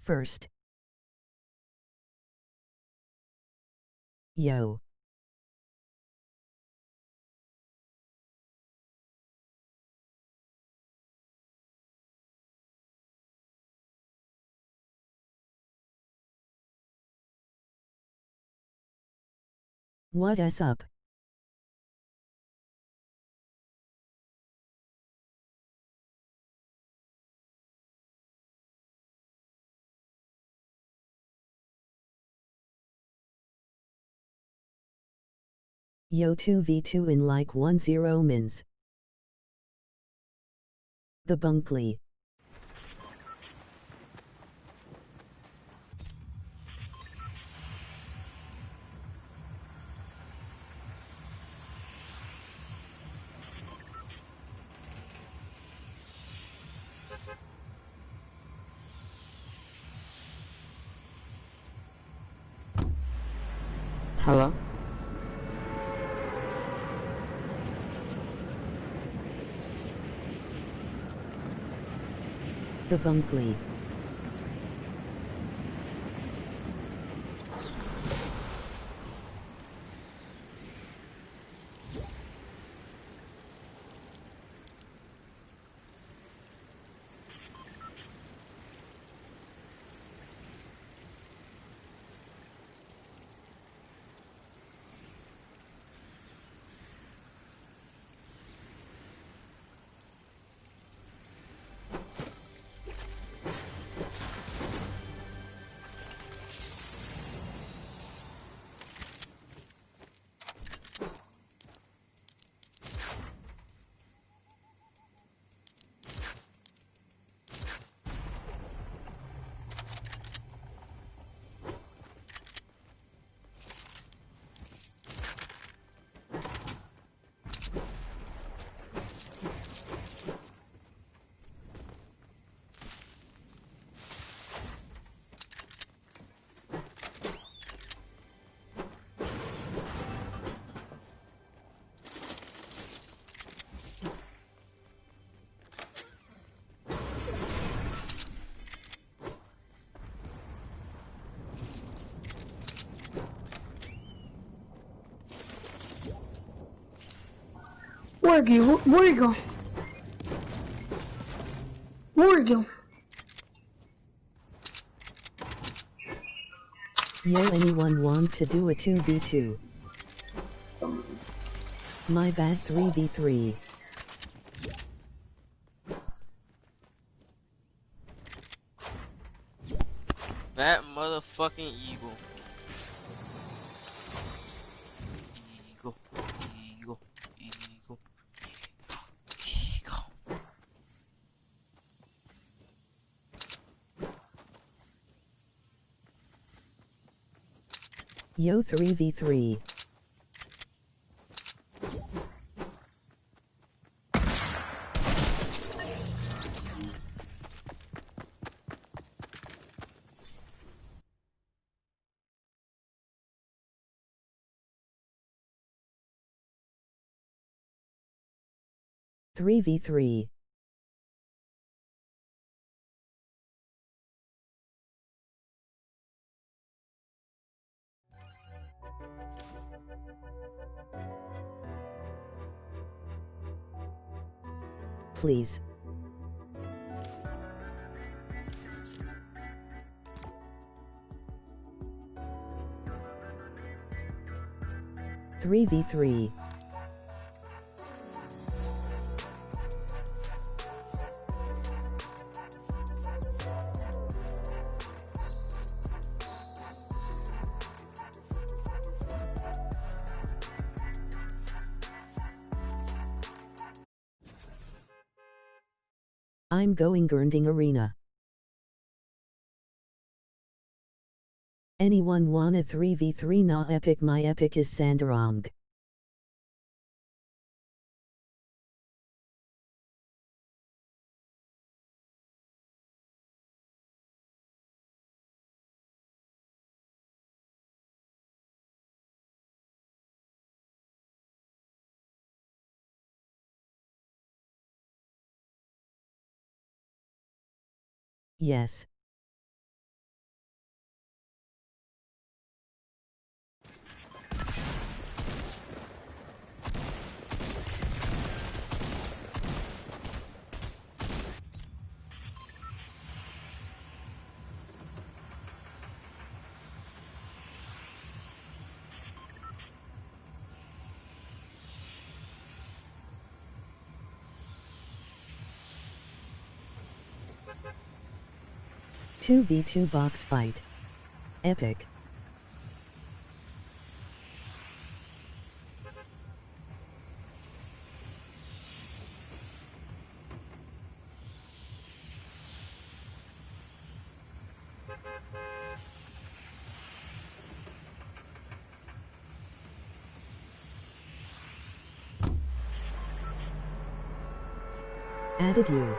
First. Yo. What up? Yo 2v2 in like 1-0 mins. The Bunkley. Hello? The Bunkley. Where you? Where you go? Where you? Yo, anyone want to do a 2v2? My bad 3v3. That motherfucking eagle. Eagle. Eagle. Eagle. Eagle. Yo 3v3. Three v three. Please. Three v three. I'm going grinding arena. Anyone wanna 3v3? Nah, epic. My epic is Sandarong. Yes. 2v2 box fight. Epic. Added you.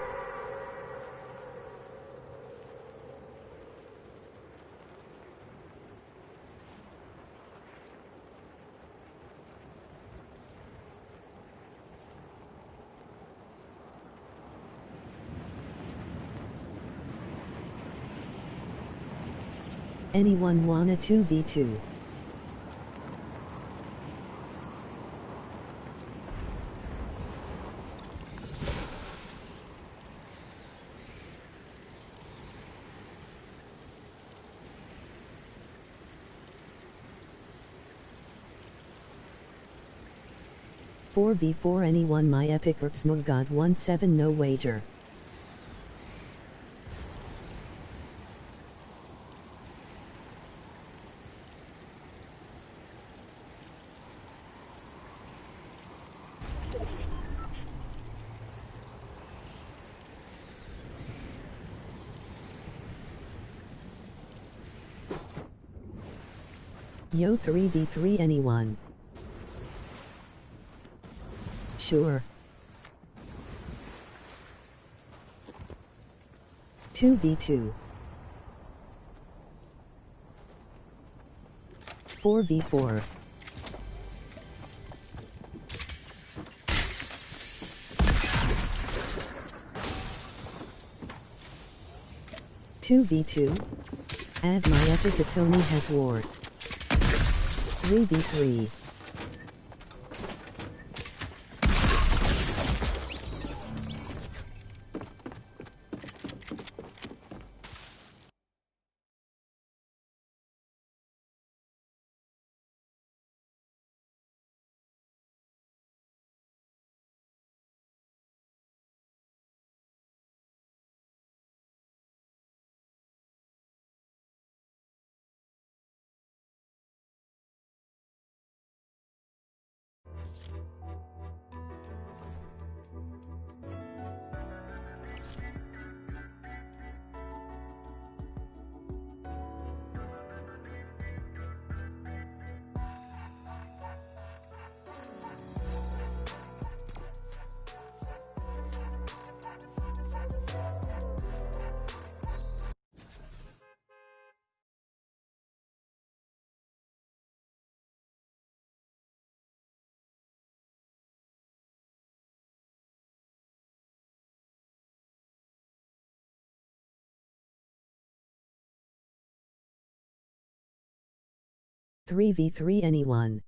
Anyone wanna 2v2? Four v4 anyone my epic no god 1-7 no wager. Yo 3v3 anyone? Sure. 2v2. 4v4. Two v2. Add my epic if Tony has wards. 3v3. Three v3 anyone?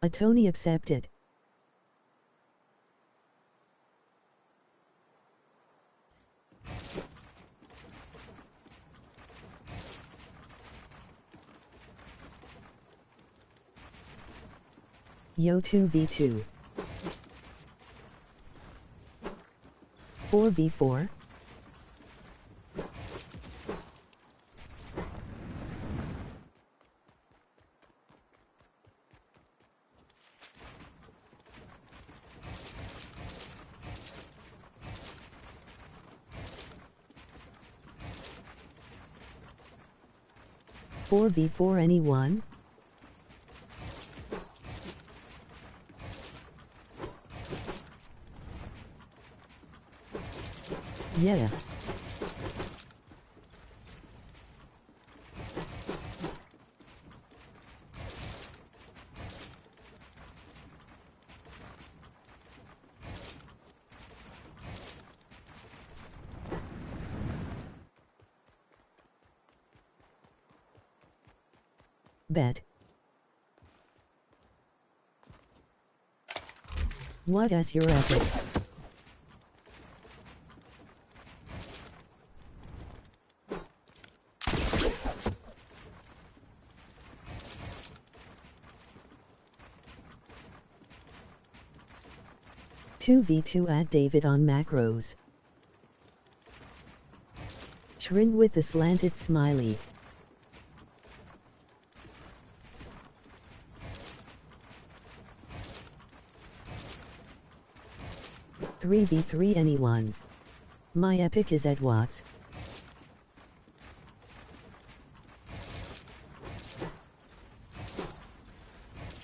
A Tony accepted. Yo 2v2. 4v4. 4v4 anyone? Yeah. Bet. What is your epic? Two v2 at David on macros. Shrin with the slanted smiley. 3v3 anyone. My epic is at Watts.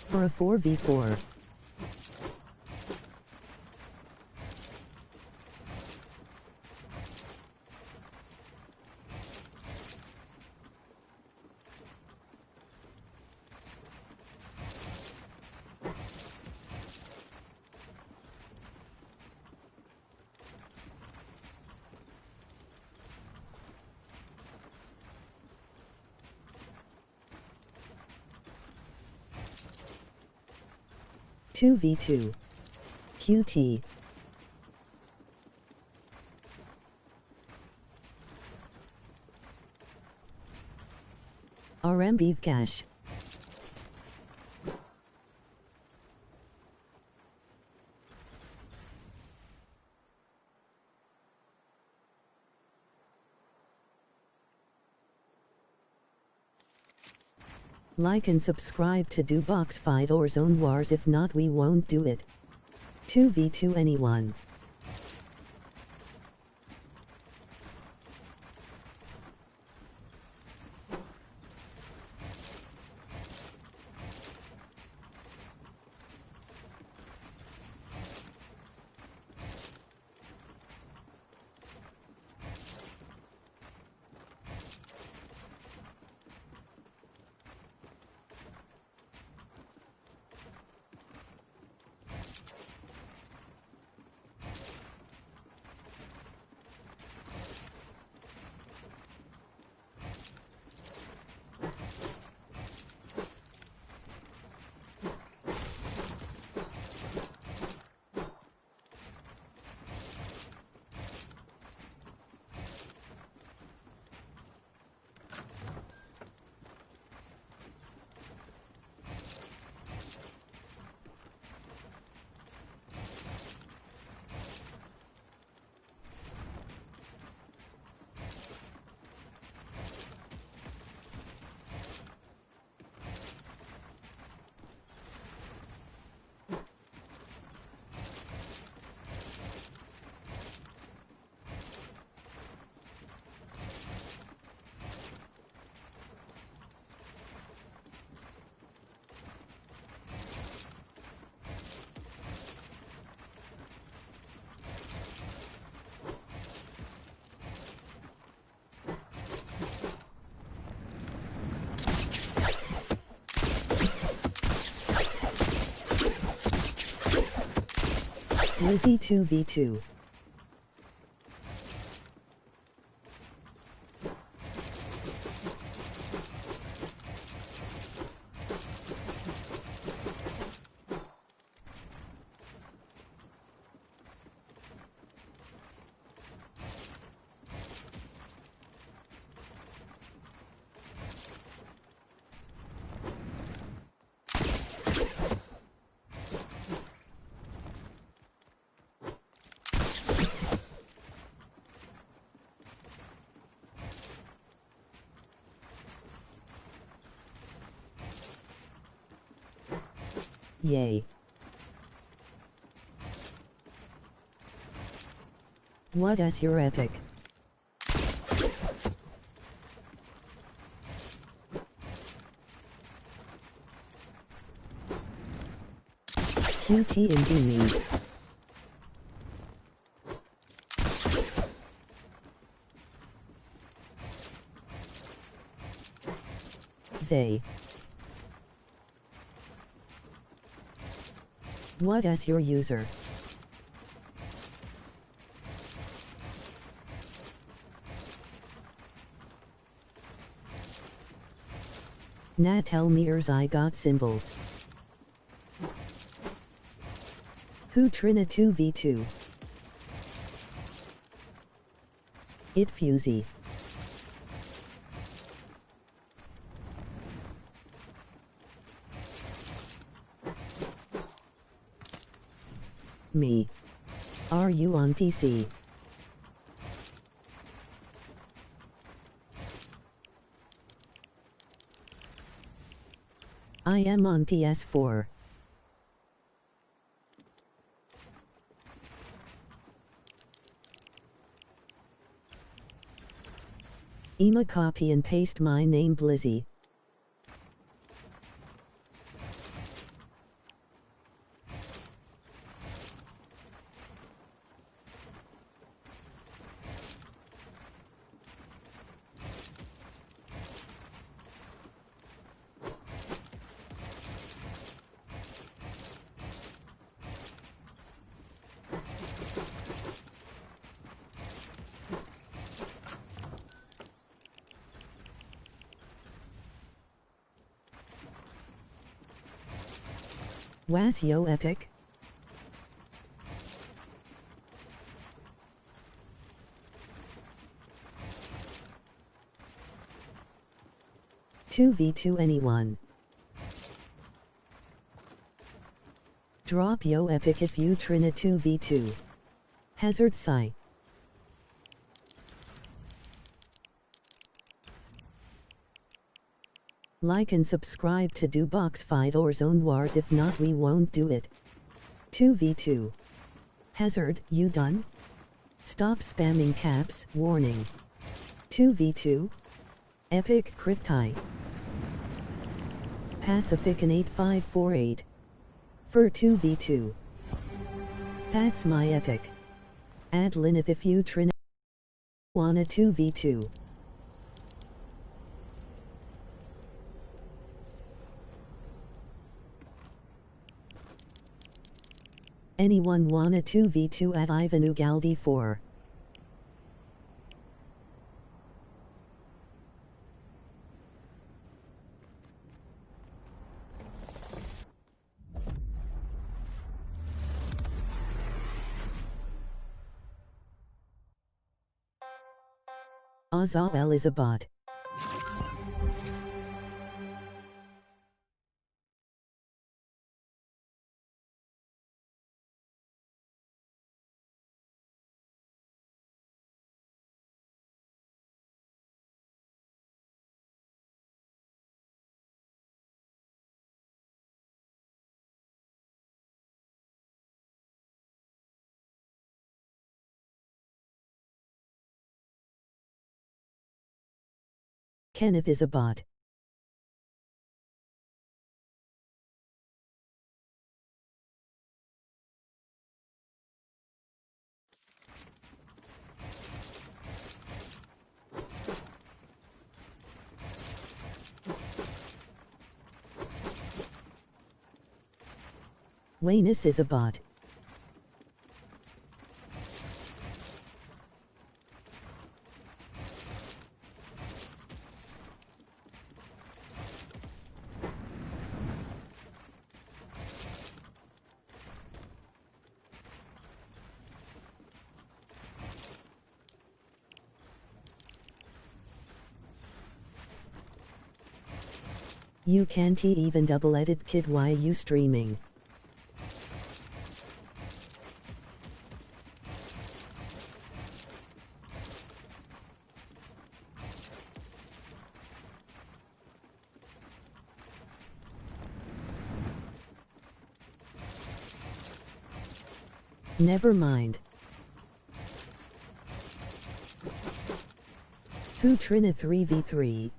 For a 4v4. Two v2. QT. RMB cash. Like and subscribe to do Boxfight or Zone Wars, if not we won't do it. 2v2 anyone. Lizzie 2v2. Yay. What is your epic? QT and D me. Zay. What is your user? Nah, tell me I got symbols. Who Trina 2v2? It Fusey. Me. Are you on PC? I am on PS4. Ema copy and paste my name Blizzy. Was yo epic? Two v2 anyone. Drop yo epic if you Trina 2v2. Hazard Psy. Like and subscribe to do Boxfight or Zone Wars, if not we won't do it. 2v2. Hazard, you done? Stop spamming caps, warning. 2v2. Epic Crypti. Pacific and 8548. For 2v2. That's my epic. Add Lineth if you Trina wanna 2v2. Anyone wanna 2v2 at Ivan Ugaldi 4? Azal is a bot. Kenneth is a bot. Wayness is a bot. You can't even double edit kid, why you streaming? Never mind. Who Trina 3v3?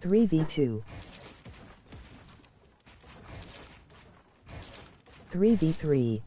3v2. 3v3.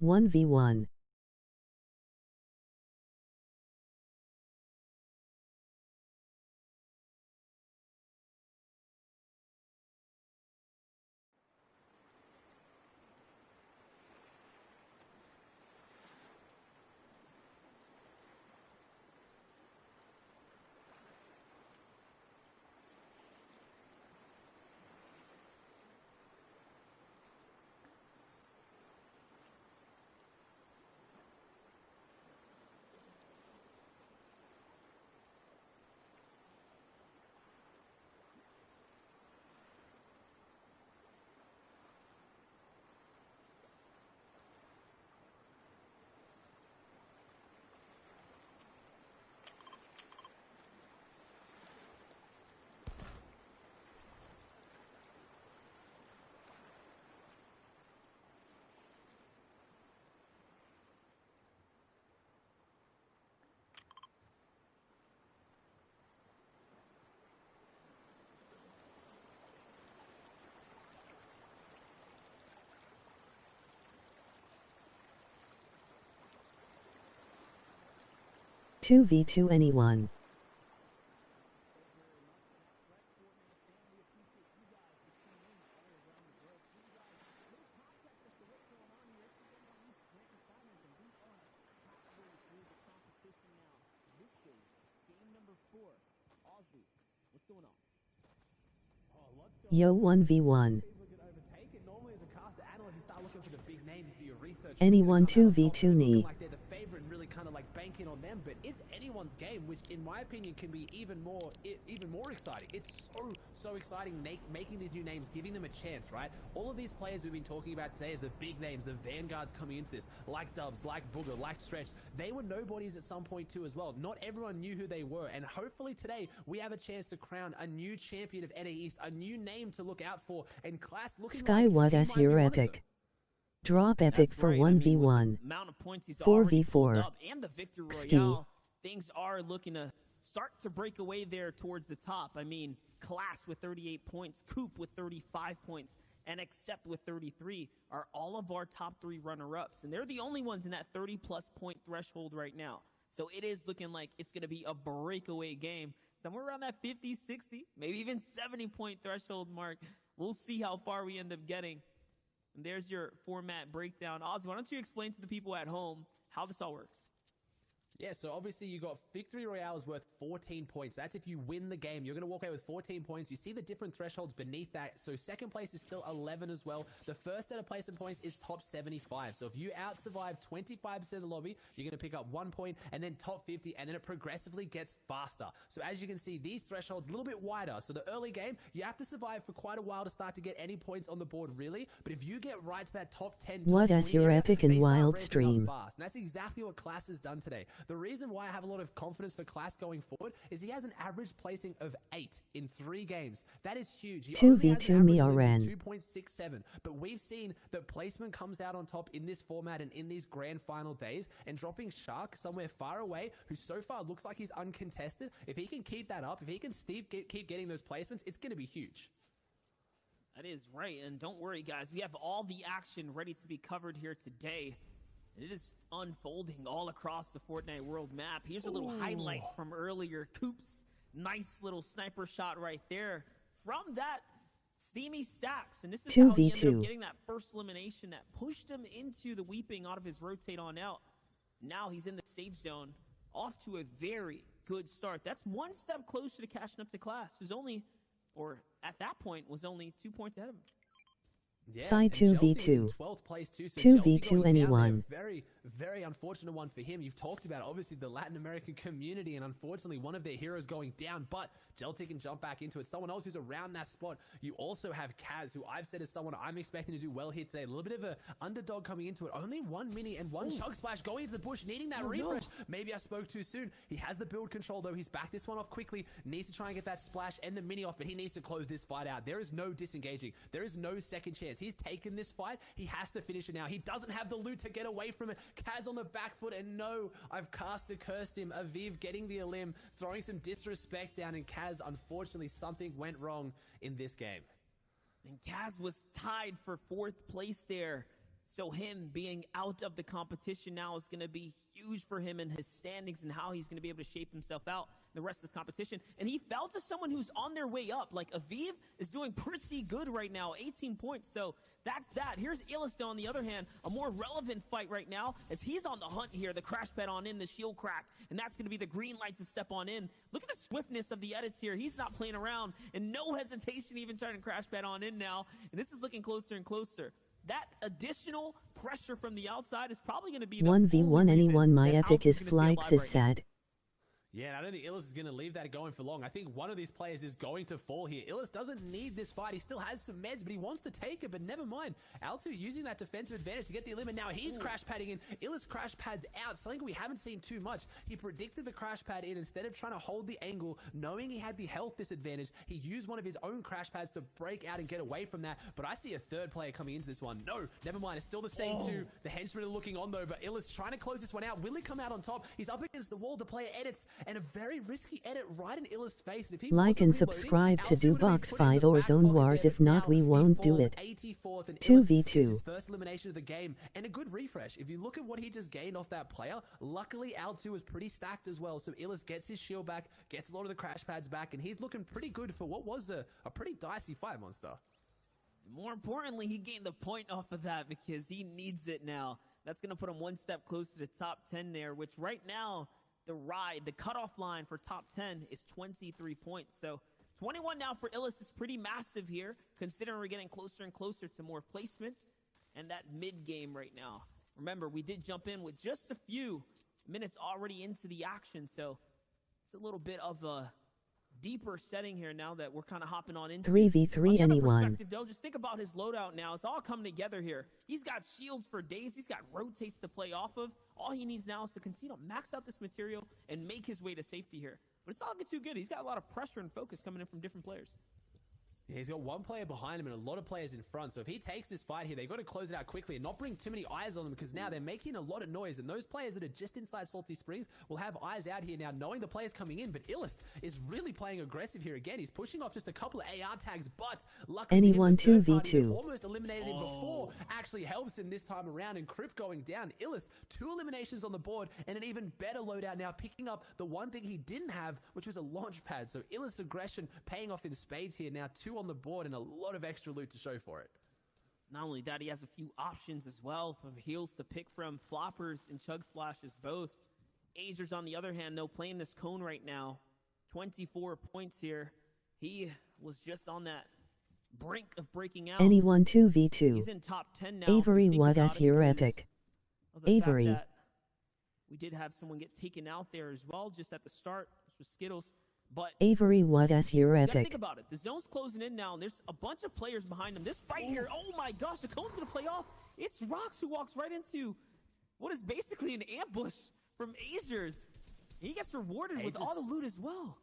One v one. Two v two anyone. Yo 1v1. Anyone 2v2 knee. anyone's game, which in my opinion can be even more exciting. It's so exciting making these new names, giving them a chance, right? All of these players we've been talking about today as the big names, the vanguards coming into this, like Dubs, like Booger, like Stretch, they were nobodies at some point too as well. Not everyone knew who they were, and hopefully today we have a chance to crown a new champion of NA East, a new name to look out for, and Class looking Sky, like what he as might be your one of them. epic? Drop epic That's for right. I mean, with 1v1. the amount of points he's 4v4. already pulled up and the Victory Ski. Royale, things are looking to start to break away there towards the top. I mean, Class with 38 points, Coop with 35 points, and Accept with 33 are all of our top 3 runner-ups. And they're the only ones in that 30-plus point threshold right now. So it is looking like it's going to be a breakaway game. Somewhere around that 50, 60, maybe even 70-point threshold mark. We'll see how far we end up getting. And there's your format breakdown. Oz, why don't you explain to the people at home how this all works? Yeah, so obviously you got Victory Royale is worth 14 points. That's if you win the game. You're going to walk away with 14 points. You see the different thresholds beneath that. So second place is still 11 as well. The first set of placement points is top 75. So if you out-survive 25% of the lobby, you're going to pick up 1 point, and then top 50, and then it progressively gets faster. So as you can see, these thresholds a little bit wider. So the early game, you have to survive for quite a while to start to get any points on the board, really. But if you get right to that top 10, What top as 20 your area, epic and they start wild ramping up stream? fast. And that's exactly what Class has done today. The reason why I have a lot of confidence for Class going forward is he has an average placing of 8 in 3 games. That is huge. He only has 2v2 an me average RN. wins of 2.67. But we've seen that placement comes out on top in this format and in these grand final days, and dropping Shark somewhere far away, who so far looks like he's uncontested. If he can keep that up, if he can keep getting those placements, it's going to be huge. That is right. And don't worry, guys. We have all the action ready to be covered here today. It is unfolding all across the Fortnite world map. Here's a little highlight from earlier. Coop's nice little sniper shot right there from that steamy stacks. And this is how he ended 2v2. up getting that first elimination that pushed him into the weeping out of his rotate on out. Now he's in the safe zone, off to a very good start. That's one step closer to catching up to Class, who's only, or at that point, was only 2 points ahead of him. Yeah, Side and Chelsea is 2v2. in 12th place too, so 2v2 Chelsea going down anyone. there, very, very unfortunate one for him. You've talked about, obviously, the Latin American community, and unfortunately, one of their heroes going down, but Jelty can jump back into it. Someone else who's around that spot. You also have Kaz, who I've said is someone I'm expecting to do well here today. A little bit of an underdog coming into it. Only 1 mini and 1 chug splash going into the bush, needing that refresh. No. Maybe I spoke too soon. He has the build control, though. He's backed this one off quickly. Needs to try and get that splash and the mini off, but he needs to close this fight out. There is no disengaging. There is no second chance. He's taken this fight. He has to finish it now. He doesn't have the loot to get away from it. Kaz on the back foot, and no, I've cursed him. Aviv getting the elim, throwing some disrespect down, and Kaz, unfortunately, something went wrong in this game. And Kaz was tied for 4th place there. So him being out of the competition now is going to be huge for him in his standings and how he's going to be able to shape himself out in the rest of this competition. And he fell to someone who's on their way up. Like, Aviv is doing pretty good right now, 18 points. So that's that. Here's Illisto, on the other hand, a more relevant fight right now as he's on the hunt here. The crash pad on in, the shield crack, and that's going to be the green light to step on in. Look at the swiftness of the edits here. He's not playing around, and no hesitation even trying to crash pad on in now. And this is looking closer and closer. That additional pressure from the outside is probably going to be the 1v1 anyone. My epic is Flykes Flykes is sad. Yeah, and I don't think Illis is going to leave that going for long. I think one of these players is going to fall here. Illis doesn't need this fight. He still has some meds, but he wants to take it, but never mind. Altu using that defensive advantage to get the limit. Now he's crash padding in. Illis crash pads out, something we haven't seen too much. He predicted the crash pad in. Instead of trying to hold the angle, knowing he had the health disadvantage, he used one of his own crash pads to break out and get away from that. But I see a third player coming into this one. No, never mind. It's still the same two. The henchmen are looking on, though, but Illis trying to close this one out. Will he come out on top? He's up against the wall. The player edits, and a very risky edit right in Illa's face. And if he Like and subscribe to do Boxfight or Zone Wars. If not, we won't do it. 2v2. First elimination of the game, and a good refresh. If you look at what he just gained off that player, luckily Altu was pretty stacked as well. So Illis gets his shield back, gets a lot of the crash pads back, and he's looking pretty good for what was a pretty dicey fight, Monster. More importantly, he gained the point off of that because he needs it now. That's going to put him one step closer to top 10 there, which right now, the cutoff line for top 10 is 23 points. So 21 now for Illis is pretty massive here, considering we're getting closer and closer to more placement and that mid game right now. Remember, we did jump in with just a few minutes already into the action, so it's a little bit of a deeper setting here now that we're kind of hopping on into. 3v3 On the other anyone. perspective, though, just think about his loadout now. It's all coming together here. He's got shields for days. He's got rotates to play off of. All he needs now is to continue to max out this material and make his way to safety here. But it's not looking too good. He's got a lot of pressure and focus coming in from different players. Yeah, he's got one player behind him and a lot of players in front. So if he takes this fight here, they've got to close it out quickly and not bring too many eyes on them, because now they're making a lot of noise. And those players that are just inside Salty Springs will have eyes out here now, knowing the players coming in. But Illust is really playing aggressive here again. He's pushing off just a couple of AR tags, but luckily Anyone for him, the third 2v2. party, they've almost eliminated him before actually helps him this time around. And Crypt going down. Illust, 2 eliminations on the board and an even better loadout now, picking up the one thing he didn't have, which was a launch pad. So Illust's aggression paying off in spades here now. 2 on the board and a lot of extra loot to show for it. Not only that, he has a few options as well for heals to pick from. Floppers and Chug Splashes both. Azers, on the other hand, though, playing this cone right now. 24 points here. He was just on that brink of breaking out. Anyone 2v2. He's in top 10 now. Avery, Think what about us it your because epic. of the fact Avery. that we did have someone get taken out there as well, just at the start. This was Skittles. But Avery, what us your you gotta think epic. about it. The zone's closing in now, and there's a bunch of players behind him. This fight here, oh my gosh, the cone's gonna play off. It's Rox who walks right into what is basically an ambush from Azers. He gets rewarded with all the loot as well.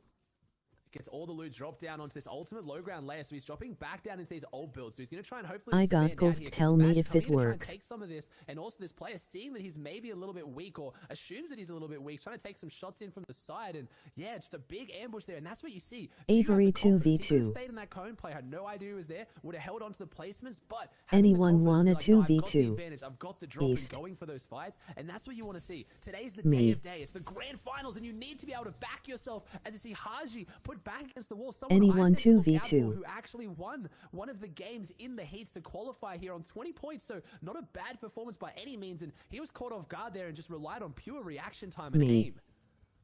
Gets all the loot dropped down onto this ultimate low ground layer, so he's dropping back down into these old builds. So he's going to try and hopefully I expand got out Ghost, here, 'cause tell me Smash if coming it in to try and works. take some of this, and also this player seeing that he's maybe a little bit weak or assumes that he's a little bit weak, trying to take some shots in from the side, and yeah, just a big ambush there, and that's what you see. Do you have Avery the confidence? He 2v2. could have stayed in that cone, player had no idea he was there, would have held on to the placements, but Anyone wanna I've got the 2v2? advantage, I've got the drop East. and going for those fights, and that's what you want to see. Today's the Me. day of day. It's the grand finals, and you need to be able to back yourself as you see Haji put back against the wall. Someone Anyone I said to look out 2v2. for, who actually won one of the games in the heats to qualify here on 20 points. So not a bad performance by any means, and he was caught off guard there and just relied on pure reaction time and Me. aim.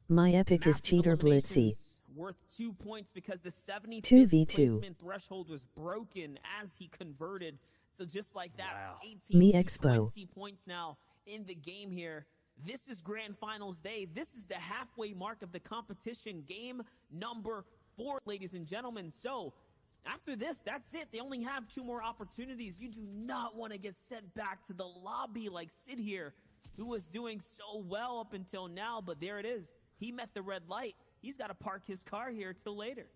My epic is Massive cheater blitzy. eliminations worth 2 points because the 75th 2v2. placement threshold was broken as he converted. So just like that, Wow. 18 Me to expo. 20 points now in the game here. This is Grand Finals Day. This is the halfway mark of the competition. Game number 4, ladies and gentlemen. So after this, that's it. They only have 2 more opportunities. You do not want to get sent back to the lobby like Sid here, who was doing so well up until now. But there it is. He met the red light. He's got to park his car here till later.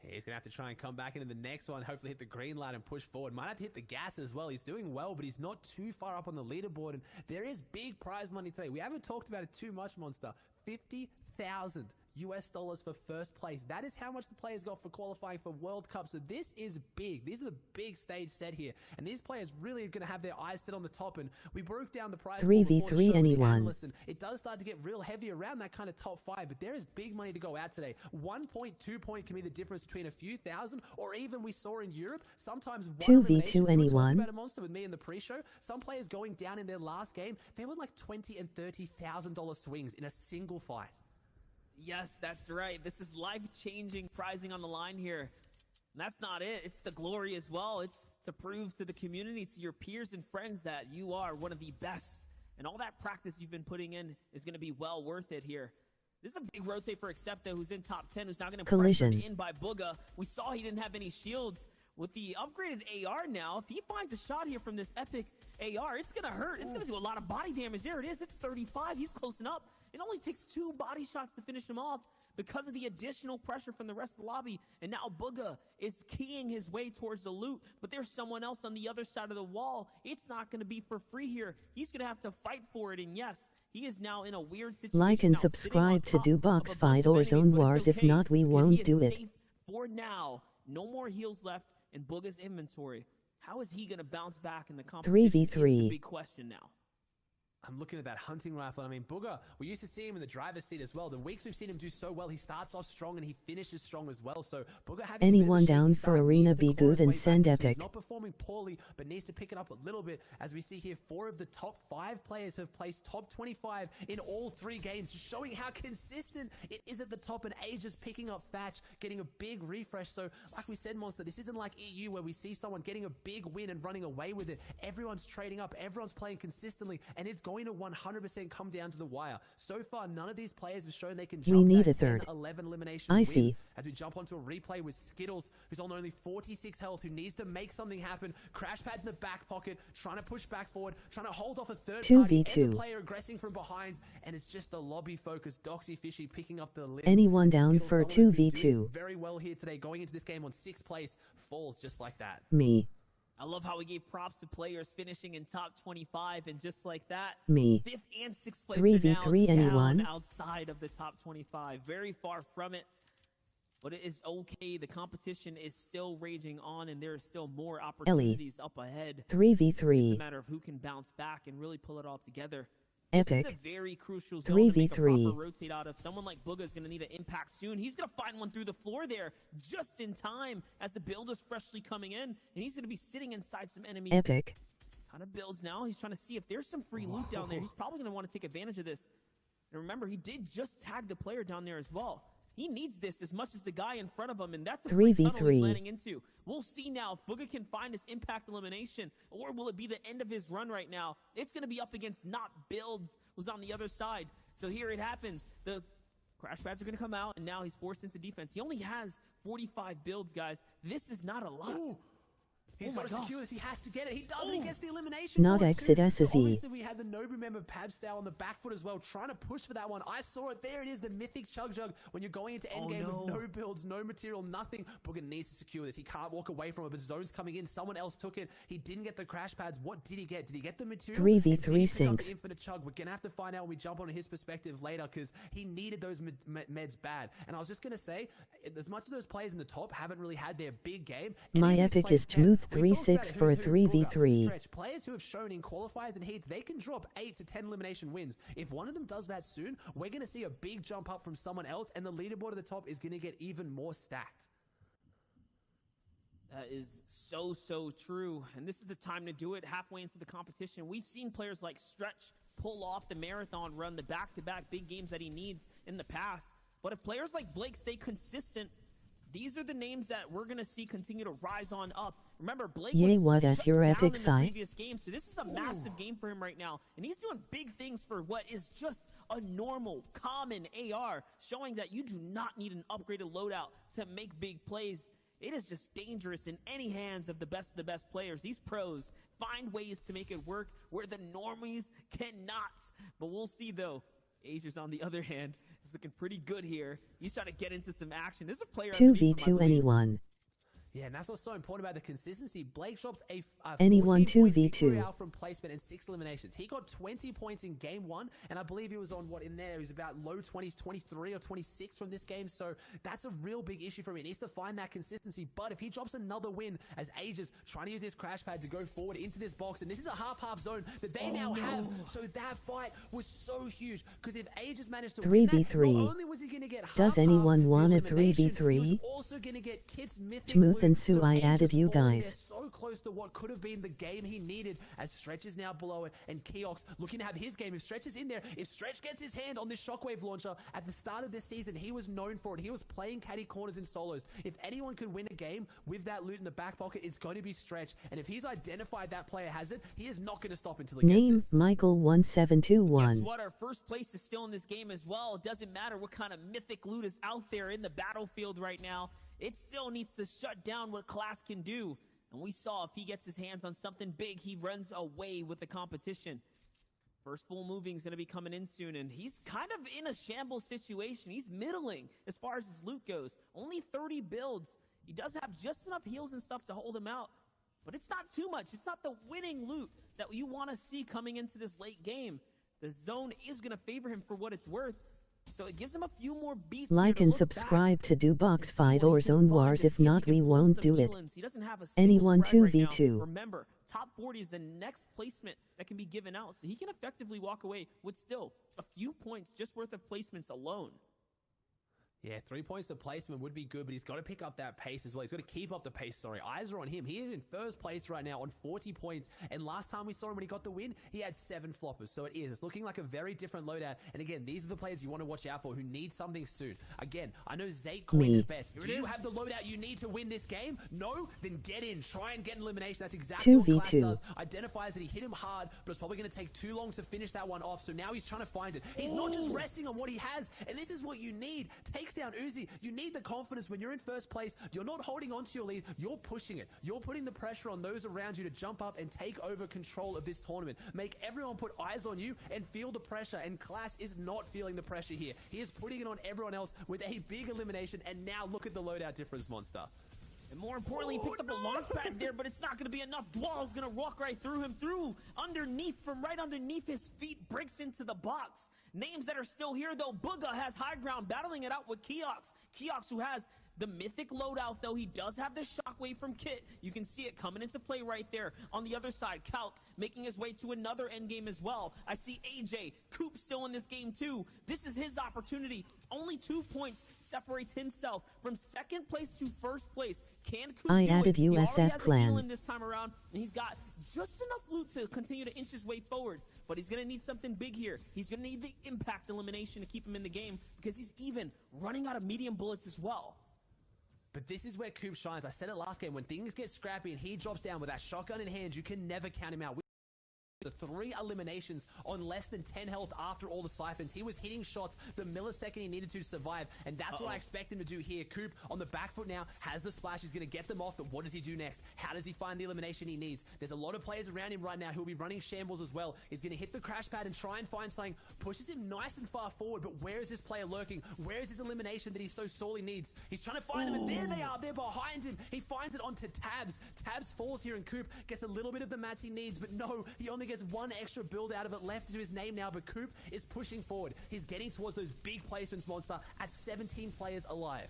He's going to have to try and come back into the next one, hopefully hit the green light and push forward. Might have to hit the gas as well. He's doing well, but he's not too far up on the leaderboard. And there is big prize money today. We haven't talked about it too much, Monster. $50,000 for first place. That is how much the players got for qualifying for World Cup. So this is big. These are the big stage set here. And these players really are going to have their eyes set on the top. And we broke down the prize pool before the 3v3 show with the anyone. analysts, and it does start to get real heavy around that kind of top 5. But there is big money to go out today. 1 point, 2 point can be the difference between a few thousand, or even we saw in Europe, sometimes 2v2 elimination. We were talking anyone. about a Monster with me in the pre-show. Some players going down in their last game, they were like $20,000 and $30,000 swings in a single fight. Yes, that's right. This is life-changing prizing on the line here. And that's not it. It's the glory as well. It's to prove to the community, to your peers and friends, that you are one of the best. And all that practice you've been putting in is going to be well worth it here. This is a big rotate for Accepta, who's in top 10, who's now going to pressure Collision. in by Booga. We saw he didn't have any shields. With the upgraded AR now, if he finds a shot here from this epic AR, it's going to hurt. It's going to do a lot of body damage. There it is. It's 35. He's closing up. It only takes 2 body shots to finish him off because of the additional pressure from the rest of the lobby. And now Booga is keying his way towards the loot, but there's someone else on the other side of the wall. It's not going to be for free here. He's going to have to fight for it. And yes, he is now in a weird situation. Like and now, sitting subscribe on to top do of a bunch Boxfight of or enemies, Zone but it's Wars. If okay, not, we because won't he is do it. safe for now. No more heals left in Booga's inventory. How is he going to bounce back in the competition? 3v3. Is the big question now. I'm looking at that hunting rifle. I mean, Booga, we used to see him in the driver's seat as well. The weeks we've seen him do so well, he starts off strong and he finishes strong as well. So Booga having Anyone a bit of a down shaky for start arena needs to be claw his good and way back send into it. epic. He's not performing poorly, but needs to pick it up a little bit. As we see here, 4 of the top 5 players have placed top 25 in all 3 games, just showing how consistent it is at the top. And Age is picking up Thatch, getting a big refresh. So like we said, Monster, this isn't like EU where we see someone getting a big win and running away with it. Everyone's trading up, everyone's playing consistently, and it's going going to 100% come down to the wire. So far, none of these players have shown they can We jump need that a third. 10-11 elimination I win. see. As we jump onto a replay with Skittles, who's on only 46 health, who needs to make something happen. Crash pads in the back pocket, trying to push back forward, trying to hold off a third party, 2v2. and the player aggressing from behind, and it's just the lobby focus. Doxy Fishy picking up the limb. Anyone down Skittles, for someone who's been 2v2? doing very well here today, going into this game on 6th place, falls just like that. Me. I love how we gave props to players finishing in top 25, and just like that, Me. 5th and 6th place 3v3 are now anyone? down outside of the top 25. Very far from it, but it is okay. The competition is still raging on, and there are still more opportunities up ahead. 3v3. It's a matter of who can bounce back and really pull it all together. Epic. This is a very crucial zone to make a 3v3. proper rotate out of. Someone like Booga is going to need an impact soon. He's going to find one through the floor there just in time as the build is freshly coming in, and he's going to be sitting inside some enemy. Epic. Kind of builds now. He's trying to see if there's some free loot down there. He's probably going to want to take advantage of this. And remember, he did just tag the player down there as well. He needs this as much as the guy in front of him, and that's a free tunnel he's 3v3. landing into. We'll see now if Booga can find his impact elimination, or will it be the end of his run right now? It's going to be up against Not Builds, who's on the other side. So here it happens. The crash pads are going to come out, and now he's forced into defense. He only has 45 builds, guys. This is not a lot. Ooh. He's Oh got my to gosh. secure this. He has to get it. He does, and he gets the elimination. Not for it exit too. So SSE. obviously, we had the Nobu member Pabstyle on the back foot as well, trying to push for that one. I saw it. There it is, the mythic Chug Jug. When you're going into endgame with no builds, no material, nothing, Booga needs to secure this. He can't walk away from it, but Zone's coming in. Someone else took it. He didn't get the crash pads. What did he get? Did he get the material? 3v3 And did he pick up sinks. the Infinite Chug? We're going to have to find out when we jump on his perspective later, because he needed those meds bad. And I was just going to say, as much as those players in the top haven't really had their big game, My any of these epic players is can. Smooth We've talked about 3-6 it, for a who's who, Booga, 3v3. Stretch. Players who have shown in qualifiers and heats, they can drop 8 to 10 elimination wins. If one of them does that soon, we're going to see a big jump up from someone else, and the leaderboard at the top is going to get even more stacked. That is so true. And this is the time to do it halfway into the competition. We've seen players like Stretch pull off the marathon run, the back-to-back big games that he needs in the past. But if players like Blake stay consistent, these are the names that we're going to see continue to rise on up. Remember, Blake Yay, was what shut is your down epic in the side? previous game, so this is a massive game for him right now. And he's doing big things for what is just a normal, common AR, showing that you do not need an upgraded loadout to make big plays. It is just dangerous in any hands of the best players. These pros find ways to make it work where the normies cannot. But we'll see, though. Azer's, on the other hand, is looking pretty good here. He's trying to get into some action. There's a player underneath him, I 2v2 believe. anyone. Yeah, and that's what's so important about the consistency. Blake drops a Anyone 14-point 2v2. victory out from placement and 6 eliminations. He got 20 points in game 1, and I believe he was on, in there? He was about low 20s, 23 or 26 from this game, so that's a real big issue for him. He needs to find that consistency, but if he drops another win as Aegis trying to use his crash pad to go forward into this box, and this is a half-half zone that they now have, so that fight was so huge, because if Aegis managed to win that, 3v3. not only was he going to get Does half-half anyone the want a elimination, 3v3? he was also going to get Kit's mythic Smooth loot. and Sue, So I Aegis added you falling guys. there so close to what could have been the game he needed, as Stretch is now below it, and Keox looking to have his game. If Stretch is in there, if Stretch gets his hand on this shockwave launcher, at the start of this season, he was known for it. He was playing caddy corners in solos. If anyone could win a game with that loot in the back pocket, it's going to be Stretch. And if he's identified that player has it, he is not going to stop until he gets Name it. Michael Guess 1721. what? Our first place is still in this game as well. It doesn't matter what kind of mythic loot is out there in the battlefield right now. It still needs to shut down what Class can do. And we saw if he gets his hands on something big, he runs away with the competition. First full moving is going to be coming in soon, and he's kind of in a shambles situation. He's middling as far as his loot goes. Only 30 builds. He does have just enough heals and stuff to hold him out, but it's not too much. It's not the winning loot that you want to see coming into this late game. The zone is going to favor him for what it's worth, so it gives him a few more beats. Like and subscribe to do Boxfight or Zone Wars. If not, we won't do it. He doesn't have a Anyone single frag right 2v2. now. Remember, top 40 is the next placement that can be given out, so he can effectively walk away with still a few points just worth of placements alone. Yeah, 3 points of placement would be good, but he's got to pick up that pace as well. He's got to keep up the pace, sorry. Eyes are on him. He is in first place right now on 40 points, and last time we saw him when he got the win, he had 7 floppers, so it is. It's looking like a very different loadout, and again, these are the players you want to watch out for who need something soon. Again, I know Zake coined it best. Do you have the loadout you need to win this game? No? Then get in. Try and get an elimination. That's exactly what Class does. Identifies that he hit him hard, but it's probably going to take too long to finish that one off, so now he's trying to find it. He's not just resting on what he has, and this is what you need. Takes down Uzi. You need the confidence when you're in first place. You're not holding on to your lead. You're pushing it. You're putting the pressure on those around you to jump up and take over control of this tournament. Make everyone put eyes on you and feel the pressure, and Class is not feeling the pressure here. He is putting it on everyone else with a big elimination, and now look at the loadout difference, Monster. And more importantly, he picked up a launch pad there, but it's not going to be enough. Dwall's going to walk right through him, from right underneath his feet, breaks into the box. Names that are still here, though. Booga has high ground, battling it out with Keox. Keox, who has the mythic loadout, though. He does have the shockwave from Kit. You can see it coming into play right there. On the other side, Calc making his way to another endgame as well. I see AJ, Coop still in this game, too. This is his opportunity. Only 2 points separates himself from second place to first place. Can Coop I added it? USF clan. This time around, and he's got just enough loot to continue to inch his way forwards, but he's going to need something big here. He's going to need the impact elimination to keep him in the game, because he's even running out of medium bullets as well. But this is where Coop shines. I said it last game. When things get scrappy and he drops down with that shotgun in hand, you can never count him out. The 3 eliminations on less than 10 health after all the siphons. He was hitting shots the millisecond he needed to survive, and that's what I expect him to do here. Coop on the back foot now, has the splash. He's going to get them off, but what does he do next? How does he find the elimination he needs? There's a lot of players around him right now who will be running shambles as well. He's going to hit the crash pad and try and find something. Pushes him nice and far forward, but where is this player lurking? Where is his elimination that he so sorely needs? He's trying to find them, and there they are. They're behind him. He finds it onto Tabs. Tabs falls here, and Coop gets a little bit of the mats he needs, but no, he only gets one extra build out of it left to his name now, but Coop is pushing forward. He's getting towards those big placements, Monster, at 17 players alive.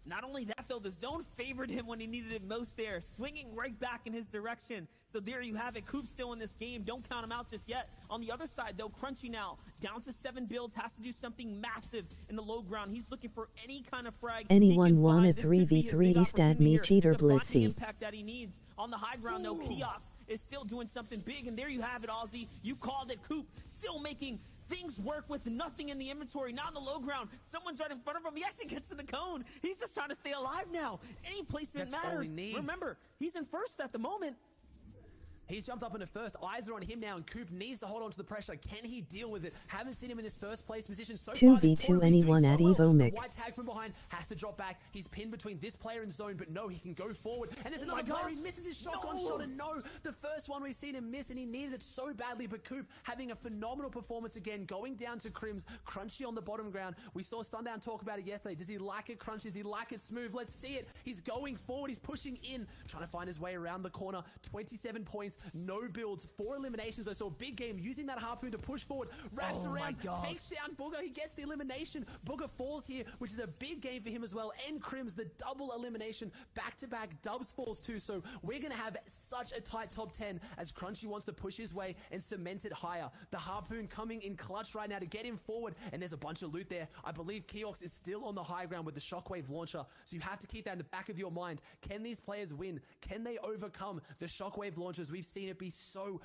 Not only that, though, the zone favored him when he needed it most there, swinging right back in his direction. So there you have it. Coop still in this game. Don't count him out just yet. On the other side, though, Crunchy now down to 7 builds, has to do something massive in the low ground. He's looking for any kind of frag. Anyone want a 3v3 stat me cheater blitzy? The impact that he needs. On the high ground, though, Keox is still doing something big, and there you have it, Ozzy. You called it. Coop still making things work with nothing in the inventory. Now on the low ground, someone's right in front of him. He actually gets to the cone. He's just trying to stay alive now. Any placement matters. Remember, he's in first at the moment. He's jumped up into first. Eyes are on him now, and Coop needs to hold on to the pressure. Can he deal with it? Haven't seen him in this first place position so far. 2v2 anyone at Evomic. White tag from behind, has to drop back. He's pinned between this player and zone, but no, he can go forward. And there's another player. He misses his shotgun shot, and no, the first one we've seen him miss, and he needed it so badly. But Coop having a phenomenal performance again, going down to Crims. Crunchy on the bottom ground. We saw Sundown talk about it yesterday. Does he like it, Crunchy? Does he like it, Smooth? Let's see it. He's going forward. He's pushing in, trying to find his way around the corner. 27 points, no builds. 4 eliminations though, so a big game using that harpoon to push forward, wraps around, takes down Booger. He gets the elimination. Booger falls here, which is a big game for him as well, and Crims the double elimination, back-to-back. Dubs falls too, so we're gonna have such a tight top 10 as Crunchy wants to push his way and cement it higher. The harpoon coming in clutch right now to get him forward, and there's a bunch of loot there. I believe Keox is still on the high ground with the shockwave launcher, so you have to keep that in the back of your mind. Can these players win? Can they overcome the shockwave launchers? We've seen it be so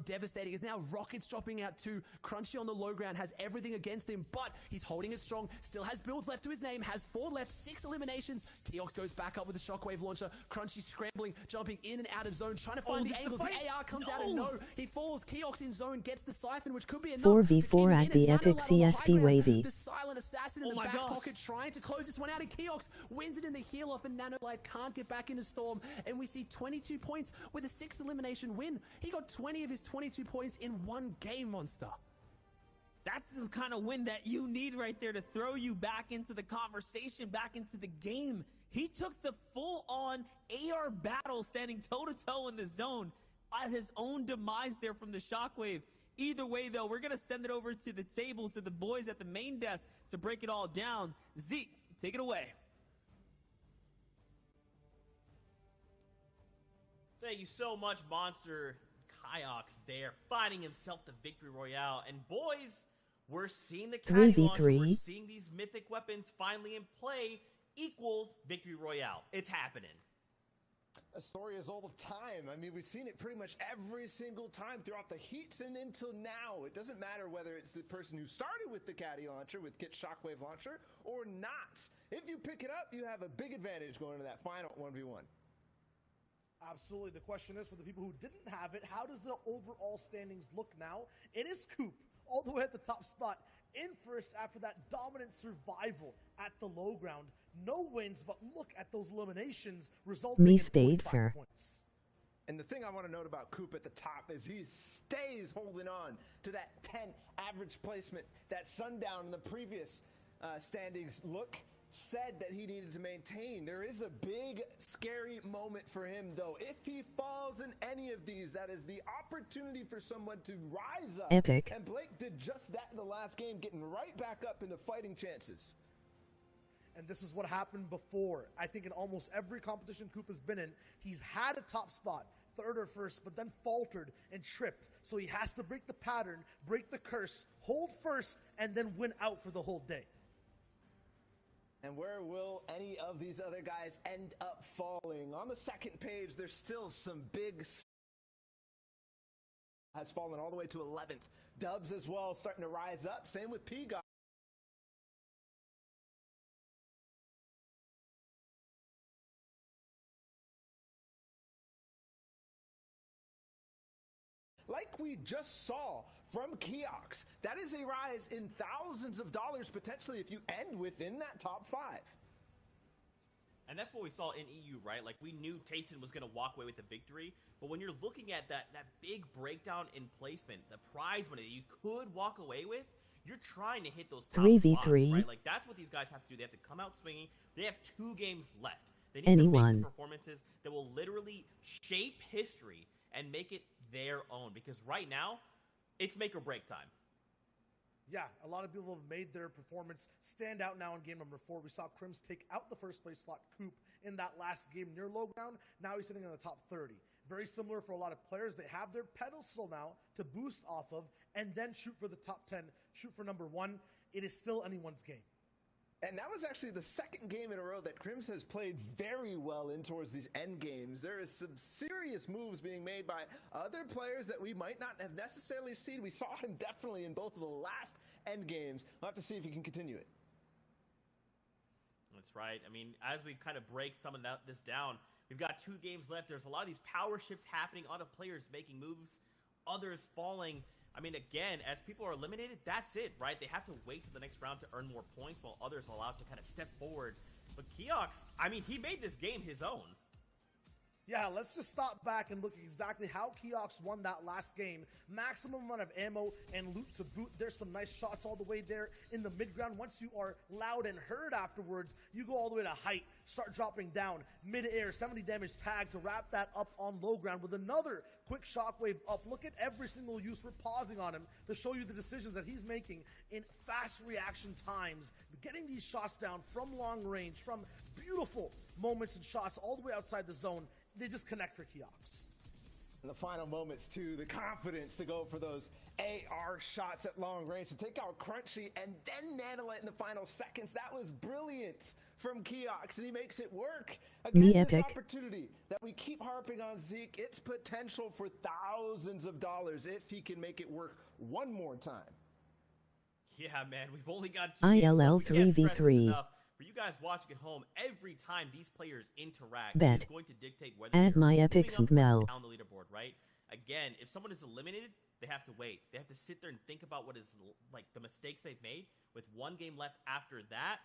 devastating. It's now rockets dropping out too. Crunchy on the low ground has everything against him, but he's holding it strong. Still has builds left to his name, has 4 left, 6 eliminations. Keox goes back up with the shockwave launcher. Crunchy scrambling, jumping in and out of zone, trying to find the angle. The AR comes out and no, he falls. Keox in zone, gets the siphon, which could be enough. 4v4 at the epic CSP wavy. The silent assassin in the back pocket trying to close this one out, and Keox wins it in the heel off, and Nanolight can't get back into Storm, and we see 22 points with a 6th elimination win. He got 20 of his 22 points in 1 game, Monster. That's the kind of win that you need right there to throw you back into the conversation, back into the game. He took the full-on AR battle, standing toe-to-toe in the zone, at his own demise there from the shockwave. Either way, though, we're going to send it over to the table, to the boys at the main desk to break it all down. Zeke, take it away. Thank you so much, Monster. Kyox there, finding himself the victory royale. And boys, We're seeing the caddy launcher, 3v3. we're seeing these mythic weapons finally in play equals victory royale. It's happening. A story as old of time. I mean, we've seen it pretty much every single time throughout the heats and until now. It doesn't matter whether it's the person who started with the caddy launcher, with Kit's shockwave launcher, or not. If you pick it up, you have a big advantage going into that final 1v1. Absolutely. The question is, for the people who didn't have it, how does the overall standings look now? It is Coop all the way at the top spot, in first after that dominant survival at the low ground. No wins, but look at those eliminations resulting in 45 points. And the thing I want to note about Coop at the top is he stays holding on to that 10 average placement that Sundown in the previous standings look said that he needed to maintain. There is a big, scary moment for him, though. If he falls in any of these, that is the opportunity for someone to rise up. Epic. And Blake did just that in the last game, getting right back up into fighting chances. And this is what happened before. I think in almost every competition Coop has been in, he's had a top spot, third or first, but then faltered and tripped. So he has to break the pattern, break the curse, hold first, and then win out for the whole day. And where will any of these other guys end up falling? On the second page, there's still some big has fallen all the way to 11th. Dubs as well starting to rise up. Same with P-God. Like we just saw from Keox, that is a rise in thousands of dollars potentially if you end within that top 5. And that's what we saw in EU, right? Like, we knew Tayson was going to walk away with the victory, but when you're looking at that big breakdown in placement, the prize money that you could walk away with, you're trying to hit those top 3v3. spots, right? Like, that's what these guys have to do. They have to come out swinging. They have 2 games left. They need to make the performances that will literally shape history and make it their own, because right now it's make or break time. Yeah, a lot of people have made their performance stand out now in game number 4. We saw Crims take out the first place slot Coop in that last game near low ground. Now he's sitting in the top 30. Very similar for a lot of players. They have their pedestal now to boost off of and then shoot for the top 10, shoot for number 1. It is still anyone's game. And that was actually the second game in a row that Crims has played very well in towards these end games. There is some serious moves being made by other players that we might not have necessarily seen. We saw him definitely in both of the last end games. We'll have to see if he can continue it. That's right. I mean, as we kind of break some of this down, we've got 2 games left. There's a lot of these power shifts happening, a lot of players making moves, others falling. I mean, again, as people are eliminated, that's it, right? They have to wait till the next round to earn more points while others are allowed to kind of step forward. But Keox, I mean, he made this game his own. Yeah, let's just stop back and look at exactly how Keox won that last game. Maximum amount of ammo and loot to boot. There's some nice shots all the way there in the mid-ground. Once you are loud and heard afterwards, you go all the way to height, start dropping down, mid-air, 70 damage tag to wrap that up on low ground with another quick shockwave up. Look at every single use. We're pausing on him to show you the decisions that he's making in fast reaction times, getting these shots down from long range, from beautiful moments and shots all the way outside the zone. They just connect for Keox. In the final moments, too, the confidence to go for those AR shots at long range, to take out Crunchy and then Nanolite in the final seconds. That was brilliant from Keox, and he makes it work. Again, this opportunity that we keep harping on Zeke, its potential for thousands of dollars if he can make it work one more time. Yeah, man, we've only got 2 ILL games left. 3v3. For you guys watching at home, every time these players interact, Bet. it's going to dictate whether Add my epic moving up smell. down the leaderboard, right? Again, if someone is eliminated, they have to wait. They have to sit there and think about what is like the mistakes they've made. With 1 game left after that,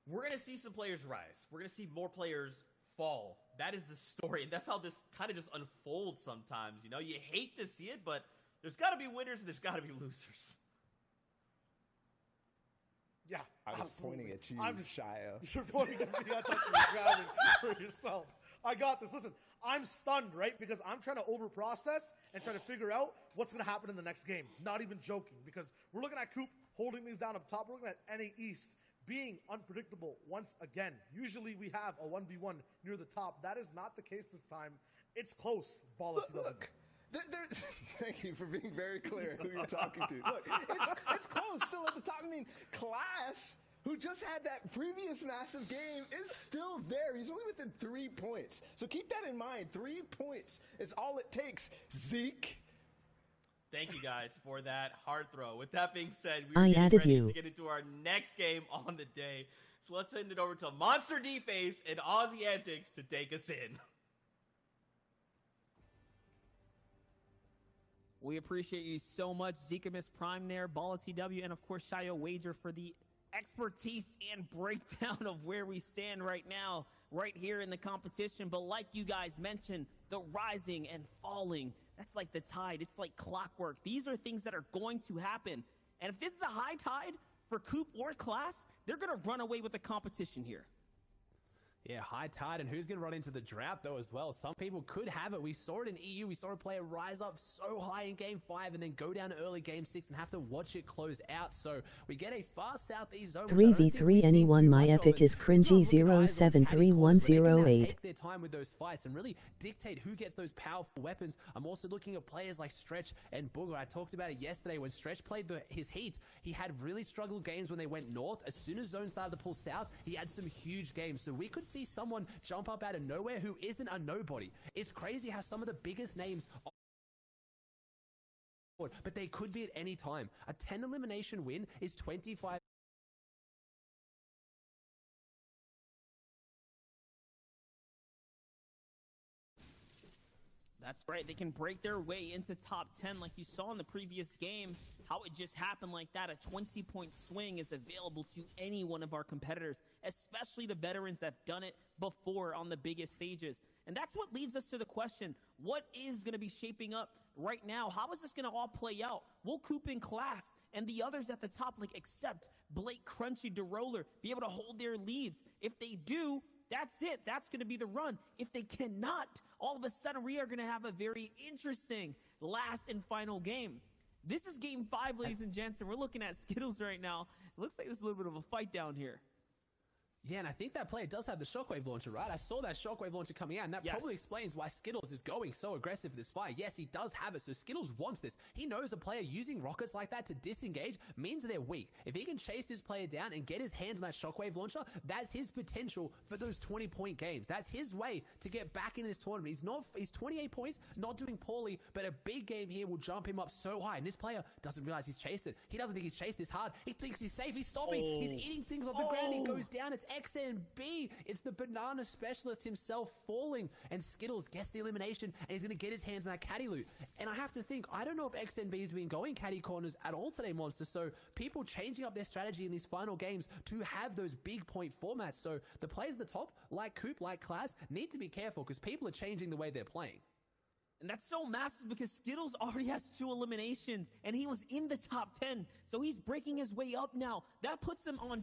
we're going to see some players rise. We're going to see more players fall. That is the story, and that's how this kind of just unfolds sometimes. You know, you hate to see it, but there's got to be winners and there's got to be losers. Yeah, I was absolutely. pointing at you, Shia. You're pointing at me. I thought you were grabbing for yourself. I got this. Listen, I'm stunned, right? Because I'm trying to overprocess and trying to figure out what's going to happen in the next game. Not even joking, because we're looking at Coop holding these down up top. We're looking at NA East being unpredictable once again. Usually we have a 1v1 near the top. That is not the case this time. It's close. Look, Thank you for being very clear who you're talking to. Look, it's close still at the top. I mean, Class, who just had that previous massive game, is still there. He's only within 3 points. So keep that in mind. 3 points is all it takes. Zeke. Thank you guys for that hard throw. With that being said, I we're added ready you. to get into our next game on the day. So let's send it over to Monster D-Face and Aussie Antics to take us in. We appreciate you so much, Zikamus Prime there, Balla TW, and of course Shayo Wager for the expertise and breakdown of where we stand right now, right here in the competition. But like you guys mentioned, the rising and falling, that's like the tide. It's like clockwork. These are things that are going to happen. And if this is a high tide for Coop or Class, they're going to run away with the competition here. Yeah, high tide, and who's going to run into the drought, though, as well? Some people could have it. We saw it in EU. We saw a player rise up so high in Game 5 and then go down early Game 6 and have to watch it close out. So we get a far southeast zone. 3v3 anyone, my epic is cringy 073108. Take their time with those fights and really dictate who gets those powerful weapons. I'm also looking at players like Stretch and Booger. I talked about it yesterday when Stretch played his heat. He had really struggled games when they went north. As soon as zone started to pull south, he had some huge games. So we could see someone jump up out of nowhere who isn't a nobody. It's crazy how some of the biggest names are, but they could be at any time. A 10 elimination win is 25. That's right. They can break their way into top 10 like you saw in the previous game. How it just happened like that. A 20-point swing is available to any one of our competitors, especially the veterans that have done it before on the biggest stages. And that's what leads us to the question, what is going to be shaping up right now? How is this going to all play out? Will Coop in Class and the others at the top, like Accept, Blake, Crunchy, DeRoller, be able to hold their leads? If they do, that's it. That's going to be the run. If they cannot, all of a sudden we are going to have a very interesting last and final game. This is Game 5, ladies and gents, and we're looking at Skittles right now. It looks like there's a little bit of a fight down here. Yeah, and I think that player does have the Shockwave launcher, right? I saw that Shockwave launcher coming out, and that probably explains why Skittles is going so aggressive for this fight. Yes, he does have it, so Skittles wants this. He knows a player using rockets like that to disengage means they're weak. If he can chase this player down and get his hands on that Shockwave launcher, that's his potential for those 20-point games. That's his way to get back in this tournament. He's 28 points, not doing poorly, but a big game here will jump him up so high, and this player doesn't realize he's chased it. He doesn't think he's chased this hard. He thinks he's safe. He's stopping. He's eating things off the ground. He goes down. It's XNB. It's the banana specialist himself falling, and Skittles gets the elimination, and he's going to get his hands on that caddy loot. And I have to think, I don't know if XNB has been going caddy corners at all today, Monster. So people changing up their strategy in these final games to have those big point formats. So the players at the top, like Coop, like Class, need to be careful because people are changing the way they're playing. And that's so massive because Skittles already has 2 eliminations, and he was in the top 10. So he's breaking his way up now. That puts him on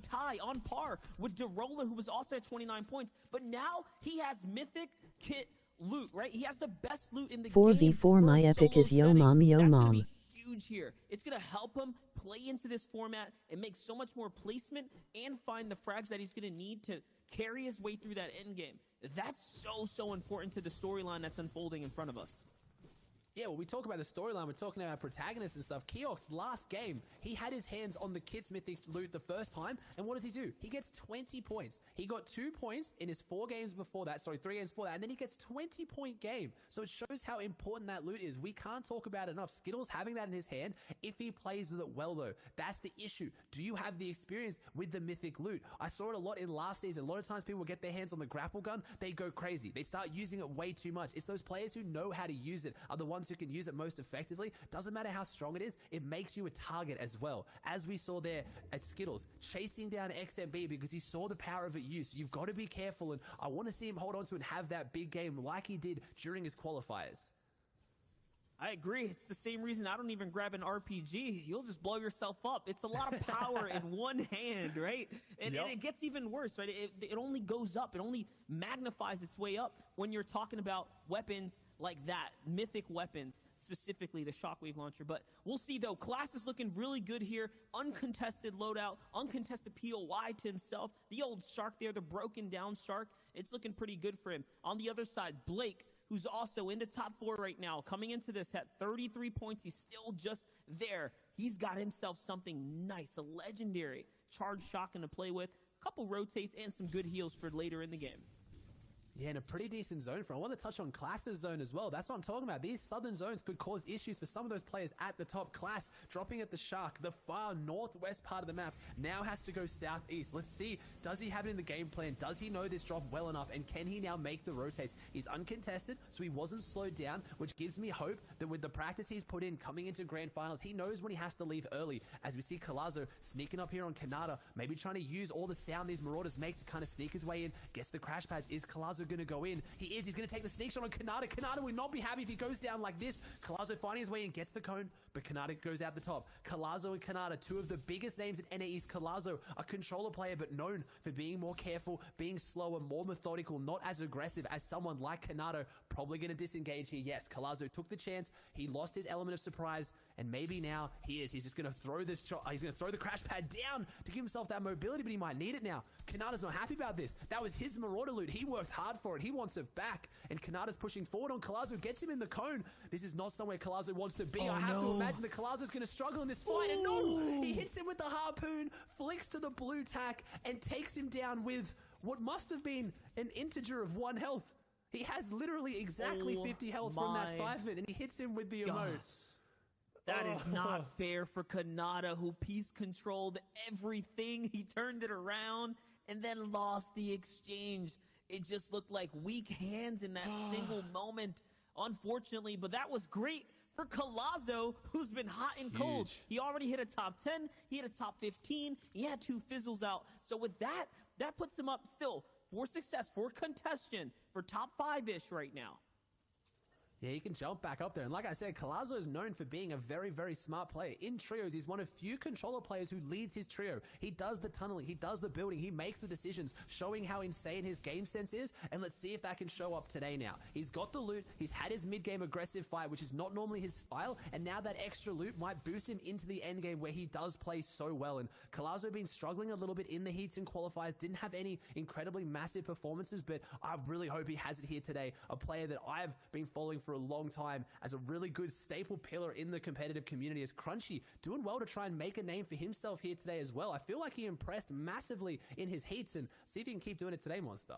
par with DeRoller, who was also at 29 points. But now he has Mythic Kit loot, right? He has the best loot in the 4v4 my epic is yo mom, yo That's mom. gonna be huge here. It's going to help him play into this format and make so much more placement and find the frags that he's going to need to carry his way through that end game. That's so important to the storyline that's unfolding in front of us. Yeah, well, we talk about the storyline, we're talking about protagonists and stuff. Keox, last game, he had his hands on the Kids Mythic loot the first time, and what does he do? He gets 20 points. He got 2 points in his 3 games before that, and then he gets 20-point game. So it shows how important that loot is. We can't talk about it enough. Skittles having that in his hand, if he plays with it well, though, that's the issue. Do you have the experience with the Mythic loot? I saw it a lot in last season. A lot of times people get their hands on the grapple gun, they go crazy. They start using it way too much. It's those players who know how to use it are the ones who can use it most effectively. Doesn't matter how strong it is, it makes you a target as well. As we saw there at Skittles, chasing down XMB because he saw the power of it used. You've got to be careful, and I want to see him hold on to it and have that big game like he did during his qualifiers. I agree. It's the same reason I don't even grab an RPG. You'll just blow yourself up. It's a lot of power in one hand, right? And it gets even worse, right? It only goes up. It only magnifies its way up when you're talking about weapons like that, mythic weapons. specifically the Shockwave launcher. But we'll see, though. Class is looking really good here. Uncontested loadout, uncontested POI to himself. The old Shark there, the broken down Shark. It's looking pretty good for him. On the other side, Blake, who's also into top 4 right now, coming into this at 33 points. He's still just there. He's got himself something nice, a legendary charge shotgun to play with, a couple rotates, and some good heals for later in the game. Yeah, and a pretty decent zone for. I want to touch on Class's zone as well. That's what I'm talking about. These southern zones could cause issues for some of those players at the top. Class dropping at the Shark, the far northwest part of the map, now has to go southeast. Let's see, does he have it in the game plan? Does he know this drop well enough? And can he now make the rotates? He's uncontested, so he wasn't slowed down, which gives me hope that with the practice he's put in coming into grand finals, he knows when he has to leave early. As we see Colazo sneaking up here on Kanata, maybe trying to use all the sound these Marauders make to kind of sneak his way in, gets the crash pads. Is Colazo going to go in? He is. He's going to take the sneak shot on Kanata. Kanata would not be happy if he goes down like this. Colazo finding his way in, gets the cone, but Kanata goes out the top. Colazo and Kanata, two of the biggest names in NA East. Colazo, a controller player, but known for being more careful, being slower, more methodical, not as aggressive as someone like Kanata. Probably going to disengage here. Yes, Colazo took the chance. He lost his element of surprise, and maybe now he is. He's just going to throw this shot. He's going to throw the crash pad down to give himself that mobility, but he might need it now. Kanata's not happy about this. That was his Marauder loot. He worked hard for it. He wants it back, and Kanata's pushing forward on Colazo, gets him in the cone. This is not somewhere Colazo wants to be. I have to imagine that Colazo's going to struggle in this fight, and no! He hits him with the harpoon, flicks to the blue tack, and takes him down with what must have been an integer of 1 health. He has literally exactly 50 health from that siphon, and he hits him with the emote. That is not fair for Kanata, who piece controlled everything. He turned it around and then lost the exchange. It just looked like weak hands in that single moment, unfortunately. But that was great for Colazo, who's been hot and cold. He already hit a top 10. He hit a top 15. He had 2 fizzles out. So with that, that puts him up still for success, for contention, for top 5-ish right now. Yeah, he can jump back up there. And like I said, Colazo is known for being a very, very smart player. In trios, he's one of few controller players who leads his trio. He does the tunneling. He does the building. He makes the decisions, showing how insane his game sense is. And let's see if that can show up today now. He's got the loot. He's had his mid-game aggressive fight, which is not normally his style. And now that extra loot might boost him into the end game where he does play so well. And Colazo been struggling a little bit in the heats and qualifiers. Didn't have any incredibly massive performances, but I really hope he has it here today. A player that I've been following for a long time as a really good staple pillar in the competitive community. As Crunchy doing well to try and make a name for himself here today as well. I feel like he impressed massively in his heats, and see if he can keep doing it today, Monster.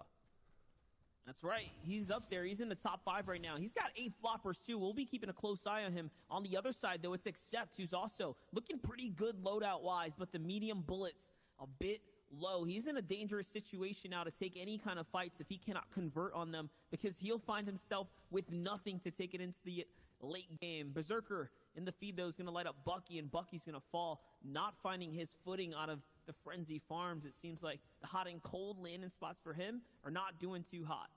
That's right. He's up there. He's in the top 5 right now. He's got 8 floppers, too. We'll be keeping a close eye on him. On the other side, though, it's Accept, who's also looking pretty good loadout-wise, but the medium bullets a bit low. He's in a dangerous situation now to take any kind of fights if he cannot convert on them, because he'll find himself with nothing to take it into the late game. Berserker in the feed, though, is going to light up Bucky, and Bucky's going to fall, not finding his footing out of the Frenzy Farms. It seems like the hot and cold landing spots for him are not doing too hot.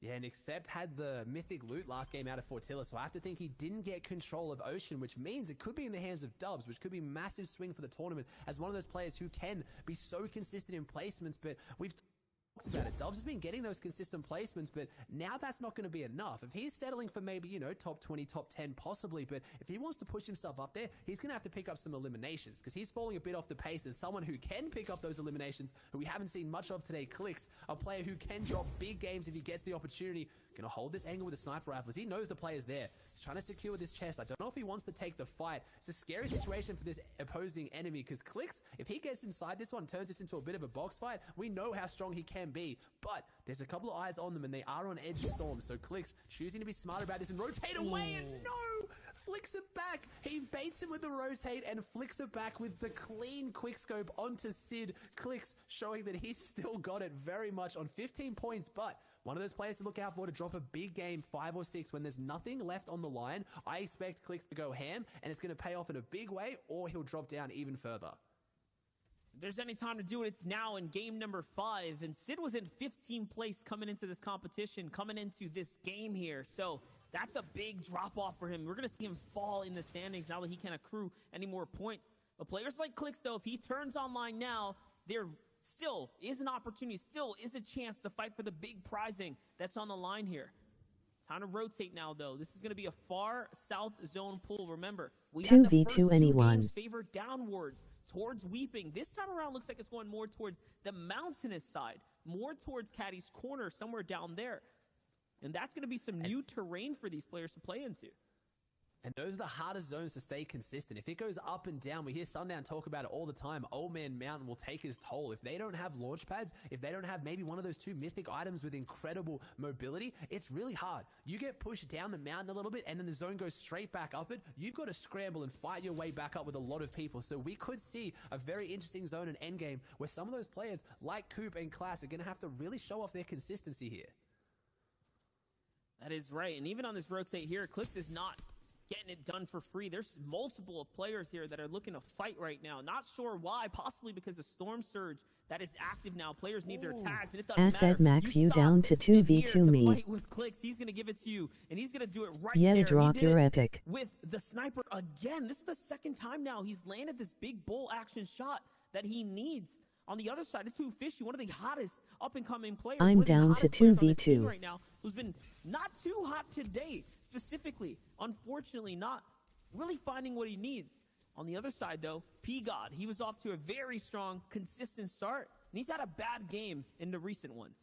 Yeah, and Accept had the mythic loot last game out of Fortilla, so I have to think he didn't get control of Ocean, which means it could be in the hands of Dubs, which could be a massive swing for the tournament as one of those players who can be so consistent in placements. But we've talked about it. Dubs has been getting those consistent placements, but now that's not going to be enough. If he's settling for maybe, you know, top 20, top 10 possibly, but if he wants to push himself up there, he's going to have to pick up some eliminations, because he's falling a bit off the pace. And someone who can pick up those eliminations, who we haven't seen much of today, Clicks, a player who can drop big games if he gets the opportunity. Going to hold this angle with the sniper rifles. He knows the player's there. He's trying to secure this chest. I don't know if he wants to take the fight. It's a scary situation for this opposing enemy, because Clicks, if he gets inside this one, turns this into a bit of a box fight, we know how strong he can be. But there's a couple of eyes on them, and they are on edge storm. So Clicks choosing to be smart about this and rotate away, and no! Flicks it back. He baits him with the rotate and flicks it back with the clean quickscope onto Sid. Clicks showing that he's still got it very much on 15 points, but one of those players to look out for to drop a big game, 5 or 6, when there's nothing left on the line. I expect Clicks to go ham, and it's going to pay off in a big way, or he'll drop down even further. If there's any time to do it, it's now in game number 5. And Sid was in 15th place coming into this competition, coming into this game here. So that's a big drop-off for him. We're going to see him fall in the standings now that he can't accrue any more points. But players like Clicks, though, if he turns online now, there still is an opportunity, still is a chance to fight for the big prizing that's on the line here. Time to rotate now, though. This is going to be a far south zone pool. Remember, we 2v2 had the first two anyone. games favored downwards towards Weeping. This time around looks like it's going more towards the mountainous side, more towards Caddy's Corner, somewhere down there. And that's going to be some new terrain for these players to play into. And those are the hardest zones to stay consistent. If it goes up and down, we hear Sundown talk about it all the time. Old Man Mountain will take his toll. If they don't have launch pads, if they don't have maybe one of those 2 mythic items with incredible mobility, it's really hard. You get pushed down the mountain a little bit and then the zone goes straight back up it. You've got to scramble and fight your way back up with a lot of people. So we could see a very interesting zone and endgame where some of those players like Coop and Class are going to have to really show off their consistency here. That is right. And even on this rotate here, Eclipse is not getting it done for free. There's multiple players here that are looking to fight right now. Not sure why, possibly because of Storm Surge that is active now. Players need their tags, and it doesn't Asset matter. max you down to 2v2 me. Fight with clicks. He's going to give it to you, and he's going to do it right Yeah, there. drop He did your it epic. with the sniper again. This is the second time now he's landed this big bull action shot that he needs. On the other side, it's Who Fishy, one of the hottest up-and-coming players. I'm one of the down hottest to players on this 2v2. team right now, who's been not too hot today, specifically. Unfortunately, not really finding what he needs. On the other side, though, P-God, he was off to a very strong, consistent start, and he's had a bad game in the recent ones.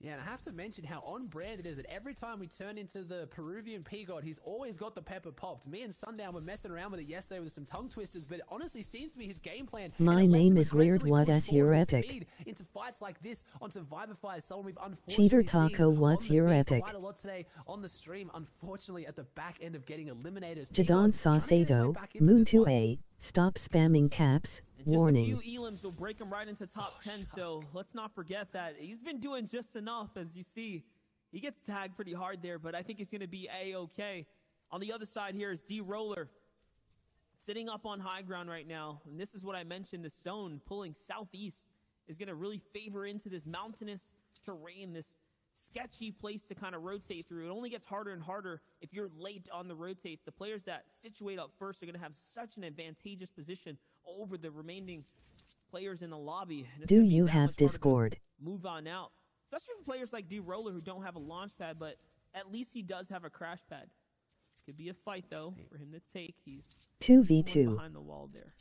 Yeah, and I have to mention how on brand it is that every time we turn into the Peruvian P-God, he's always got the pepper popped. Me and Sundown were messing around with it yesterday with some tongue twisters, but it honestly seems to be his game plan. My name is Weird What's your epic? Into fights like this, onto Vivify, someone we've unfortunately Cheater seen Taco, what's on the your feed epic? quite a lot today on the stream, unfortunately at the back end of getting eliminated. Jadon Saucedo, Moon 2A, stop spamming caps, Just warning. a few elims will break him right into top 10, so let's not forget that. He's been doing just enough, as you see. He gets tagged pretty hard there, but I think he's going to be A-okay. On the other side here is D-Roller, sitting up on high ground right now. And this is what I mentioned, the zone pulling southeast is going to really favor into this mountainous terrain, this sketchy place to kind of rotate through. It only gets harder and harder if you're late on the rotates. The players that situate up first are going to have such an advantageous position over the remaining players in the lobby. And it's Do gonna be you that have much harder to Discord? move on out, especially for players like D-Roller who don't have a launch pad, but at least he does have a crash pad. Could be a fight, though, for him to take. He's 2v2. behind the wall there.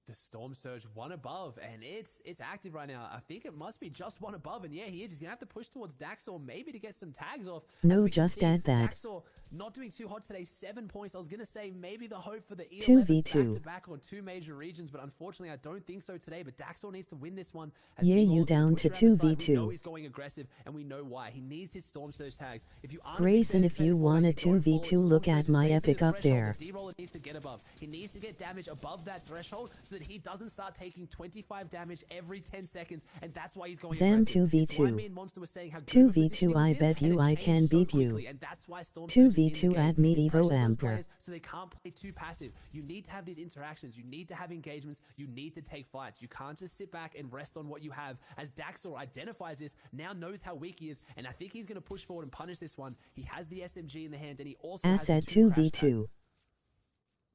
The Storm Surge one above, and it's active right now. I think it must be just one above, and yeah, he is. He's gonna have to push towards Daxor, maybe to get some tags off. No, As we can just see, add that. Daxor not doing too hot today, 7 points. I was gonna say maybe the hope for the E11 2v2. back-to-back on 2 major regions, but unfortunately I don't think so today. But Daxor needs to win this one. Yeah, you D-Rolls down push to around the side. 2v2. We know he's going aggressive, and we know why. He needs his Storm Surge tags. If you aren't a big Grayson, fan if of you Fed want a Forward, you don't follow 2v2, Storm look Surge. at my Basically, epic the up threshold there. that D-Roller needs to get above. He needs to get damage above that threshold so that he doesn't start taking 25 damage every 10 seconds, and that's why he's going Zam aggressive. 2v2. It's why me and Monster were saying how good 2v2, of a position I he's in, bet and you it I changed can so beat you. quickly, and that's why Storm Surge is in the 2v2 game. at me, He Evo pressures those Amper. players so they can't play too passive. You need to have these interactions. You need to have engagements. You need to take fights. You can't just sit back and rest on what you have. As Daxor identifies this, now knows how weak he is, and I think he's going to push forward and punish this one. He has the SMG in the hand, and he also Asset has the 2 crash 2v2. pads.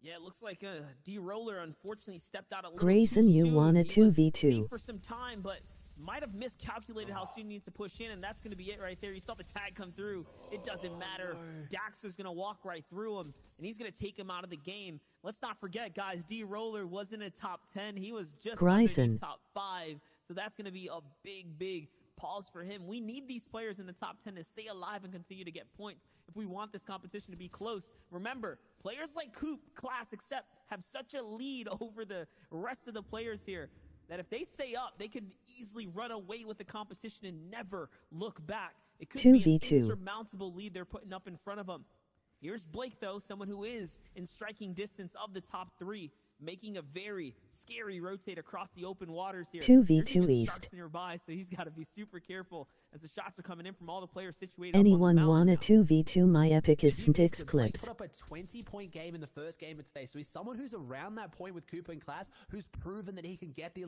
Yeah, it looks like D-Roller unfortunately stepped out a little Grayson, too you soon. want a He was 2v2. safe for some time, but might have miscalculated how soon he needs to push in, and that's going to be it right there. You saw the tag come through. It doesn't matter. Daxter's going to walk right through him, and he's going to take him out of the game. Let's not forget, guys, D-Roller wasn't a top 10. He was just Grayson. underneath top 5, so that's going to be a big, big pause for him. We need these players in the top 10 to stay alive and continue to get points if we want this competition to be close. Remember, players like Coop, Class, Accept have such a lead over the rest of the players here that if they stay up, they could easily run away with the competition and never look back. It could be an 2v2. insurmountable lead they're putting up in front of them. Here's Blake, though, someone who is in striking distance of the top 3, making a very scary rotate across the open waters here. 2v2 There's even East. sharks nearby, so he's got to be super careful as the shots are coming in from all the players situated Anyone up on the want a 2v2? My epic is Stix Blake clips. put up a 20-point game in the first game of today, so he's someone who's around that point with Cooper and Class, who's proven that he can get the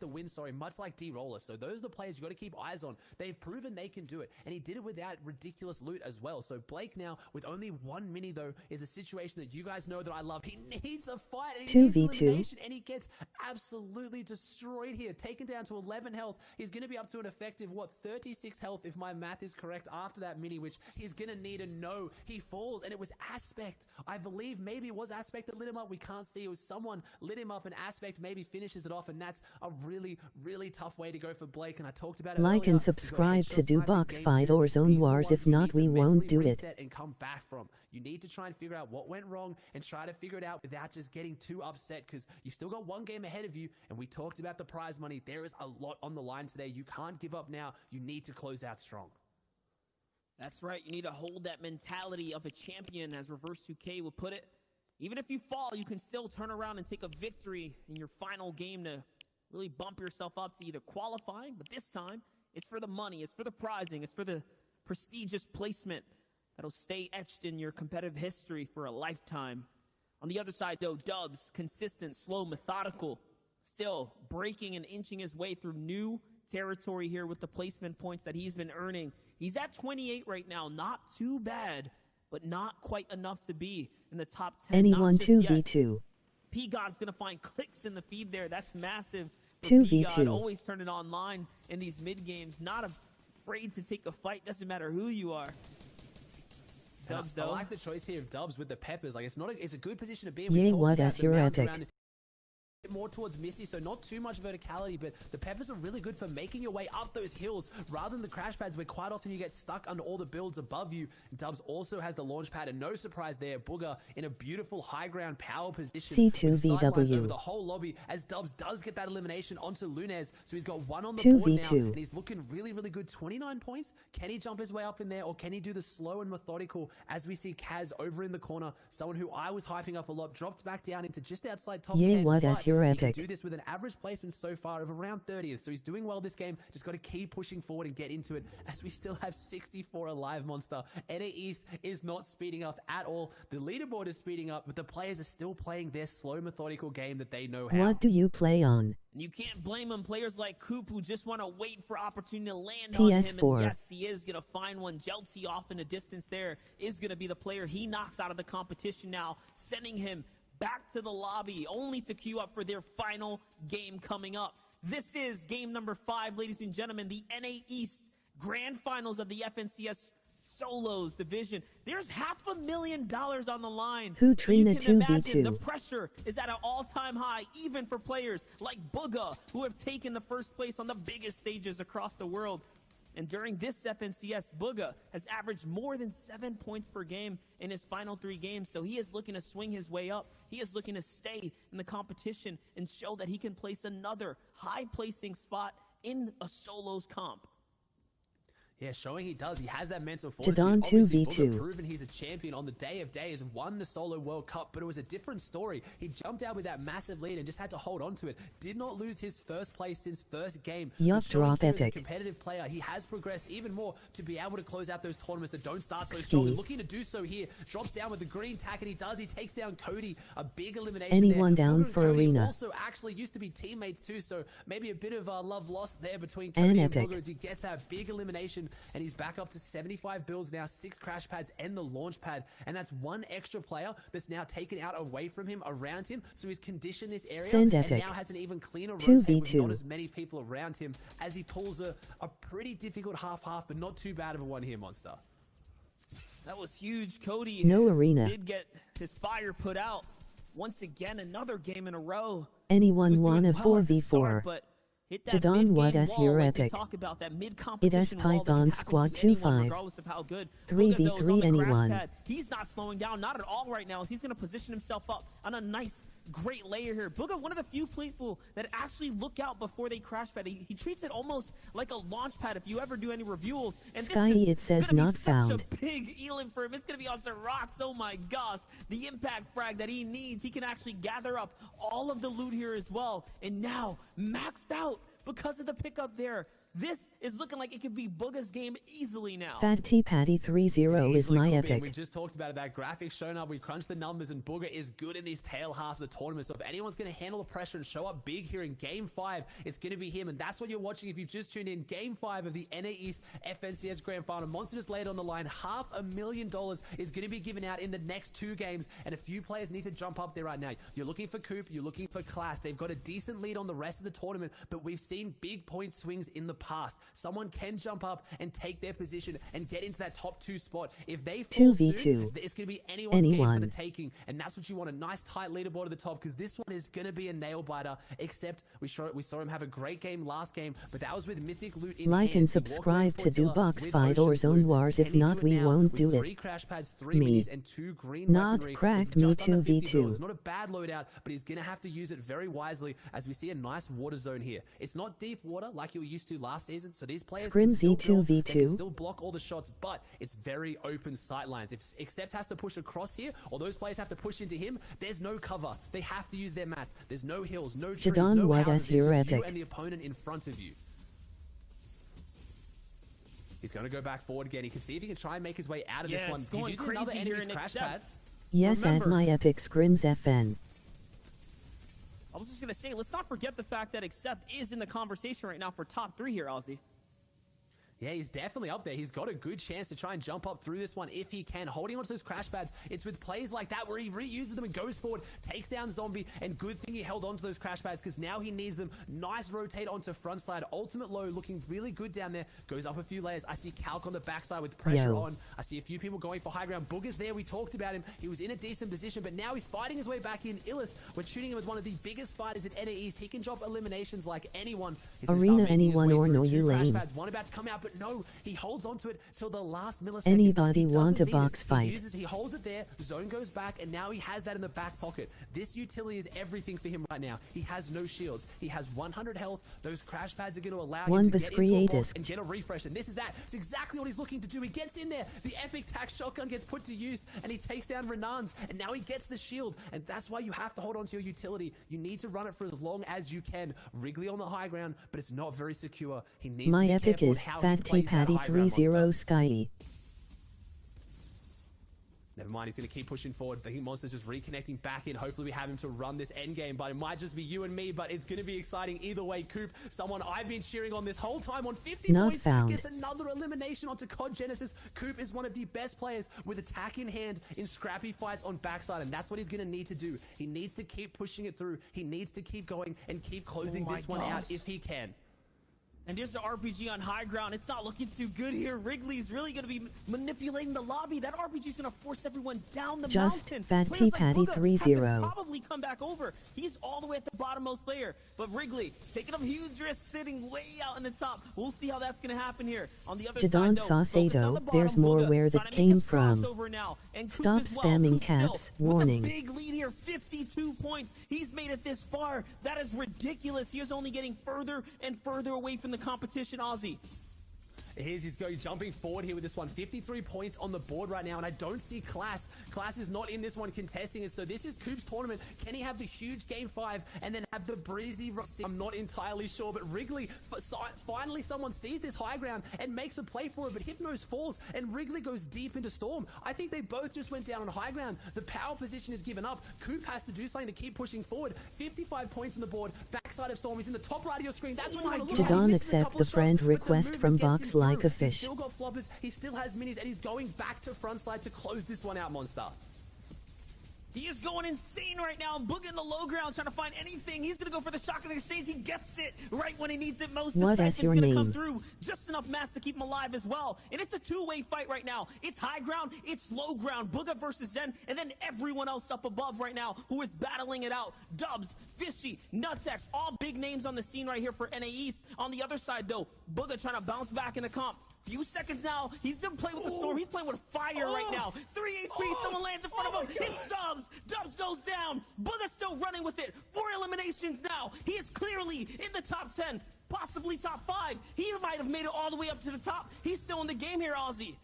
win, much like D-Roller. So those are the players you got to keep eyes on. They've proven they can do it, and he did it without ridiculous loot as well. So Blake now, with only 1 mini though, is a situation that you guys know that I love. He needs a fight, and he needs 2v2. elimination, and he gets absolutely destroyed here, taken down to 11 health. He's going to be up to an effective 30 36 health, if my math is correct, after that mini, which he's going to need a no. He falls, and it was Aspect. I believe maybe it was Aspect that lit him up. We can't see. It was someone lit him up, and Aspect maybe finishes it off, and that's a really, really tough way to go for Blake, and I talked about it Like earlier. and subscribe to do Boxfight or Zone He's the Wars. one If you not, need to we won't mentally do it. reset and come back from. You need to try and figure out what went wrong and try to figure it out without just getting too upset, because you still got one game ahead of you, and we talked about the prize money. There is a lot on the line today. You can't give up now. You need to close out strong. That's right. You need to hold that mentality of a champion, as Reverse 2K would put it. Even if you fall, you can still turn around and take a victory in your final game to really bump yourself up to either qualifying, but this time it's for the money, it's for the prizing, it's for the prestigious placement that'll stay etched in your competitive history for a lifetime. On the other side, though, Dubs, consistent, slow, methodical, still breaking and inching his way through new territory here with the placement points that he's been earning. He's at 28 right now, not too bad, but not quite enough to be in the top 10. Anyone not just yet. 2v2. P-God's going to find clicks in the feed there. That's massive. 2v2. P-God always turn it online in these mid-games. Not afraid to take a fight. Doesn't matter who you are. Dubs, I though. like the choice here of Dubs with the Peppers. Like, it's a good position to be in. Yay, We talked what about as the you're mounds epic. around this more towards Misty, so not too much verticality, but the Peppers are really good for making your way up those hills rather than the crash pads where quite often you get stuck under all the builds above you. Dubs also has the launch pad, and no surprise there, Booger in a beautiful high ground power position. C2 with sidewise VW. over the whole lobby, as Dubs does get that elimination onto Lunez, so he's got one on the board now, 2v2. and he's looking really, really good. 29 points. Can he jump his way up in there, or can he do the slow and methodical, as we see Kaz over in the corner, someone who I was hyping up a lot, dropped back down into just outside top Yay, 10. what but as you're he can epic. do this with an average placement so far of around 30th, so he's doing well this game. Just got to keep pushing forward and get into it, as we still have 64 alive, Monster. NA East is not speeding up at all. The leaderboard is speeding up, but the players are still playing their slow, methodical game that they know how. What do you play on? And you can't blame him. Players like Coop who just want to wait for opportunity to land on him. PS4. And yes, he is going to find one. Jelty off in the distance there is going to be the player he knocks out of the competition now, sending him back to the lobby, only to queue up for their final game coming up. This is game number 5, ladies and gentlemen, the NA East Grand Finals of the FNCS Solos division. There's $500,000 on the line. Who Trina You can imagine 2v2. the pressure is at an all-time high, even for players like Booga, who have taken the first place on the biggest stages across the world. And during this FNCS, Booga has averaged more than 7 points per game in his final 3 games, so he is looking to swing his way up. He is looking to stay in the competition and show that he can place another high-placing spot in a solos comp. Yeah, showing he does. He has that mental fortitude. Jadon Obviously, 2v2. Booger proven he's a champion on the day of days, won the Solo World Cup, but it was a different story. He jumped out with that massive lead and just had to hold on to it. Did not lose his first place since first game. Yup, But showing drop here as a epic. competitive player, he has progressed even more to be able to close out those tournaments that don't start so Ski. strong. And looking to do so here. Drops down with the green tack, and he does. He takes down Cody. A big elimination Anyone there. down Booger and for Cody arena. also actually used to be teammates too, so maybe a bit of love lost there between And Cody and epic. Booger as he gets that big elimination, and he's back up to 75 builds now, 6 crash pads and the launch pad, and that's one extra player that's now taken out away from him, around him, so he's conditioned this area Send and epic. now has an even cleaner 2v2. rotate with not as many people around him as he pulls a pretty difficult half-half, but not too bad of a one here, Monster. That was huge. Cody No arena. did get his fire put out. Once again, another game in a row. Anyone Was doing wanna well at the 4v4? start, but hit that Jadon, mid-game what as wall you're like they epic. talk about, that It mid-competition has wall that can Python happen squad to anyone, 2-5. regardless of how good. 3v3 Booga, though, is on the crash anyone. pad. He's not slowing down, not at all right now. He's going to position himself up on a nice, great layer here. Booga, one of the few people that actually look out before they crash pad. He treats it almost like a launch pad if you ever do any reviews. And Sky, this is it says gonna be not such found. a big elim for him. It's going to be on some rocks. Oh my gosh. The impact frag that he needs. He can actually gather up all of the loot here as well. And now maxed out because of the pickup there. This is looking like it could be Booga's game easily now. Fat T Patty 30 is Easily my could be, and epic. We just talked about it. That graphic shown up. We crunched the numbers, and Booger is good in these tail half of the tournament. So if anyone's going to handle the pressure and show up big here in Game 5, it's going to be him. And that's what you're watching if you've just tuned in. Game 5 of the NA East FNCS Grand Final. Monster just laid on the line. $500,000 is going to be given out in the next 2 games. And a few players need to jump up there right now. You're looking for Coop. You're looking for Class. They've got a decent lead on the rest of the tournament. But we've seen big point swings in the past. Someone can jump up and take their position and get into that top 2 spot. If they fall 2v2. soon, it's going to be anyone's game for the taking, and that's what you want, a nice tight leaderboard at the top, because this one is going to be a nail-biter, except we saw him have a great game last game, but that was with Mythic Loot in Like hand. and He walked subscribe away to do Fortilla Boxfight with or Ocean's Zone Loot. Wars. If Can he not, do it we now won't with do 3 it. crash pads, 3 Me. minis, and 2 green Not weaponry cracked, with me just under 50 2v2. bills. Not a bad loadout, but he's going to have to use it very wisely as we see a nice water zone here. It's not deep water like you were used to last season, so these players can Scrimsy still build, they 2v2. can still block all the shots, but it's very open sight lines. If Accept has to push across here, or those players have to push into him, there's no cover. They have to use their mats. There's no hills, no trees, Jadon no White houses. as your It's just you epic. and the opponent in front of you. He's going to go back forward again. He can see if he can try and make his way out of this one. It's He's going using another crazy here enemy's in crash Accept. pad. Yes, at Remember- my epic scrims FN. I was just going to say, let's not forget the fact that Accept is in the conversation right now for top 3 here, Ozzy. Yeah, he's definitely up there. He's got a good chance to try and jump up through this one if he can. Holding onto those crash pads, it's with plays like that where he reuses them and goes forward, takes down Zombie, and good thing he held onto those crash pads because now he needs them. Nice rotate onto front side. Ultimate low looking really good down there. Goes up a few layers. I see Calc on the backside with pressure Yo. on. I see a few people going for high ground. Booger's there. We talked about him. He was in a decent position, but now he's fighting his way back in. Illis, we're shooting him as one of the biggest fighters in NA East. He can drop eliminations like anyone. He's gonna Arena start making his anyone way or through no 2 you crash lame. pads. One about to come out, but no, he holds onto it till the last millisecond. Anybody He want doesn't a need it. box fight? He holds it there, zone goes back, and now he has that in the back pocket. This utility is everything for him right now. He has no shields. He has 100 health. Those crash pads are going to allow One him to get into a box Biscreatus. and get a refresh, and this is that. It's exactly what he's looking to do. He gets in there. The epic tax shotgun gets put to use, and he takes down Renan's, and now he gets the shield, and that's why you have to hold on to your utility. You need to run it for as long as you can. Wrigley on the high ground, but it's not very secure. He needs My to be epic careful is on how he Fat T plays that Patty high ground 30 monster. Sky. Never mind, he's going to keep pushing forward. I think Monster's just reconnecting back in. Hopefully we have him to run this end game, but it might just be you and me, but it's going to be exciting either way. Coop, someone I've been cheering on this whole time on 50 Not points, found. gets another elimination onto COD Genesis. Coop is one of the best players with attack in hand in scrappy fights on backside, and that's what he's going to need to do. He needs to keep pushing it through. He needs to keep going and keep closing Oh this one out gosh. if he can. And there's the RPG on high ground. It's not looking too good here. Wrigley's really going to be manipulating the lobby. That RPG is going to force everyone down the Just mountain. Fat Players T Patty Booga 30. have to probably come back over. He's all the way at the bottommost layer. But Wrigley taking a huge risk, sitting way out in the top. We'll see how that's going to happen here. On the other Jadon side, though, focus on Saucedo, the bottom. there's more Booga where that trying to make came his from. crossover now. And Coop Stop as well. spamming Coop caps. still with Warning. a big lead here, 52 points. He's made it this far. That is ridiculous. He is only getting further and further away from the competition, Ozzy. He's going jumping forward here with this one. 53 points on the board right now, and I don't see Class. Class is not in this one contesting it, so this is Coop's tournament. Can he have the huge game 5 and then have the breezy? I'm not entirely sure, but Wrigley, finally someone sees this high ground and makes a play for it, but Hypnos falls, and Wrigley goes deep into Storm. I think they both just went down on high ground. The power position is given up. Coop has to do something to keep pushing forward. 55 points on the board. Backside of Storm. He's in the top right of your screen. That's what you want to look at. Jadon He misses a accept couple the of shots, friend but the request movement from gets him Box through. like a He's fish. still got floppers, he still has minis, and he's going back to front side to close this one out, Monster. He is going insane right now. Booga in the low ground trying to find anything. He's going to go for the shotgun exchange. He gets it right when he needs it most. What The is Siphon's your going to come name? through. Just enough mass to keep him alive as well. And it's a two-way fight right now. It's high ground. It's low ground. Booga versus Zen. And then everyone else up above right now who is battling it out. Dubs, Fishy, Nutsex, all big names on the scene right here for NA East. On the other side, though, Booga trying to bounce back in the comp. Few seconds now. He's gonna play with the storm. He's playing with fire right now. 3 HP. Someone lands in front of him. It's Dubs. Dubs goes down. Booga's still running with it. 4 eliminations now. He is clearly in the top 10, possibly top 5. He might have made it all the way up to the top. He's still in the game here, Ozzy.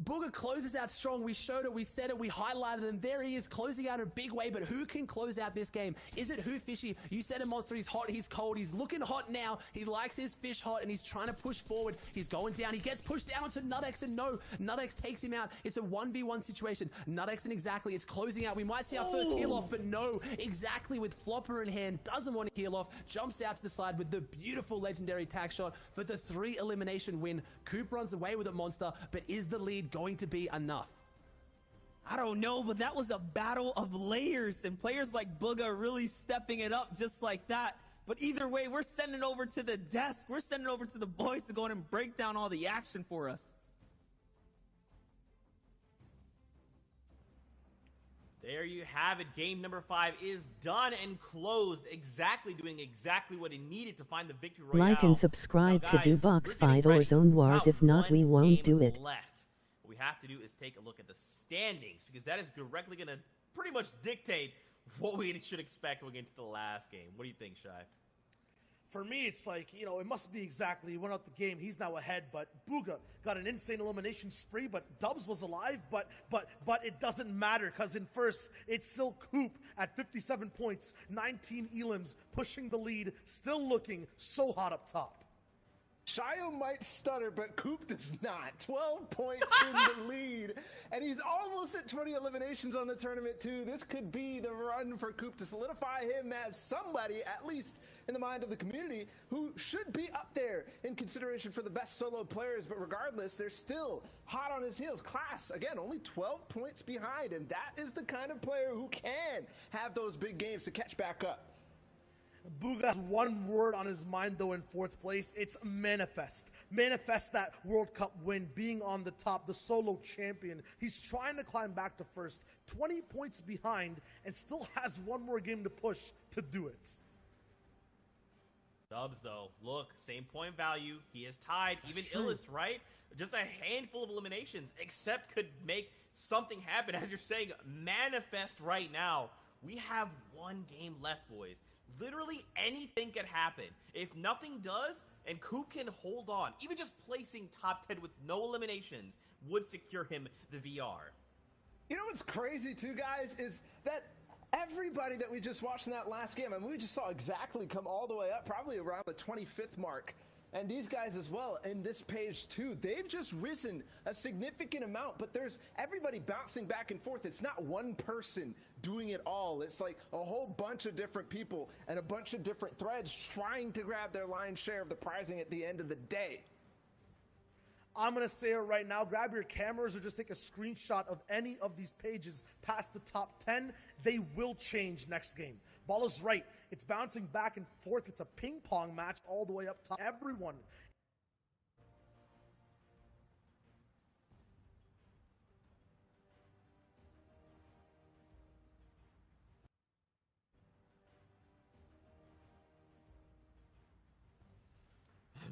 Booga closes out strong. We showed it, we said it, we highlighted it, and there he is closing out in a big way. But who can close out this game? Is it who, Fishy? You said it, Monster. He's hot, he's cold, he's looking hot now. He likes his fish hot, and he's trying to push forward. He's going down. He gets pushed down onto Nutx, and no, Nutx takes him out. It's a 1v1 situation. Nutx and exactly, it's closing out. We might see our first heal off, but no, exactly with Flopper in hand, doesn't want to heal off, jumps out to the side with the beautiful legendary tack shot for the 3 elimination win. Coop runs away with it, Monster, but is the lead going to be enough? I don't know, but that was a battle of layers, and players like Booga really stepping it up just like that. But either way, we're sending over to the desk. We're sending over to the boys to go in and break down all the action for us. There you have it. Game number 5 is done and closed. Doing exactly what it needed to find the victory royale. Like and subscribe Now, to do guys, we're Boxfight getting or ready. Zone Wars. Not If not, we one won't game do it. left. What we have to do is take a look at the standings, because that is directly going to pretty much dictate what we should expect going into the last game. What do you think, Shai? For me, it's like, it must be exactly, he went out the game, he's now ahead, but Booga got an insane elimination spree, but Dubs was alive, but it doesn't matter, because in first, it's still Coop at 57 points, 19 elims, pushing the lead, still looking so hot up top. Shio might stutter, but Coop does not. 12 points in the lead, and he's almost at 20 eliminations on the tournament, too. This could be the run for Coop to solidify him as somebody, at least in the mind of the community, who should be up there in consideration for the best solo players. But regardless, they're still hot on his heels. Class, again, only 12 points behind, and that is the kind of player who can have those big games to catch back up. Booga has one word on his mind, though, in fourth place. It's manifest. Manifest that World Cup win, being on the top, the solo champion. He's trying to climb back to first, 20 points behind, and still has one more game to push to do it. Dubs, though, look, same point value. He is tied. Even Illest, right? Just a handful of eliminations, except could make something happen. As you're saying, manifest right now. We have one game left, boys. Literally anything can happen. If nothing does, and Coop can hold on, even just placing top 10 with no eliminations would secure him the VR. You know what's crazy too, guys, is that everybody that we just watched in that last game, we just saw exactly come all the way up, probably around the 25th mark. And these guys as well in this page too, they've just risen a significant amount, but there's everybody bouncing back and forth. It's not one person doing it all. It's like a whole bunch of different people and a bunch of different threads trying to grab their lion's share of the prizing at the end of the day. I'm going to say it right now. Grab your cameras or just take a screenshot of any of these pages past the top 10. They will change next game. Ball is right. It's bouncing back and forth. It's a ping pong match all the way up top. Everyone.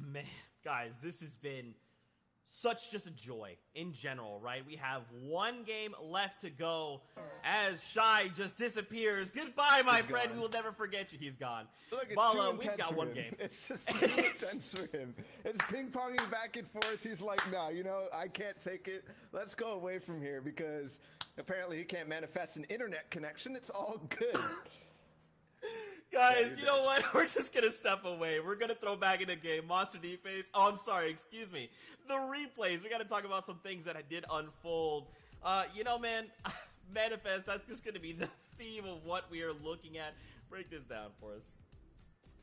Man, guys, this has been such just a joy in general, right? We have one game left to go as Shai just disappears. Goodbye, my friend. We will never forget you. He's gone. Look, it's Bala, too we've intense got for one him. game. It's just too intense for him. It's ping-ponging back and forth. He's like, no, I can't take it. Let's go away from here, because apparently he can't manifest an internet connection. It's all good. Guys, you know what? We're just going to step away. We're going to throw back in the game. Monster Defense. Oh, I'm sorry. Excuse me. The replays. We got to talk about some things that did unfold. Man, Manifest, that's just going to be the theme of what we are looking at. Break this down for us.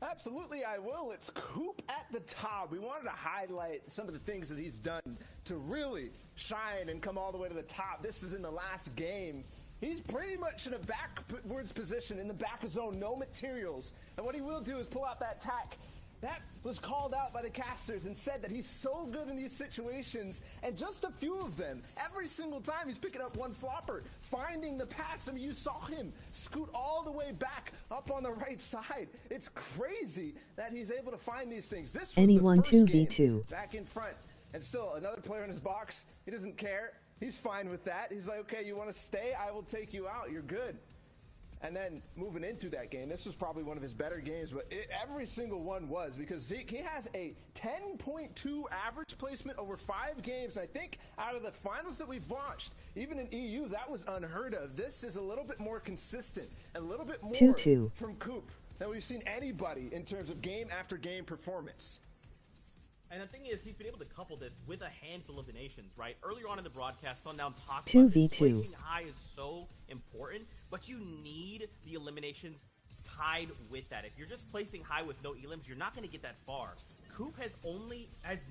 Absolutely, I will. It's Coop at the top. We wanted to highlight some of the things that he's done to really shine and come all the way to the top. This is in the last game. He's pretty much in a backwards position in the back of zone, no materials. And what he will do is pull out that tack. That was called out by the casters and said that he's so good in these situations, and just a few of them, every single time he's picking up one flopper, finding the paths. I mean, you saw him scoot all the way back up on the right side. It's crazy that he's able to find these things. This was Anyone the first 2v2. game back in front, and still another player in his box. He doesn't care. He's fine with that. He's like, okay, you want to stay? I will take you out. You're good. And then moving into that game, this was probably one of his better games, but every single one was, because Zeke, he has a 10.2 average placement over 5 games. And I think out of the finals that we've watched, even in EU, that was unheard of. This is a little bit more consistent and a little bit more 2-2. from Coop than we've seen anybody in terms of game after game performance. And the thing is, he's been able to couple this with a handful of nations, right? Earlier on in the broadcast, Sundown talked about this. 2v2. Placing high is so important, but you need the eliminations tied with that. If you're just placing high with no elims, you're not going to get that far. Coop has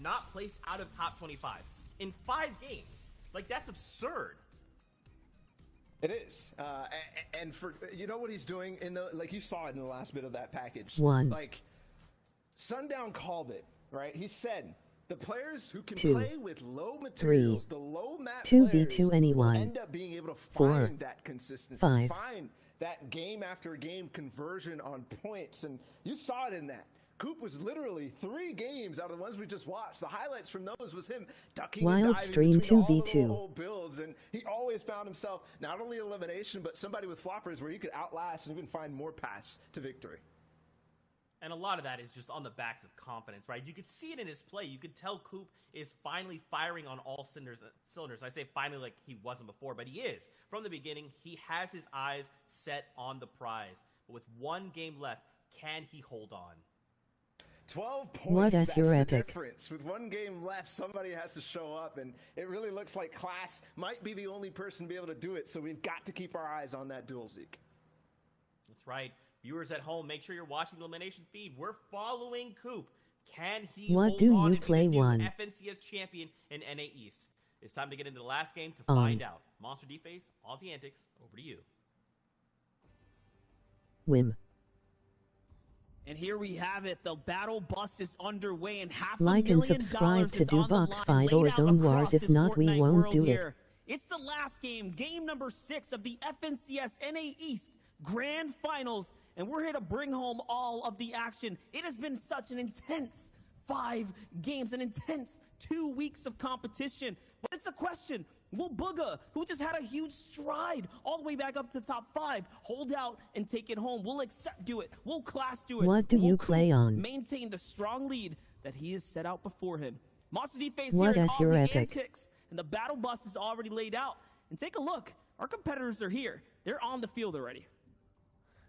not placed out of top 25 in 5 games. Like, that's absurd. It is, and for you know what he's doing in the like you saw it in the last bit of that package. One. Like Sundown called it right. He said the players who can Two. play with low materials, the low map 2v2 players, anyone. will end up being able to Four. find that consistency, 5. find that game after game conversion on points, and you saw it in that. Coop was literally 3 games out of the ones we just watched. The highlights from those was him ducking Wild and diving stream between all the 2v2. little old builds, and he always found himself not only elimination, but somebody with floppers where you could outlast and even find more paths to victory. And a lot of that is just on the backs of confidence, right? You could see it in his play. You could tell Coop is finally firing on all cylinders. I say finally like he wasn't before, but he is. From the beginning, he has his eyes set on the prize. But with 1 game left, can he hold on? 12 points, What is that's your the epic? difference. With 1 game left, somebody has to show up, and it really looks like Class might be the only person to be able to do it, so we've got to keep our eyes on that duel, Zeke. That's right. Viewers at home, make sure you're watching the elimination feed. We're following Coop. Can he What hold do on you and be play the new one? FNCS champion in NA East? It's time to get into the last game to On. find out. Monster D-Face, Aussie Antics, over to you. Whim. And here we have it. The battle bus is underway, and $500,000 Like and subscribe to is do on the line, Boxfight or laid out Zone across Wars. If this not, we Fortnite won't world do it. here. It's the last game, game number 6 of the FNCS NA East Grand Finals, and we're here to bring home all of the action. It has been such an intense 5 games, an intense 2 weeks of competition. But it's a question. Will Booga, who just had a huge stride all the way back up to top 5, hold out and take it home? Will Accept do it? Will Class do it? What do Will you Coop play on? maintain the strong lead that he has set out before him? Monster D-Face What here in is your Aussie epic? Antics, and the battle bus is already laid out. And take a look. Our competitors are here. They're on the field already.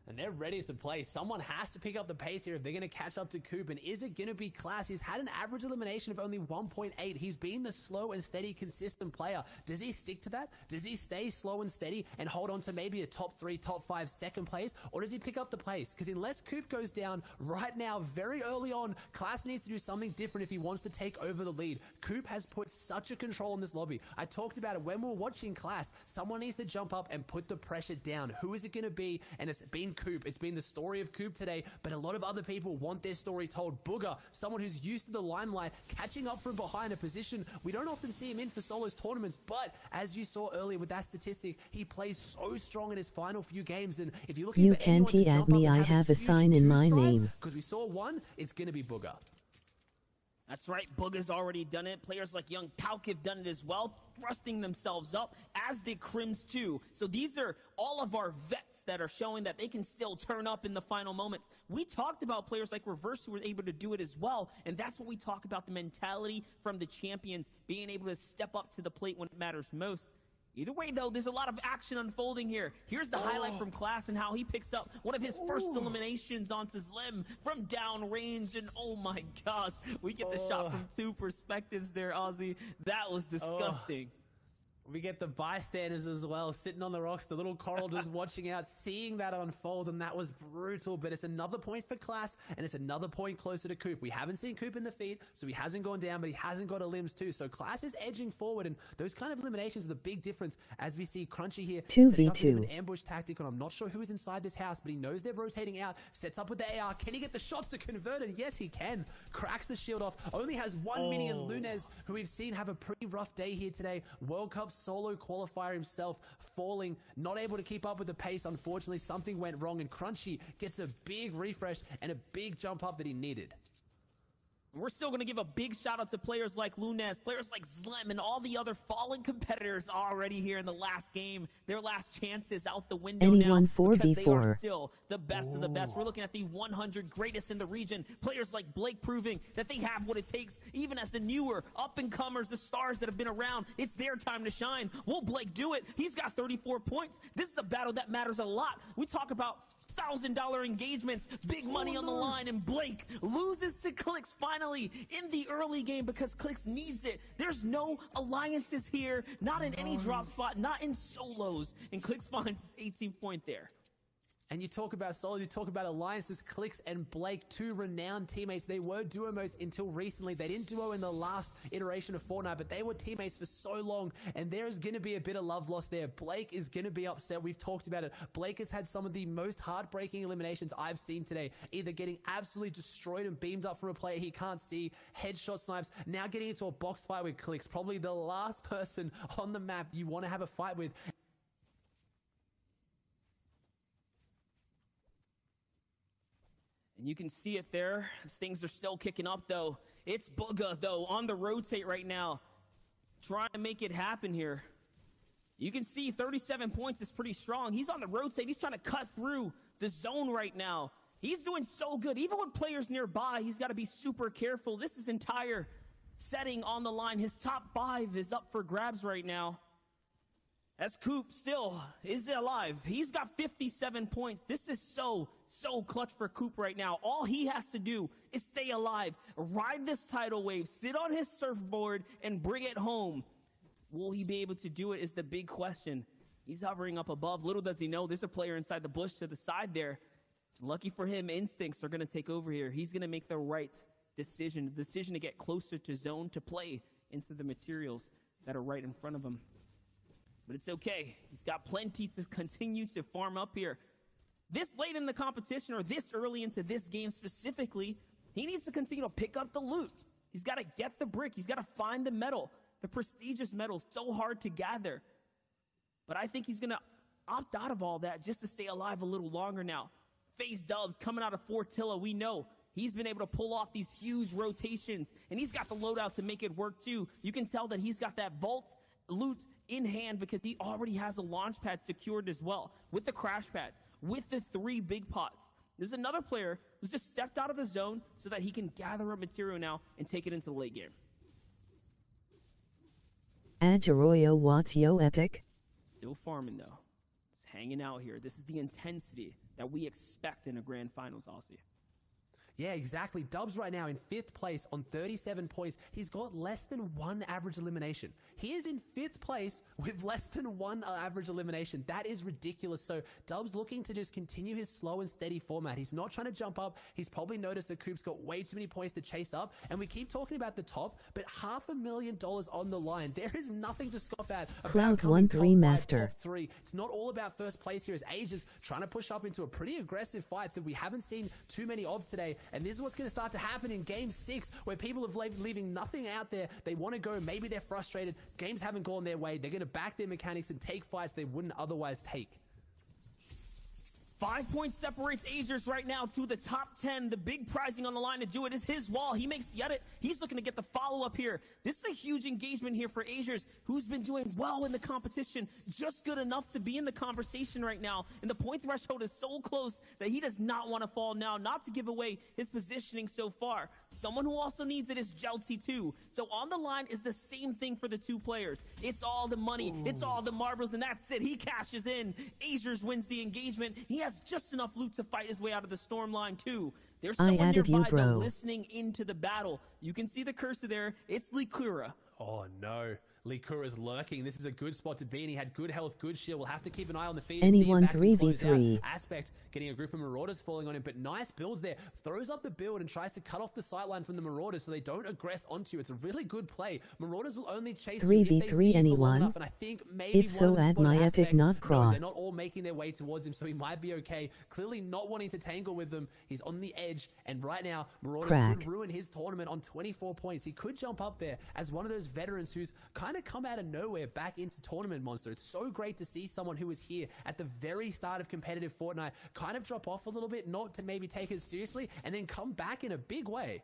And they're ready to play. Someone has to pick up the pace here if they're going to catch up to Coop. And is it going to be Class? He's had an average elimination of only 1.8. He's been the slow and steady, consistent player. Does he stick to that? Does he stay slow and steady and hold on to maybe a top 3, top 5 second place? Or does he pick up the pace? Because unless Coop goes down right now, very early on, Class needs to do something different if he wants to take over the lead. Coop has put such a control in this lobby. I talked about it when we were watching Class. Someone needs to jump up and put the pressure down. Who is it going to be? And it's been Coop. It's been the story of Coop today, but a lot of other people want their story told. Booga, someone who's used to the limelight, catching up from behind, a position we don't often see him in for solos tournaments, but as you saw earlier with that statistic, he plays so strong in his final few games, and if you're looking You for anyone can't to add jump me, up and I have a huge sign in 2 my strides, name. because we saw 1, it's going to be Booga. That's right, Booga's already done it. Players like Young Pauk have done it as well, thrusting themselves up, as did Crims too. So these are all of our vets that are showing that they can still turn up in the final moments. We talked about players like Reverse who were able to do it as well, and that's what we talk about, the mentality from the champions, being able to step up to the plate when it matters most. Either way, though, there's a lot of action unfolding here. Here's the highlight from Class and how he picks up one of his first eliminations onto Slim from downrange. And oh my gosh, we get the shot from 2 perspectives there, Ozzy. That was disgusting. We get the bystanders as well, sitting on the rocks, the little coral just watching out, seeing that unfold, and that was brutal. But it's another point for Class, and it's another point closer to Coop. We haven't seen Coop in the feed, so he hasn't gone down, but he hasn't got a limbs too. So Class is edging forward, and those kind of eliminations are the big difference as we see Crunchy here 2v2. setting up an ambush tactic, and I'm not sure who is inside this house, but he knows they're rotating out, sets up with the AR. Can he get the shots to convert? And yes, he can. Cracks the shield off, only has 1 mini, and Lunez, who we've seen have a pretty rough day here today. World Cup solo qualifier himself, falling, not able to keep up with the pace. Unfortunately, something went wrong, and Crunchy gets a big refresh and a big jump up that he needed. We're still going to give a big shout out to players like Lunez, players like Zlem, and all the other fallen competitors already here in the last game. Their last chances out the window Anyone now 4v4. because they are still the best of the best. We're looking at the 100 greatest in the region. Players like Blake proving that they have what it takes, even as the newer up-and-comers, the stars that have been around. It's their time to shine. Will Blake do it? He's got 34 points. This is a battle that matters a lot. We talk about $1,000 engagements, big money on the line, and Blake loses to Clicks finally in the early game because Clicks needs it. There's no alliances here, not in any drop spot, not in solos, and Clicks finds his 18th point there. And you talk about Solid, you talk about alliances, Clix and Blake, two renowned teammates. They were duo mates until recently. They didn't duo in the last iteration of Fortnite, but they were teammates for so long, and there is going to be a bit of love lost there. Blake is going to be upset. We've talked about it. Blake has had some of the most heartbreaking eliminations I've seen today, either getting absolutely destroyed and beamed up from a player he can't see, headshot snipes, now getting into a box fight with Clix, probably the last person on the map you want to have a fight with. And you can see it there. Things are still kicking up, though. It's Bugha, though, on the rotate right now, trying to make it happen here. You can see 37 points is pretty strong. He's on the rotate. He's trying to cut through the zone right now. He's doing so good. Even with players nearby, he's got to be super careful. This is entire setting on the line. His top 5 is up for grabs right now. As Coop still is alive. He's got 57 points. This is so clutch for Coop right now. All he has to do is stay alive, ride this tidal wave, sit on his surfboard, and bring it home. Will he be able to do it is the big question. He's hovering up above. Little does he know, there's a player inside the bush to the side there. Lucky for him, instincts are going to take over here. He's going to make the right decision, the decision to get closer to zone, to play into the materials that are right in front of him. But it's okay. He's got plenty to continue to farm up here. This late in the competition, or this early into this game specifically, he needs to continue to pick up the loot. He's got to get the brick. He's got to find the medal. The prestigious medal, so hard to gather. But I think he's going to opt out of all that just to stay alive a little longer now. FaZe Dubs coming out of Fortilla, we know he's been able to pull off these huge rotations, and he's got the loadout to make it work too. You can tell that he's got that vault loot in hand because he already has a launch pad secured as well, with the crash pads, with the 3 big pots. There's another player who's just stepped out of the zone so that he can gather up material now and take it into the late game. Ajaroyo Watts Yo Epic. Still farming though. Just hanging out here. This is the intensity that we expect in a grand finals, Aussie. Yeah, exactly. Dubs right now in 5th place on 37 points. He's got less than 1 average elimination. He is in 5th place with less than 1 average elimination. That is ridiculous. So Dubs looking to just continue his slow and steady format. He's not trying to jump up. He's probably noticed that Coop's got way too many points to chase up. And we keep talking about the top, but $500,000 on the line. There is nothing to scoff at about coming top 5, Master. top 3. It's not all about first place here, as Ages trying to push up into a pretty aggressive fight that we haven't seen too many of today. And this is what's going to start to happen in Game 6, where people are leaving nothing out there. They want to go. Maybe they're frustrated. Games haven't gone their way. They're going to back their mechanics and take fights they wouldn't otherwise take. 5 points separates Agers right now to the top 10. The big prizing on the line to do it is his wall. He makes the edit. He's looking to get the follow-up here. This is a huge engagement here for Agers, who's been doing well in the competition, just good enough to be in the conversation right now. And the point threshold is so close that he does not want to fall now, not to give away his positioning so far. Someone who also needs it is Jelty too. So on the line is the same thing for the 2 players. It's all the money. It's all the marbles, and that's it. He cashes in. Agers wins the engagement. He has just enough loot to fight his way out of the storm line too. There's someone nearby though, listening into the battle. You can see the cursor there. It's Likura. Oh no. Likura's lurking. This is a good spot to be, and he had good health, good shield. We'll have to keep an eye on the feed. Anyone 3v3. Aspect getting a group of Marauders falling on him, but nice builds there. Throws up the build and tries to cut off the sightline from the Marauders so they don't aggress onto you. It's a really good play. Marauders will only chase 3v3 you if they see you anyone? for long enough, and I think maybe If so, add my epic not craw. No, they're not all making their way towards him, so he might be okay. Clearly not wanting to tangle with them. He's on the edge, and right now, Marauders could ruin his tournament on 24 points. He could jump up there as one of those veterans who's kind of come out of nowhere back into Tournament Monster. It's so great to see someone who was here at the very start of competitive Fortnite kind of drop off a little bit, not to maybe take it seriously, and then come back in a big way.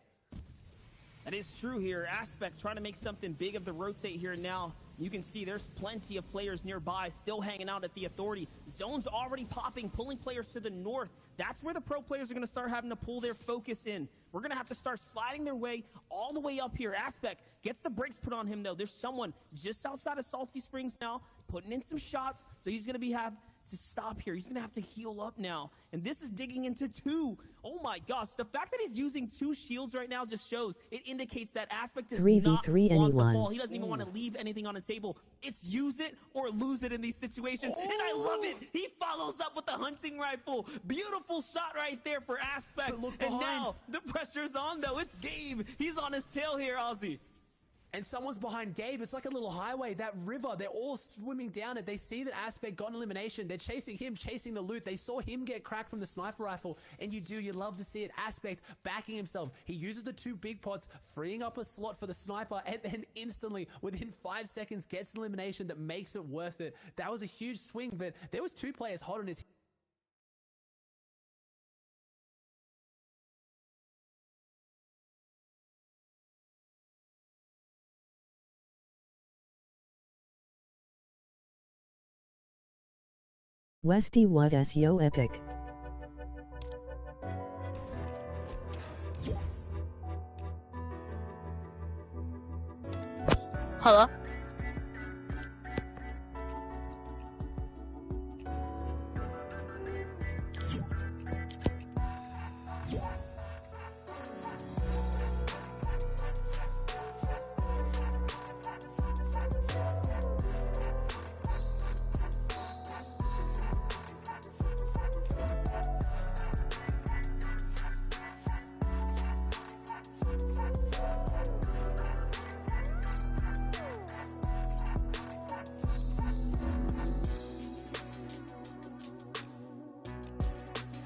That is true here. Aspect trying to make something big of the rotate here now. You can see there's plenty of players nearby still hanging out at the Authority. Zone's already popping, pulling players to the north. That's where the pro players are going to start having to pull their focus in. We're going to have to start sliding their way all the way up here. Aspect gets the brakes put on him, though. There's someone just outside of Salty Springs now putting in some shots, so he's going to have to stop here. He's going to have to heal up now. And this is digging into 2. Oh my gosh. The fact that he's using 2 shields right now just shows. It indicates that Aspect does 3v3 not want anyone. to fall. He doesn't even want to leave anything on the table. It's use it or lose it in these situations. And I love it. He follows up with the hunting rifle. Beautiful shot right there for Aspect. But look And behind. now the pressure's on, though. It's Gabe. He's on his tail here, Ozzy. And someone's behind Gabe. It's like a little highway. That river, they're all swimming down it. They see that Aspect got an elimination. They're chasing him, chasing the loot. They saw him get cracked from the sniper rifle. And you love to see it. Aspect backing himself. He uses the 2 big pots, freeing up a slot for the sniper, and then instantly, within 5 seconds, gets an elimination that makes it worth it. That was a huge swing, but there was 2 players hot on his Westy what s yo epic. Hello?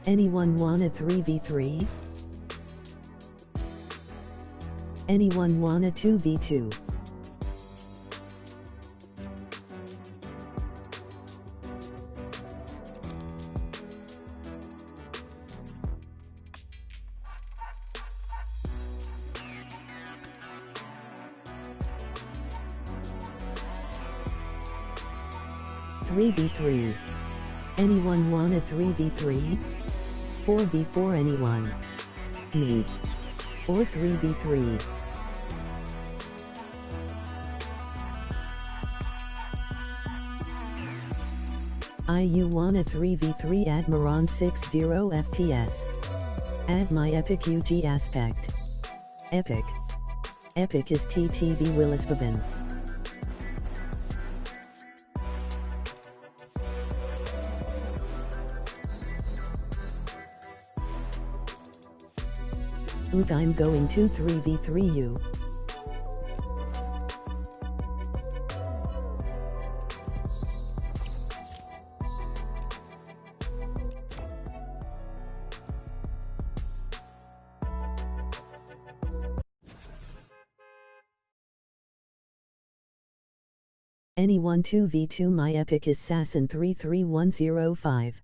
Anyone wanna 3v3? Anyone wanna 2v2? Three v 3. Anyone wanna 3v3? 4v4 anyone? Me. Or 3v3? You wanna 3v3 Admiron 60 FPS. Add my epic UG aspect. Epic. Epic is TTV Willis Babin. Oog, I'm going to 3v3 you. Anyone 2v2 my epic is Sassin 33105.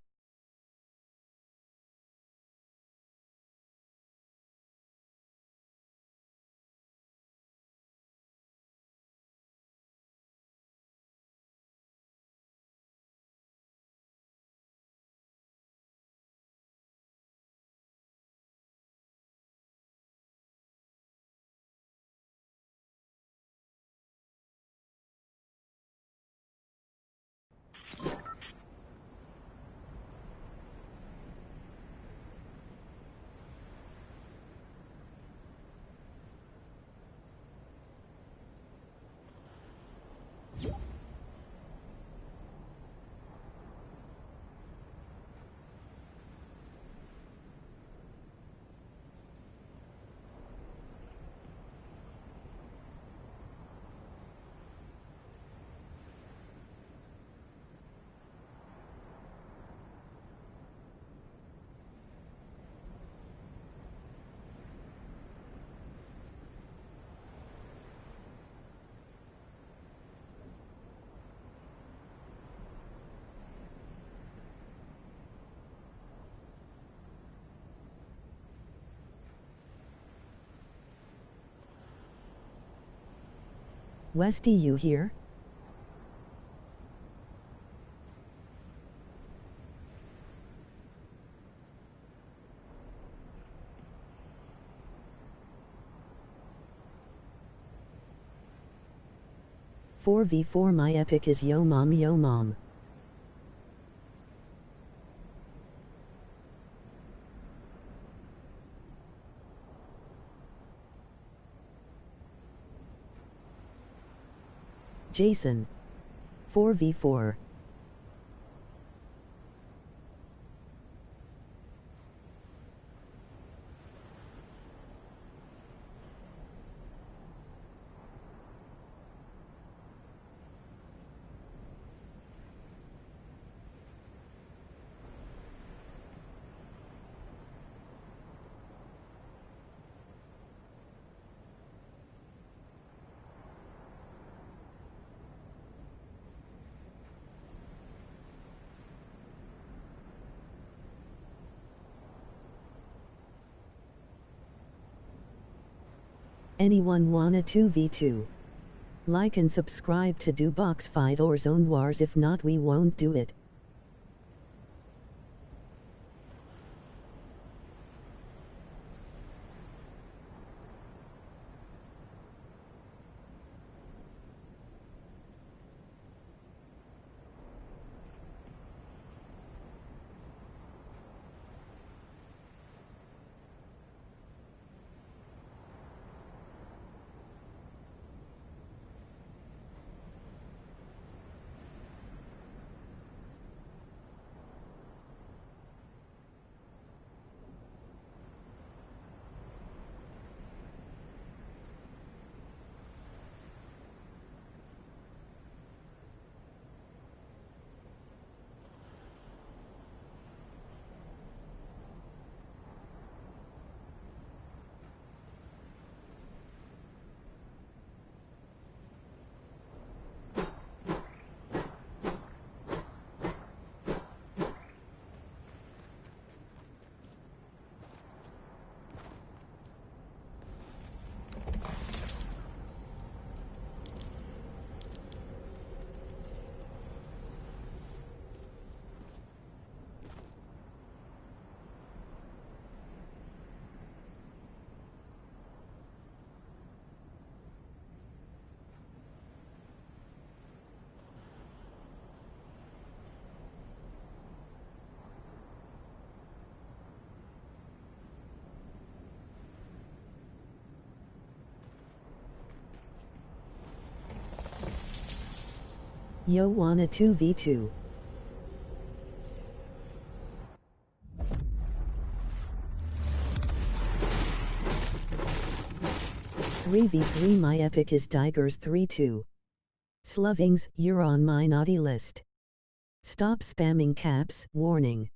Westy, you here? "4v4 my epic is yo mom yo mom." Jason. 4v4. Anyone wanna 2v2? Like and subscribe to do Boxfight or Zone Wars, if not we won't do it. Yo wanna 2v2? Three v 3. My epic is Digers 3-2. Slovings, you're on my naughty list. Stop spamming caps, warning.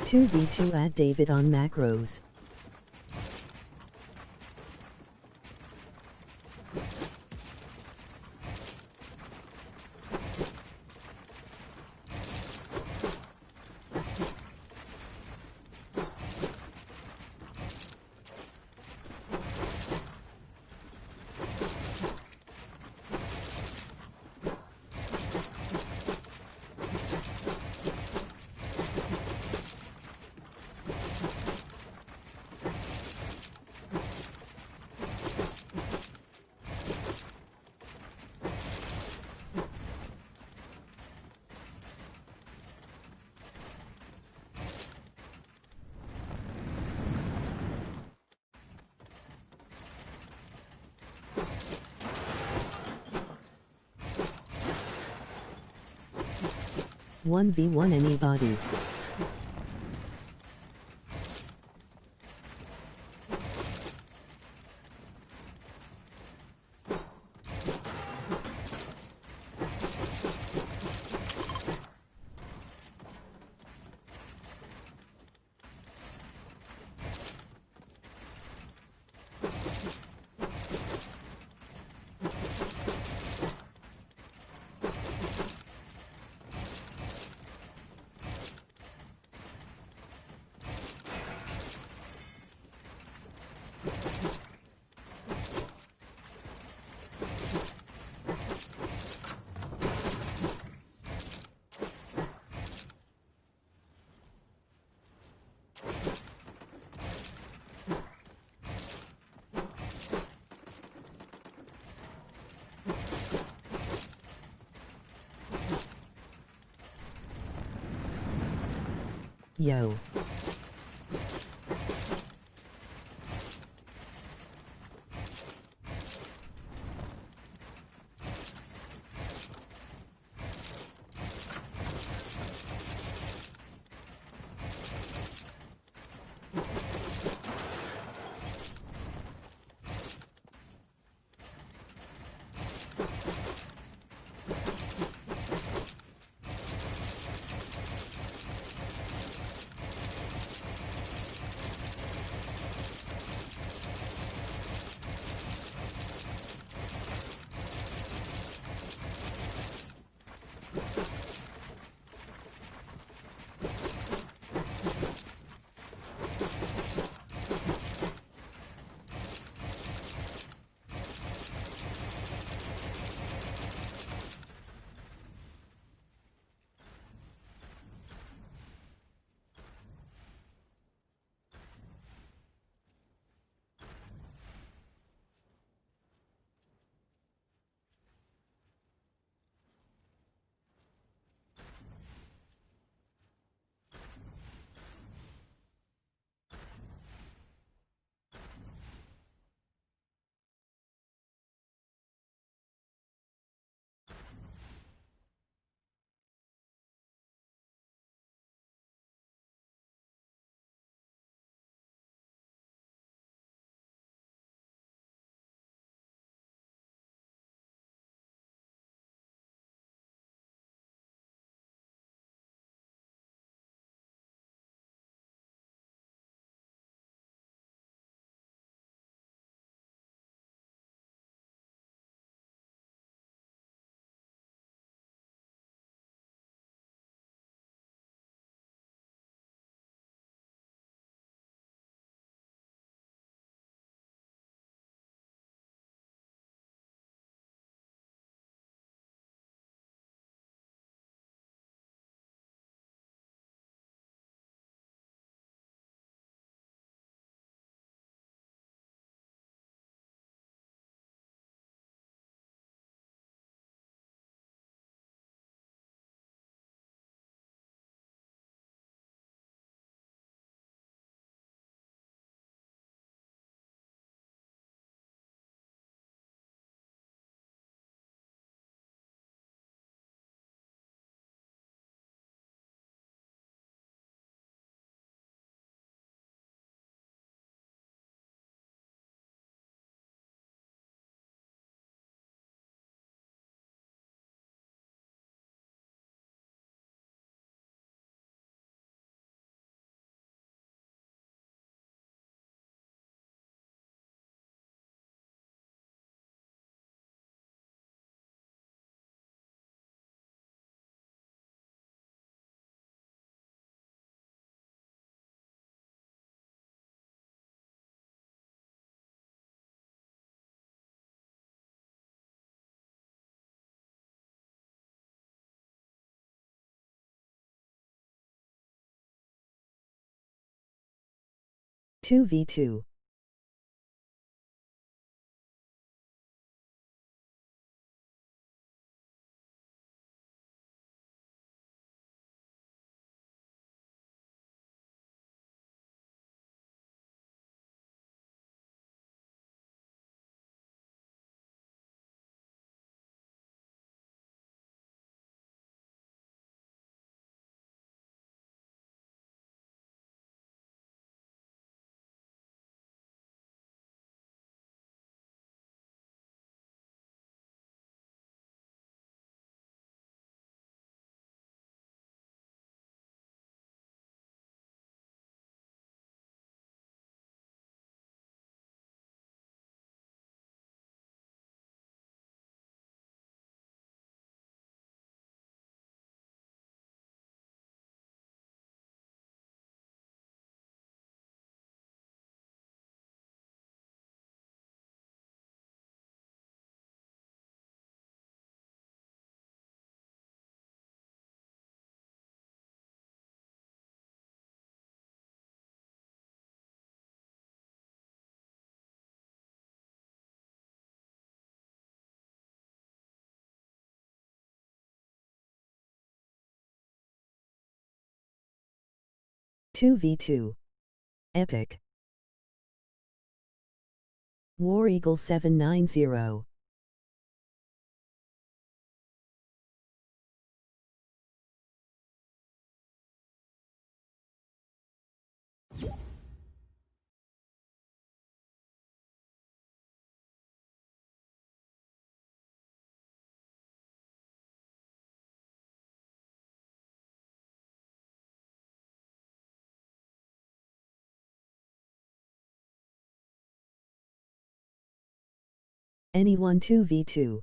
Two v2 at David on macros. 1v1 anybody. Yo. Two v two. 2v2. Epic. War Eagle 790. Anyone 2v2.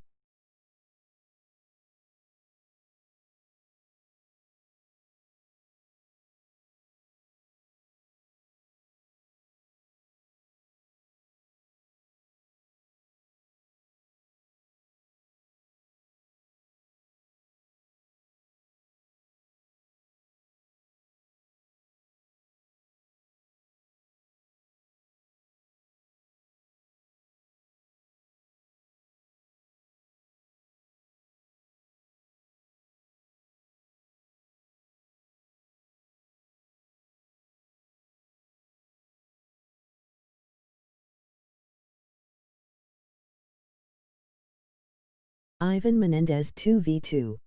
Ivan Menendez 2v2.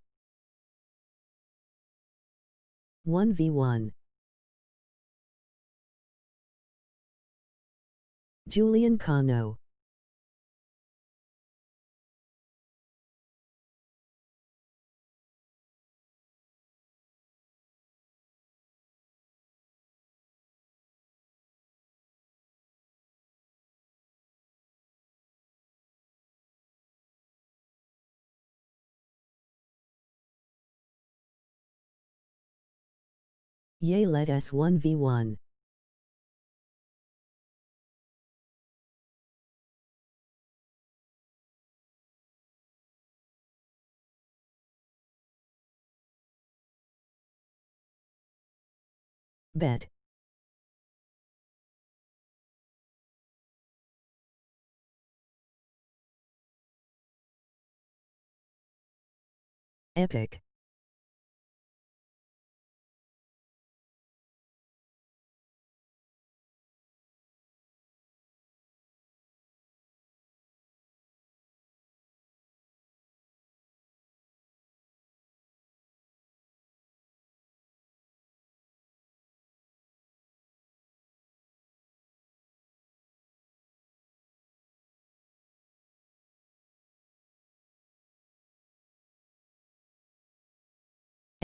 1v1. Julian Cano. Yay, let us 1v1. Bet. Epic.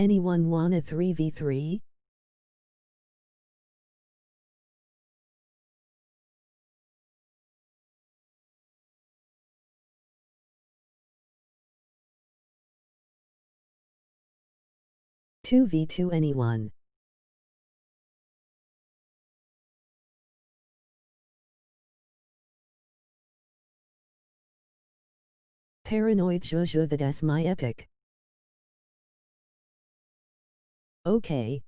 Anyone wanna 3v3? Two v2 anyone. Paranoid Jojo, that's my epic. Okay.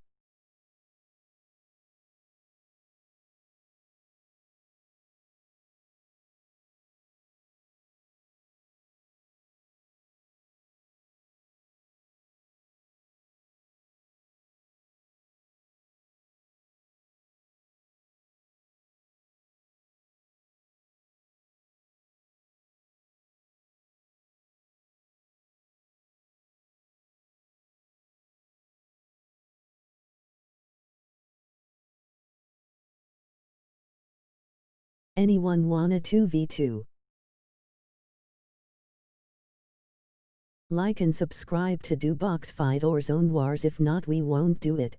Anyone wanna 2v2? Like and subscribe to do Boxfight or Zone Wars, if not we won't do it.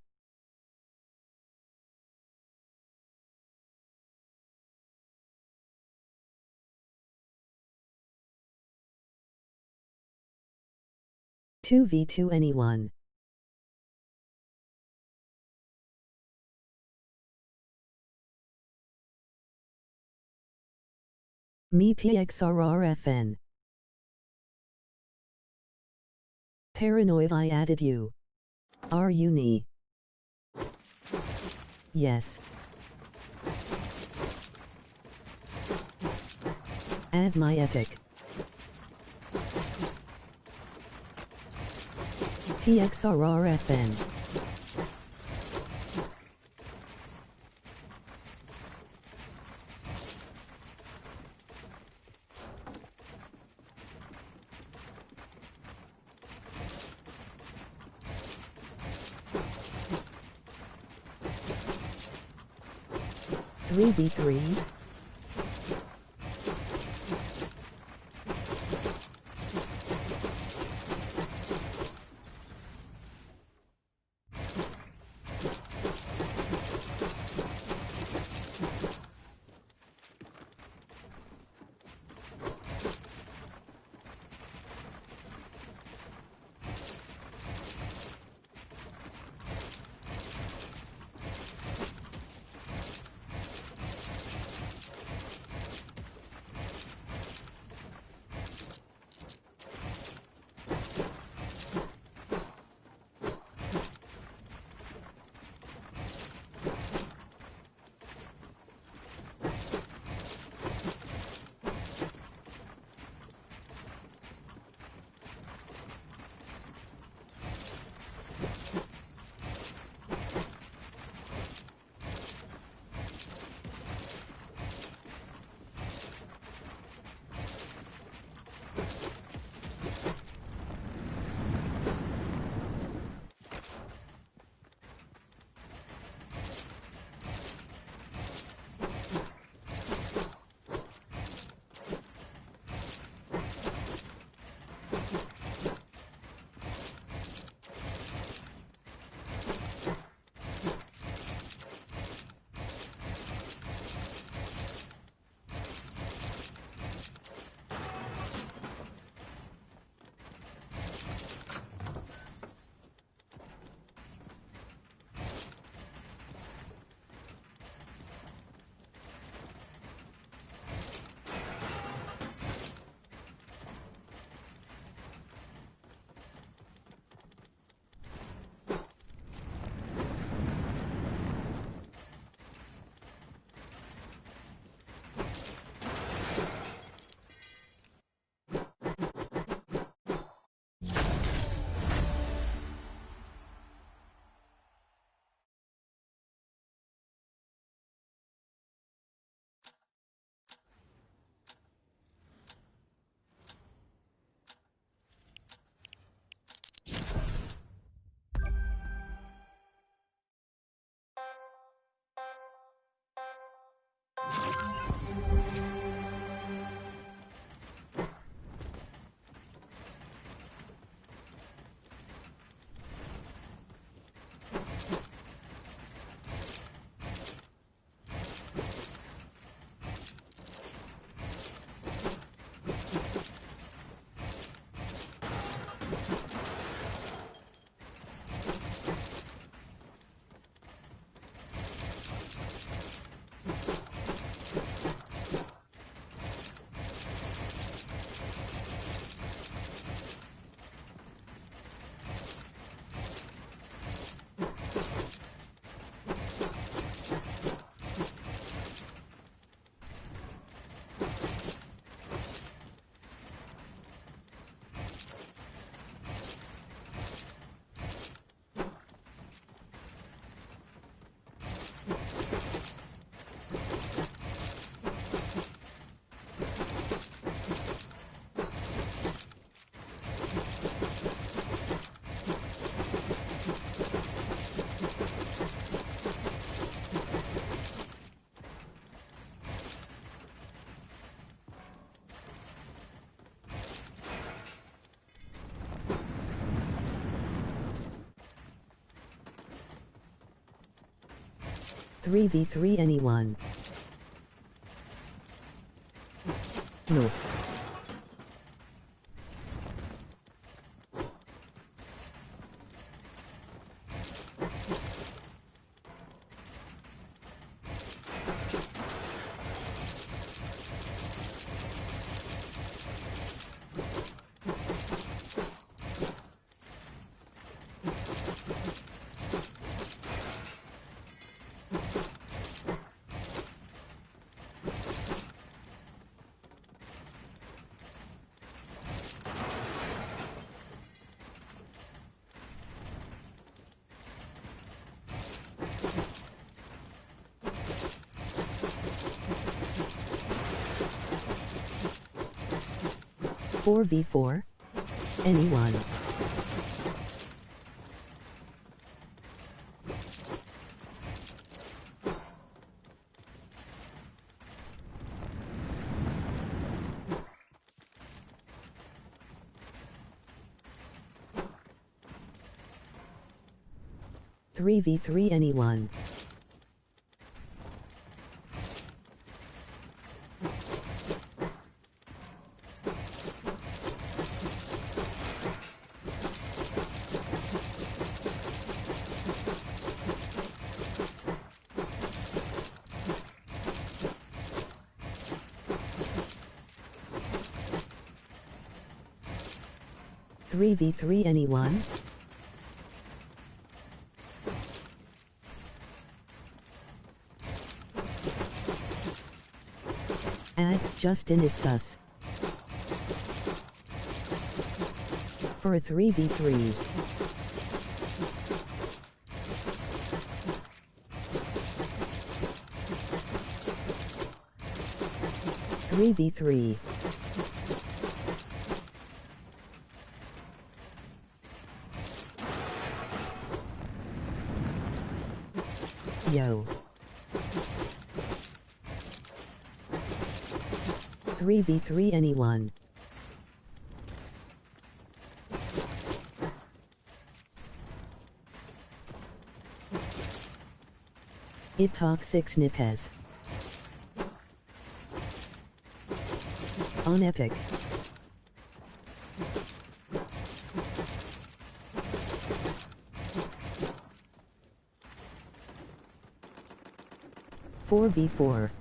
Two v2 anyone. Me PXRRFN. Paranoid, I added you. Are you me? Yes. Add my epic. PXRRFN. 3v3. Three v 3 anyone? No. Four v 4? Anyone? 3v3 anyone. Three v three anyone? Justin is sus. For a 3v3. Three v three. Yo. 3v3 anyone. It toxic snipes. On Epic. Four v four.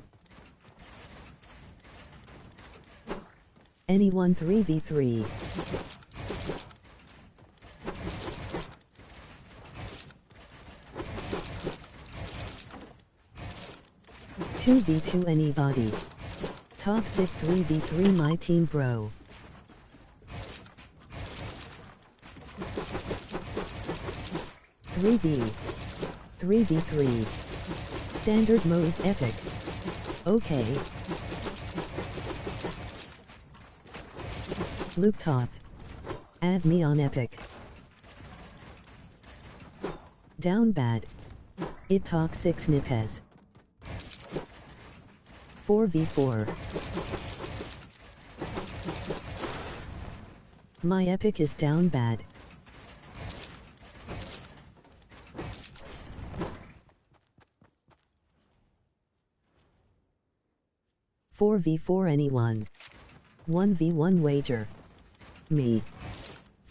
Anyone 3v3. Two v two anybody. Toxic 3v3 my team bro. Three v three. Standard mode epic. Okay. Luke Top. Add me on Epic. Down bad. It toxic snipes. 4v4. My Epic is down bad. Four v four anyone. 1v1 wager. Me.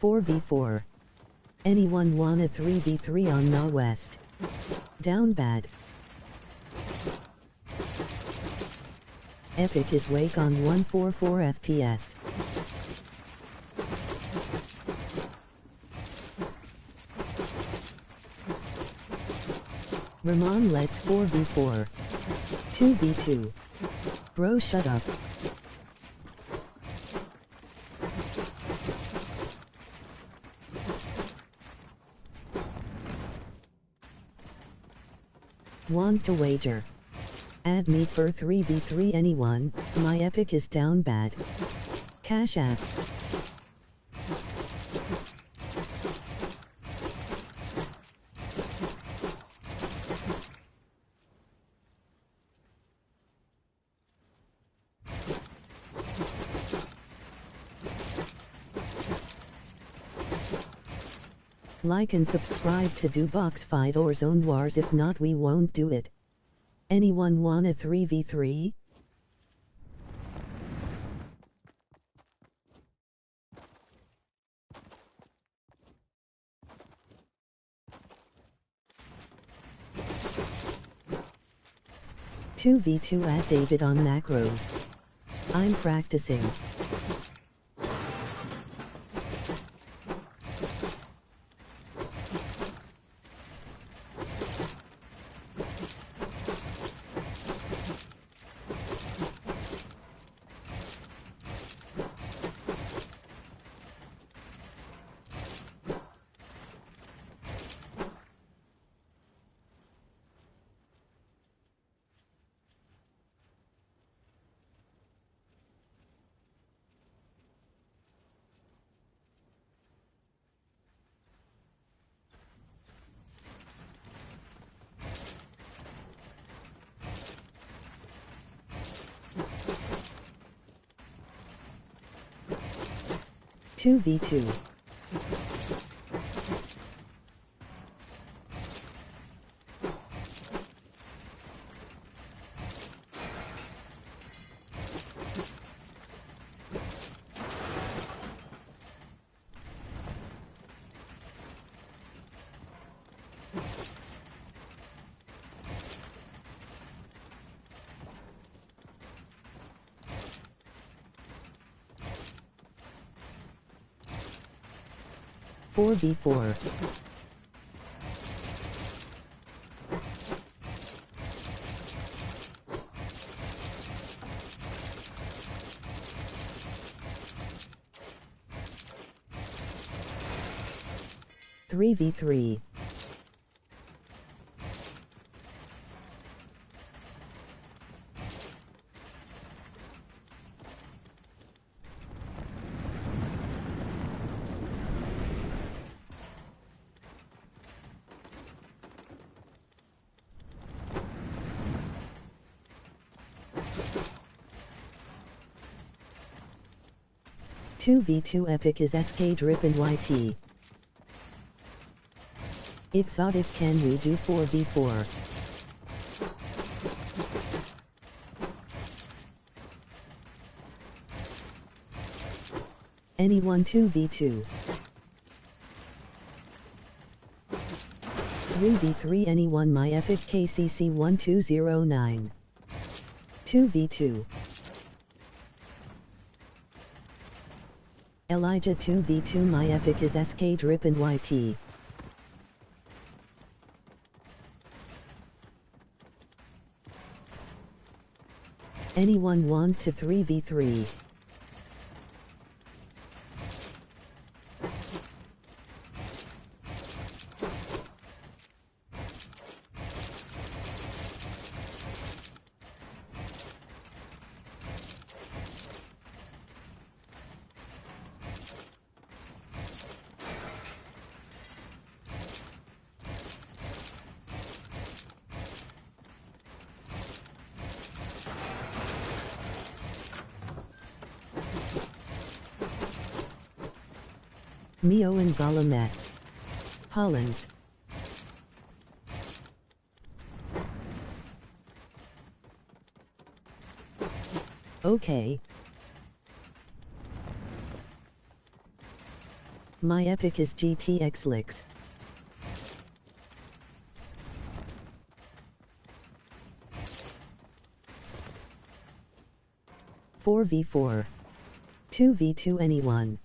4v4. Anyone wanna 3v3 on Na West? Down bad. Epic is wake on 144 FPS. Ramon let's 4v4. 2v2. Bro shut up. Want to wager? Add me for 3v3 anyone, my Epic is down bad. Cash app. Like and subscribe to do Boxfight or Zone Wars, if not we won't do it. Anyone wanna 3v3? Two v2 at David on macros. I'm practicing. Two v2. 4v4. Three v three. Two v two epic is SK Drip and YT. Exotic, can we do 4v4? Anyone 2v2? 3v3 anyone my epic KCC 1209. 2v2. Elijah 2v2 my epic is SK Drip and YT. Anyone want to 3v3? Mio and Galames. Hollins. Okay. My epic is GTX Licks. Four v four. 2v2 anyone.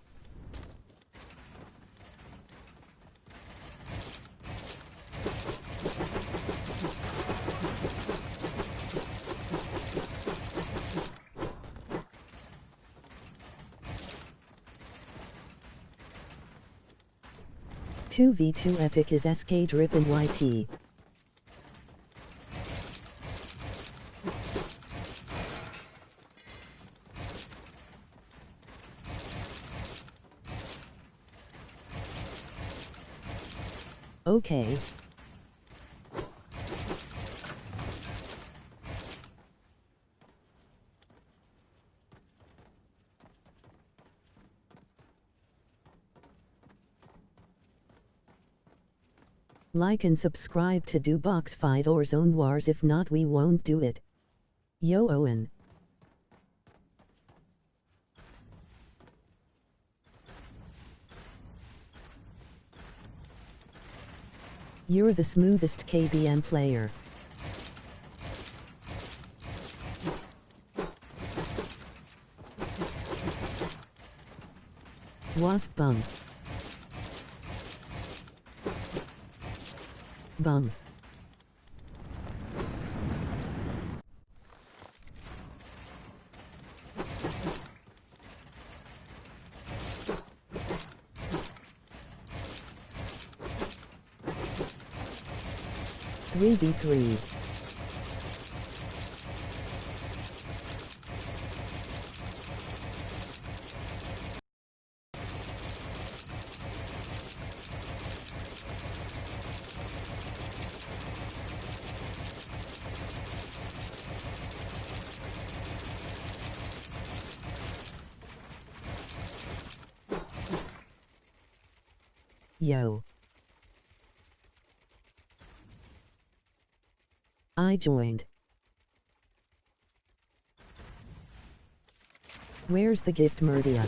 Two v2 epic is SK Drip and YT. Okay. Like and subscribe to do Boxfight or Zone Wars, if not we won't do it. Yo Owen. You're the smoothest KBM player. Wasp bum. Bum. Three v three. Yo. I joined. Where's the gift, Murdia?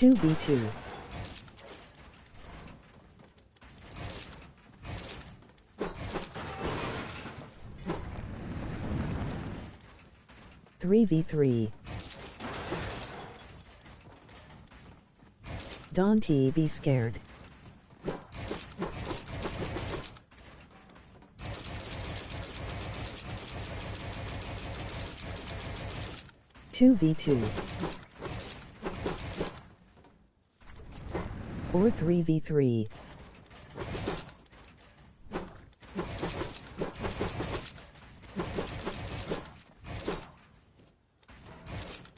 2v2. Three v three. Don't be scared. Two v two. Or 3v3.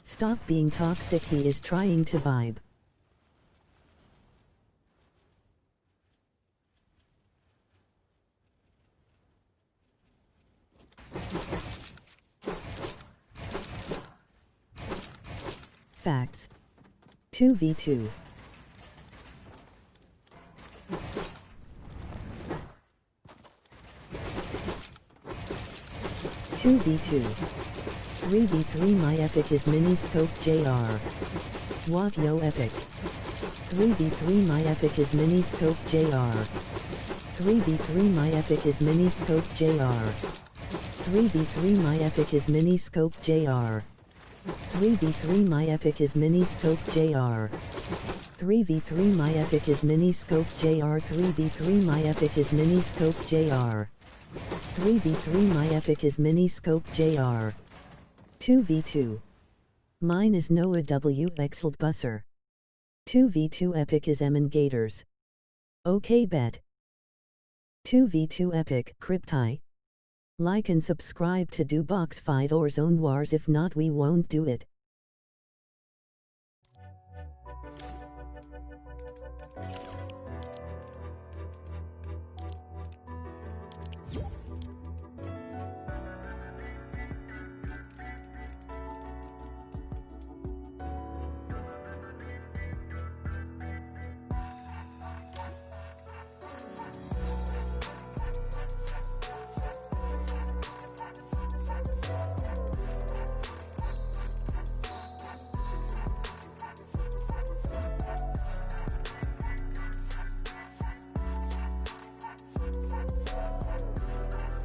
Stop being toxic, he is trying to vibe. Facts. 2v2. Two v2. 3v3 my epic is mini scope JR. What yo epic. 3v3 my epic is mini scope JR. 3v3 my epic is mini scope JR. 3v3 my epic is mini scope JR. 3v3 my epic is mini scope JR. 3v3 my epic is mini scope JR. 3v3 my epic is mini scope JR. 3v3 my epic is mini scope JR. 2v2. Mine is Noah W. Exiled Busser. 2v2 epic is Emin Gators. Okay bet. 2v2 epic Crypti. Like and subscribe to do Boxfight or Zone Wars, if not we won't do it.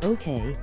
Okay.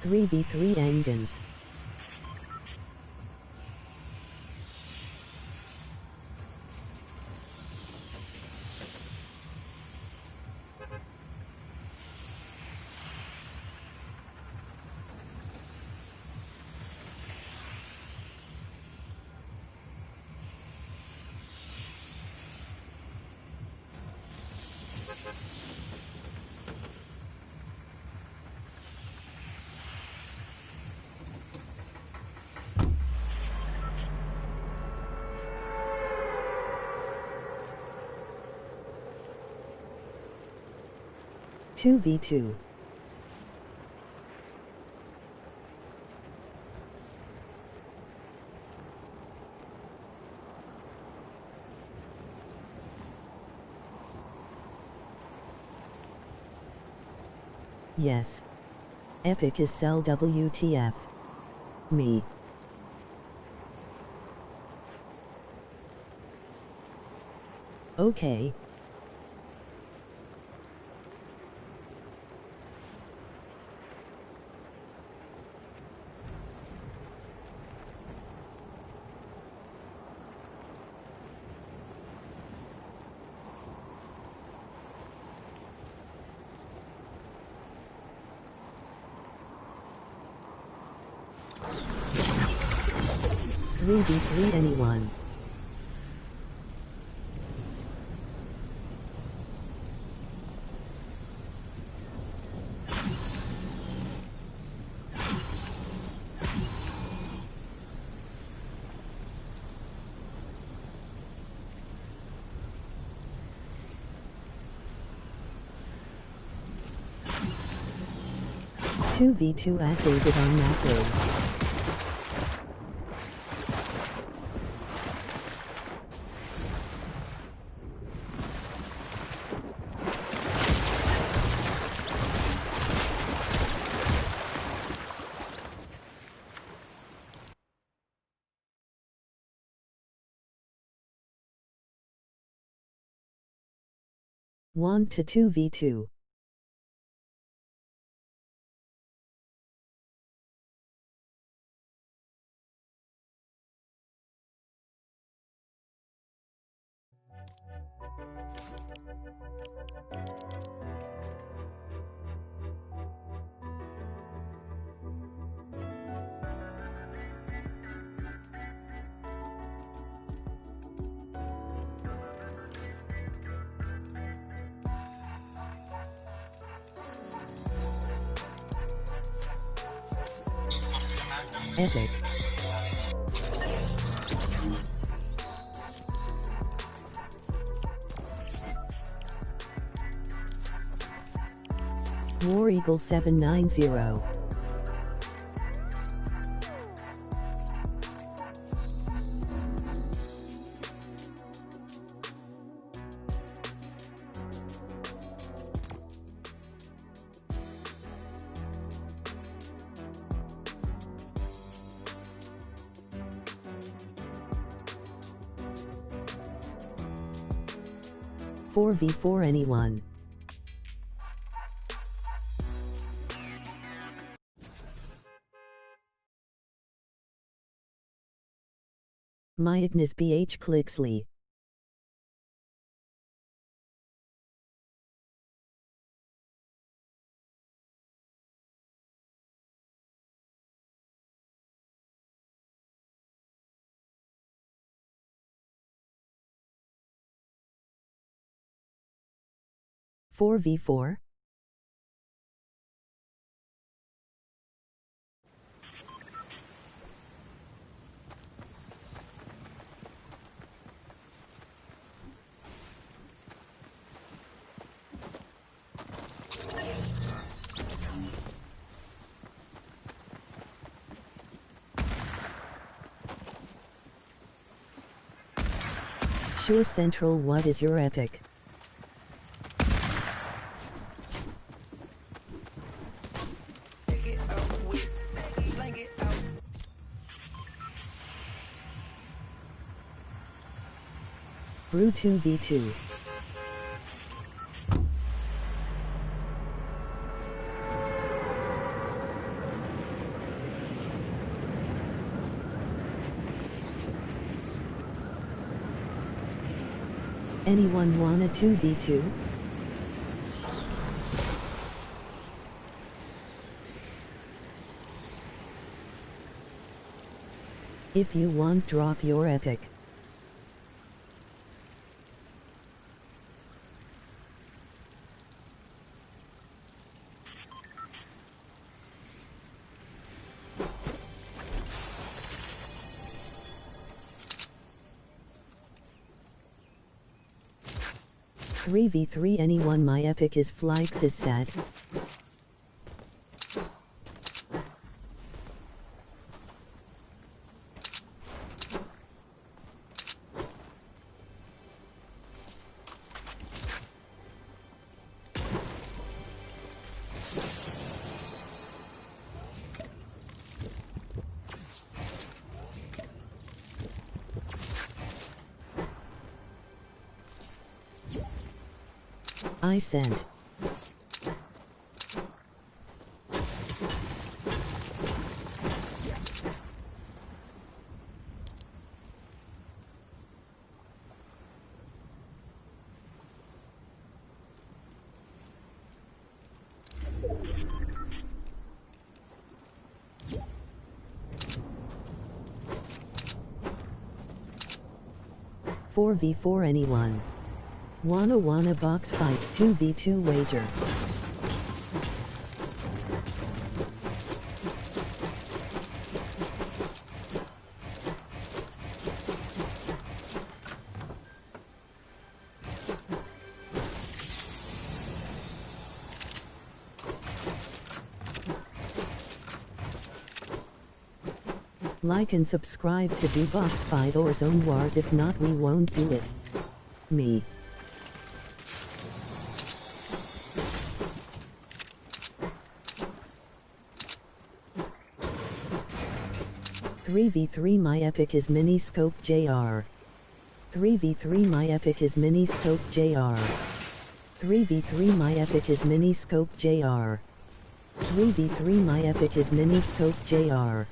Three v three Angans. 2v2. Yes. Epic is sell WTF. Me. Okay. Three v 3 anyone. Two v 2 activated on macros. Want to 2v2. Epic. War Eagle 790. Four v 4 anyone. My Ignis BH Clixley. Four v 4. Sure Central, what is your epic? Brew 2v2. Anyone wanna 2v2? If you want, drop your epic. 3v3 anyone. My epic is Flikes is sad. I sent. Four v 4 anyone. Wanna box fights 2v2 wager. Like and subscribe to do Boxfight or Zone Wars, if not we won't do it. Me. Three v 3 my epic is mini scope JR. 3v3 my epic is mini scope JR. 3v3 my epic is mini scope JR. 3v3 my epic is mini scope JR.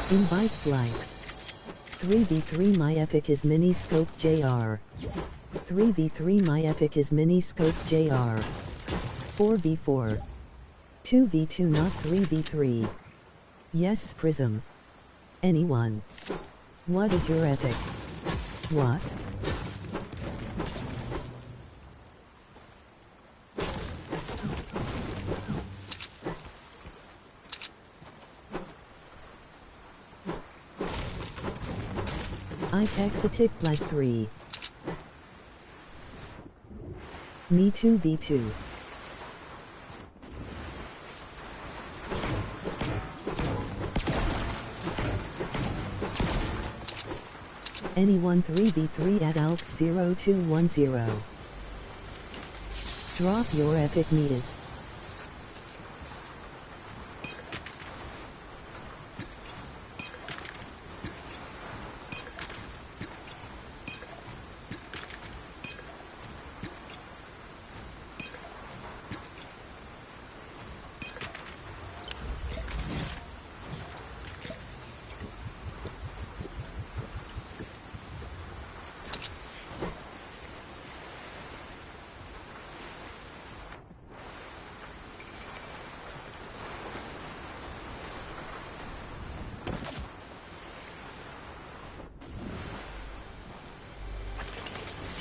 Invite flags. 3v3 my epic is mini scope JR. 3v3 my epic is mini scope JR. 4v4. 2v2 not 3v3. Yes Prism. Anyone. What is your epic? What? I text a tick plus 3. Me 2v2. Anyone 3v3 at Alx 0210. Drop your epic meters.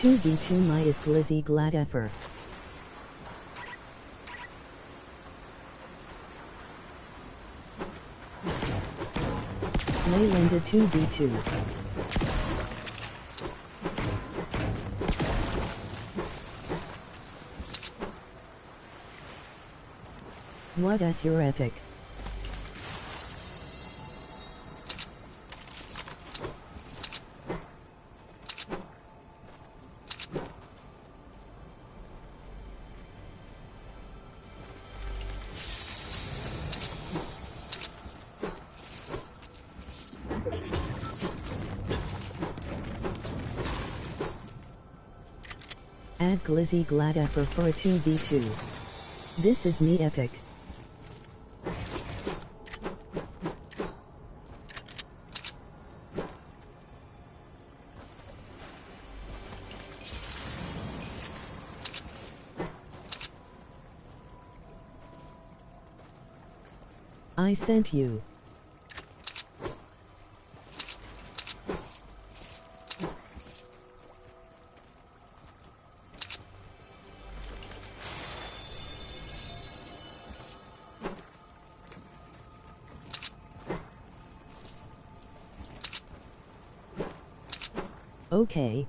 Two v2 my is glizzy glad effort. Leylinda 2v2. What is your epic? Add glizzy glad effort for a 2v2. This is me epic. I sent you. Okay.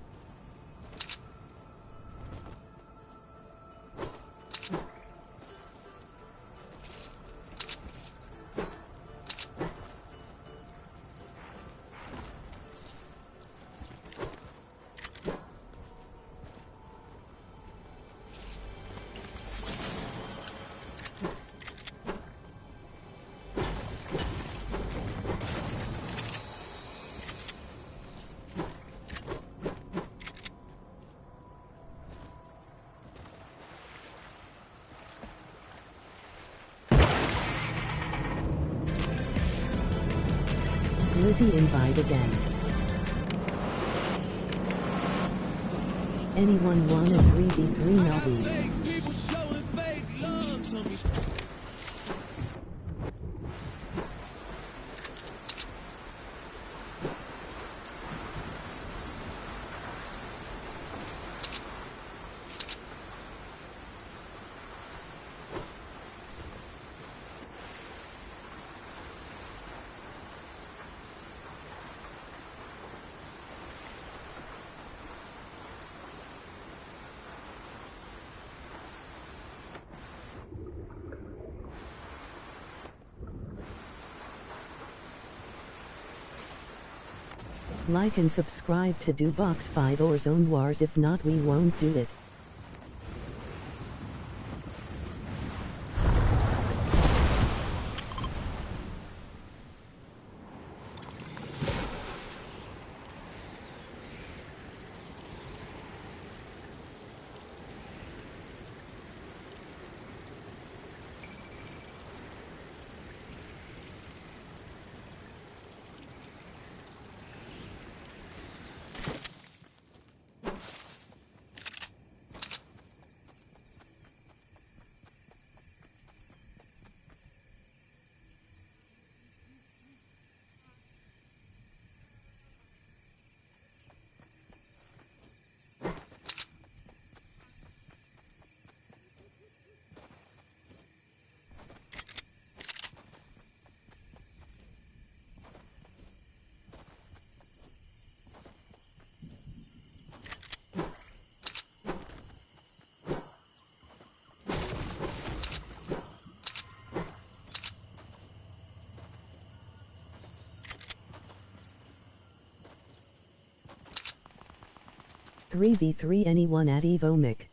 Quizzy invite again. Anyone wanna 3v3 nobbies? Like and subscribe to do Boxfight or Zone Wars, if not we won't do it. Three v 3 anyone at Evomic.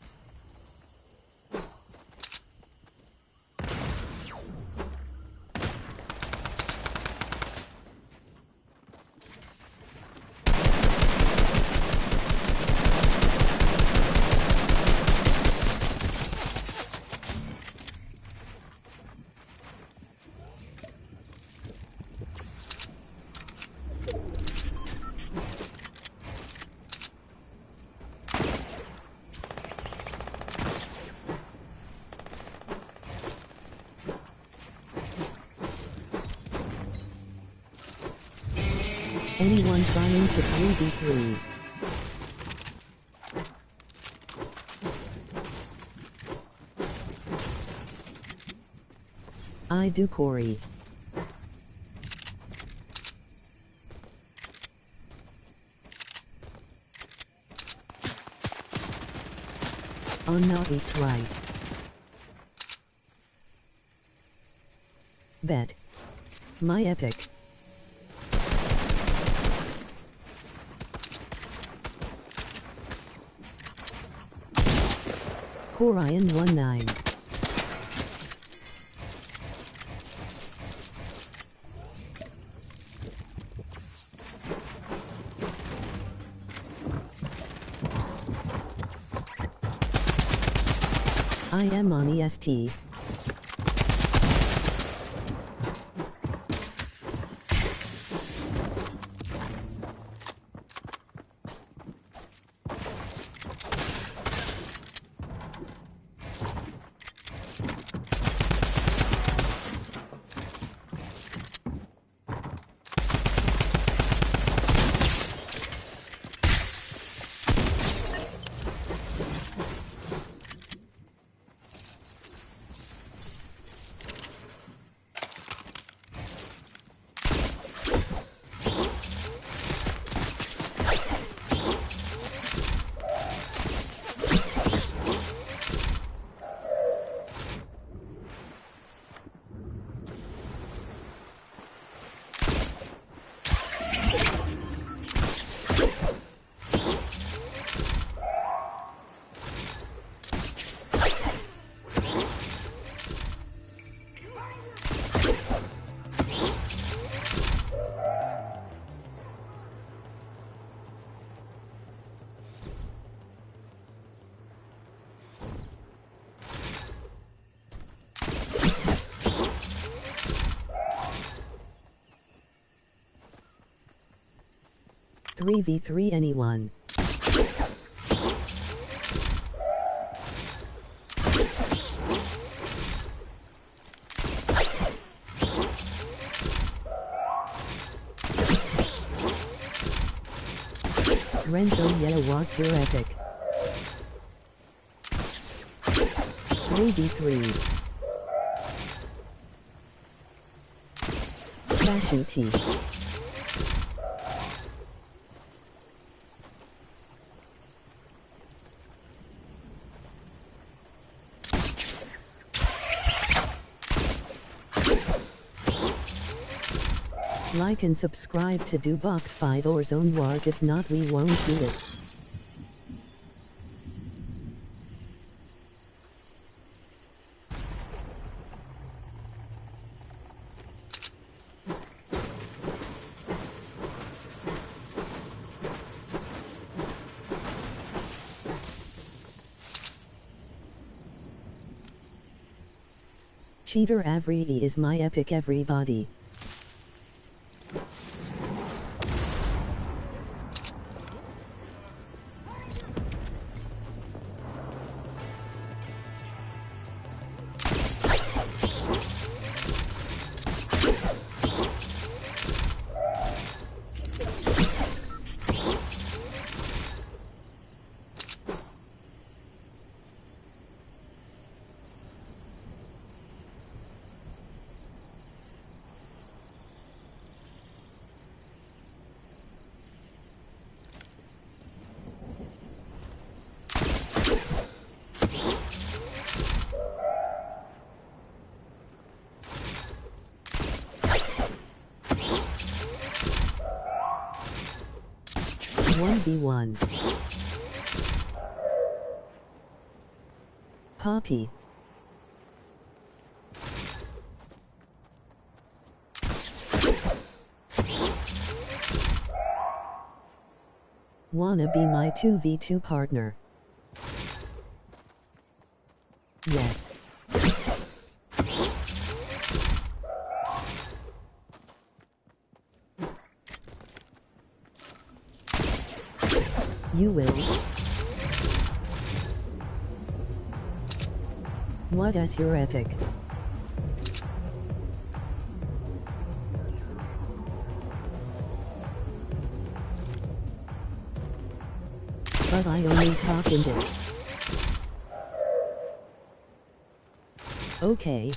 Anyone trying to 3v3? I do, Corey. On northeast right. Bet. My epic. Corian 19. I am on EST. 3v3 anyone. Renzo Yellow, what's your epic? 3v3. Fashion T. Like and subscribe to do Boxfight or Zone Wars, if not we won't do it. Cheater Avery is my epic, everybody. One v one. Poppy. Wanna be my 2v2 partner? Yes. You will. What is your epic? But I only talk in this. Okay.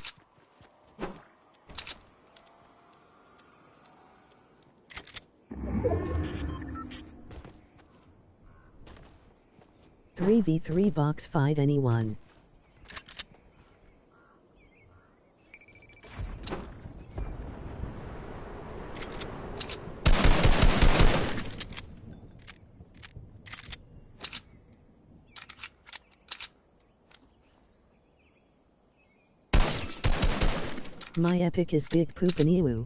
Three v 3 box fight anyone. My epic is Big Poop and Ewu.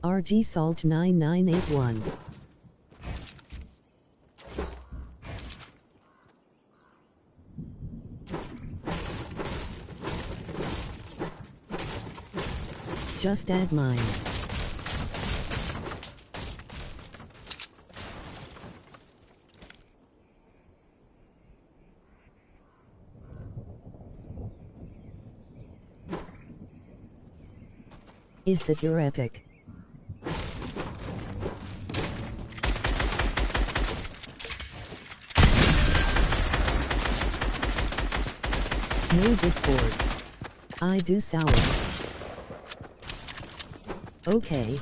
RG Salt 9981. Just add mine. Is that your epic? No Discord. I do sour. Okay.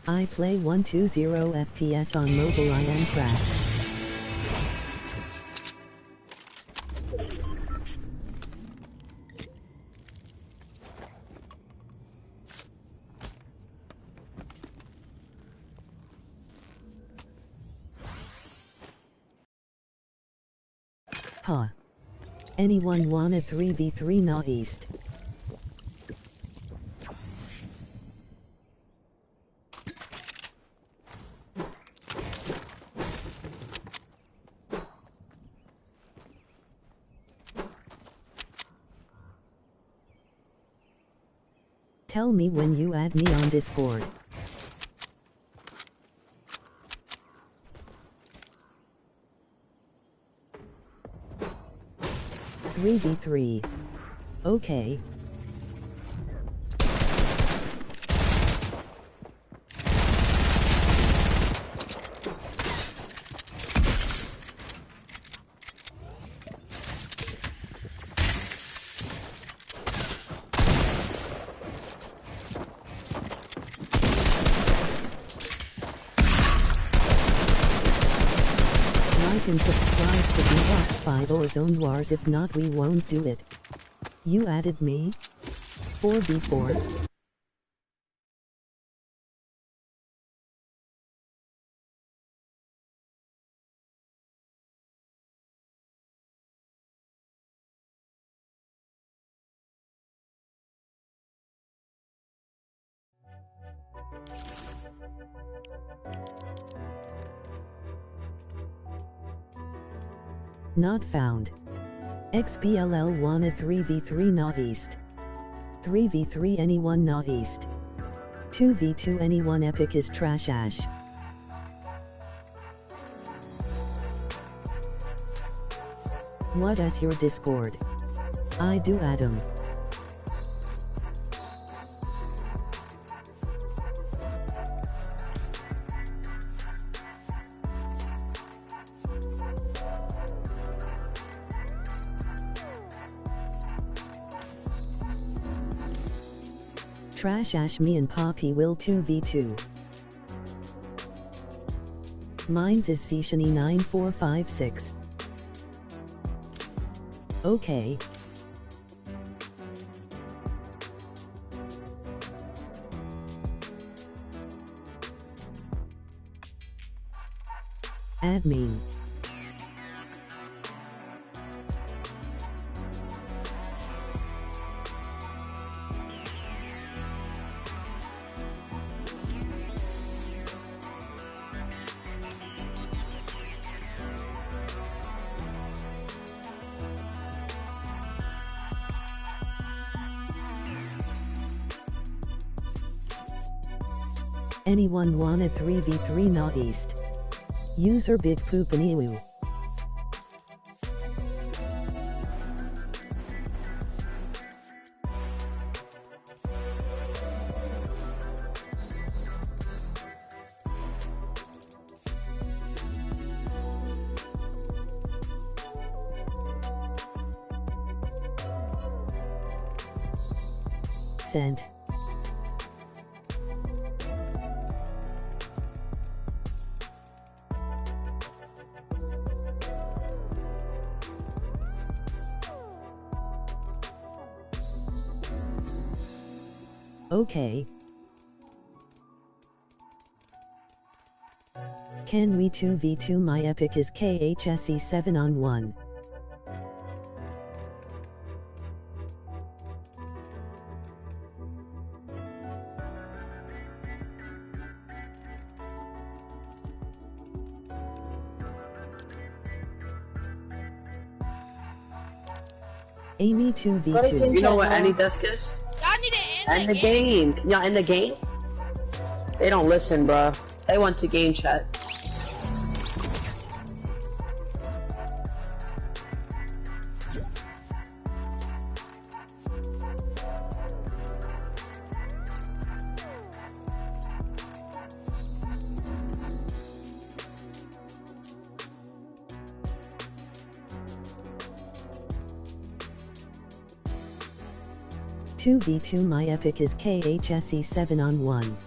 I play 120 FPS on mobile. I am cracks. Huh. Anyone want a 3v3 northeast? Tell me when you add me on Discord. Three v 3. Okay. Like and subscribe to the Boxfight or Zone Wars, if not we won't do it. You added me? 4v4? Not found. XBLL wanna 3v3 not east. 3v3 anyone not east. 2v2 anyone epic is trash ash. What is your Discord? I do Adam. Trash ash me and Poppy will 2v2. Mine's is Zishani9456. Okay. Admin. Anyone wanna 3v3 not east? User big poop and ew. Sent. Okay. Can we 2v2? My epic is KHSE 7 on 1. Amy 2v2. You know what AnyDesk is? Y'all need to End the game. Y'all in the game? They don't listen, bro. They want to game chat. Two v2. My epic is KHSE 7 on 1.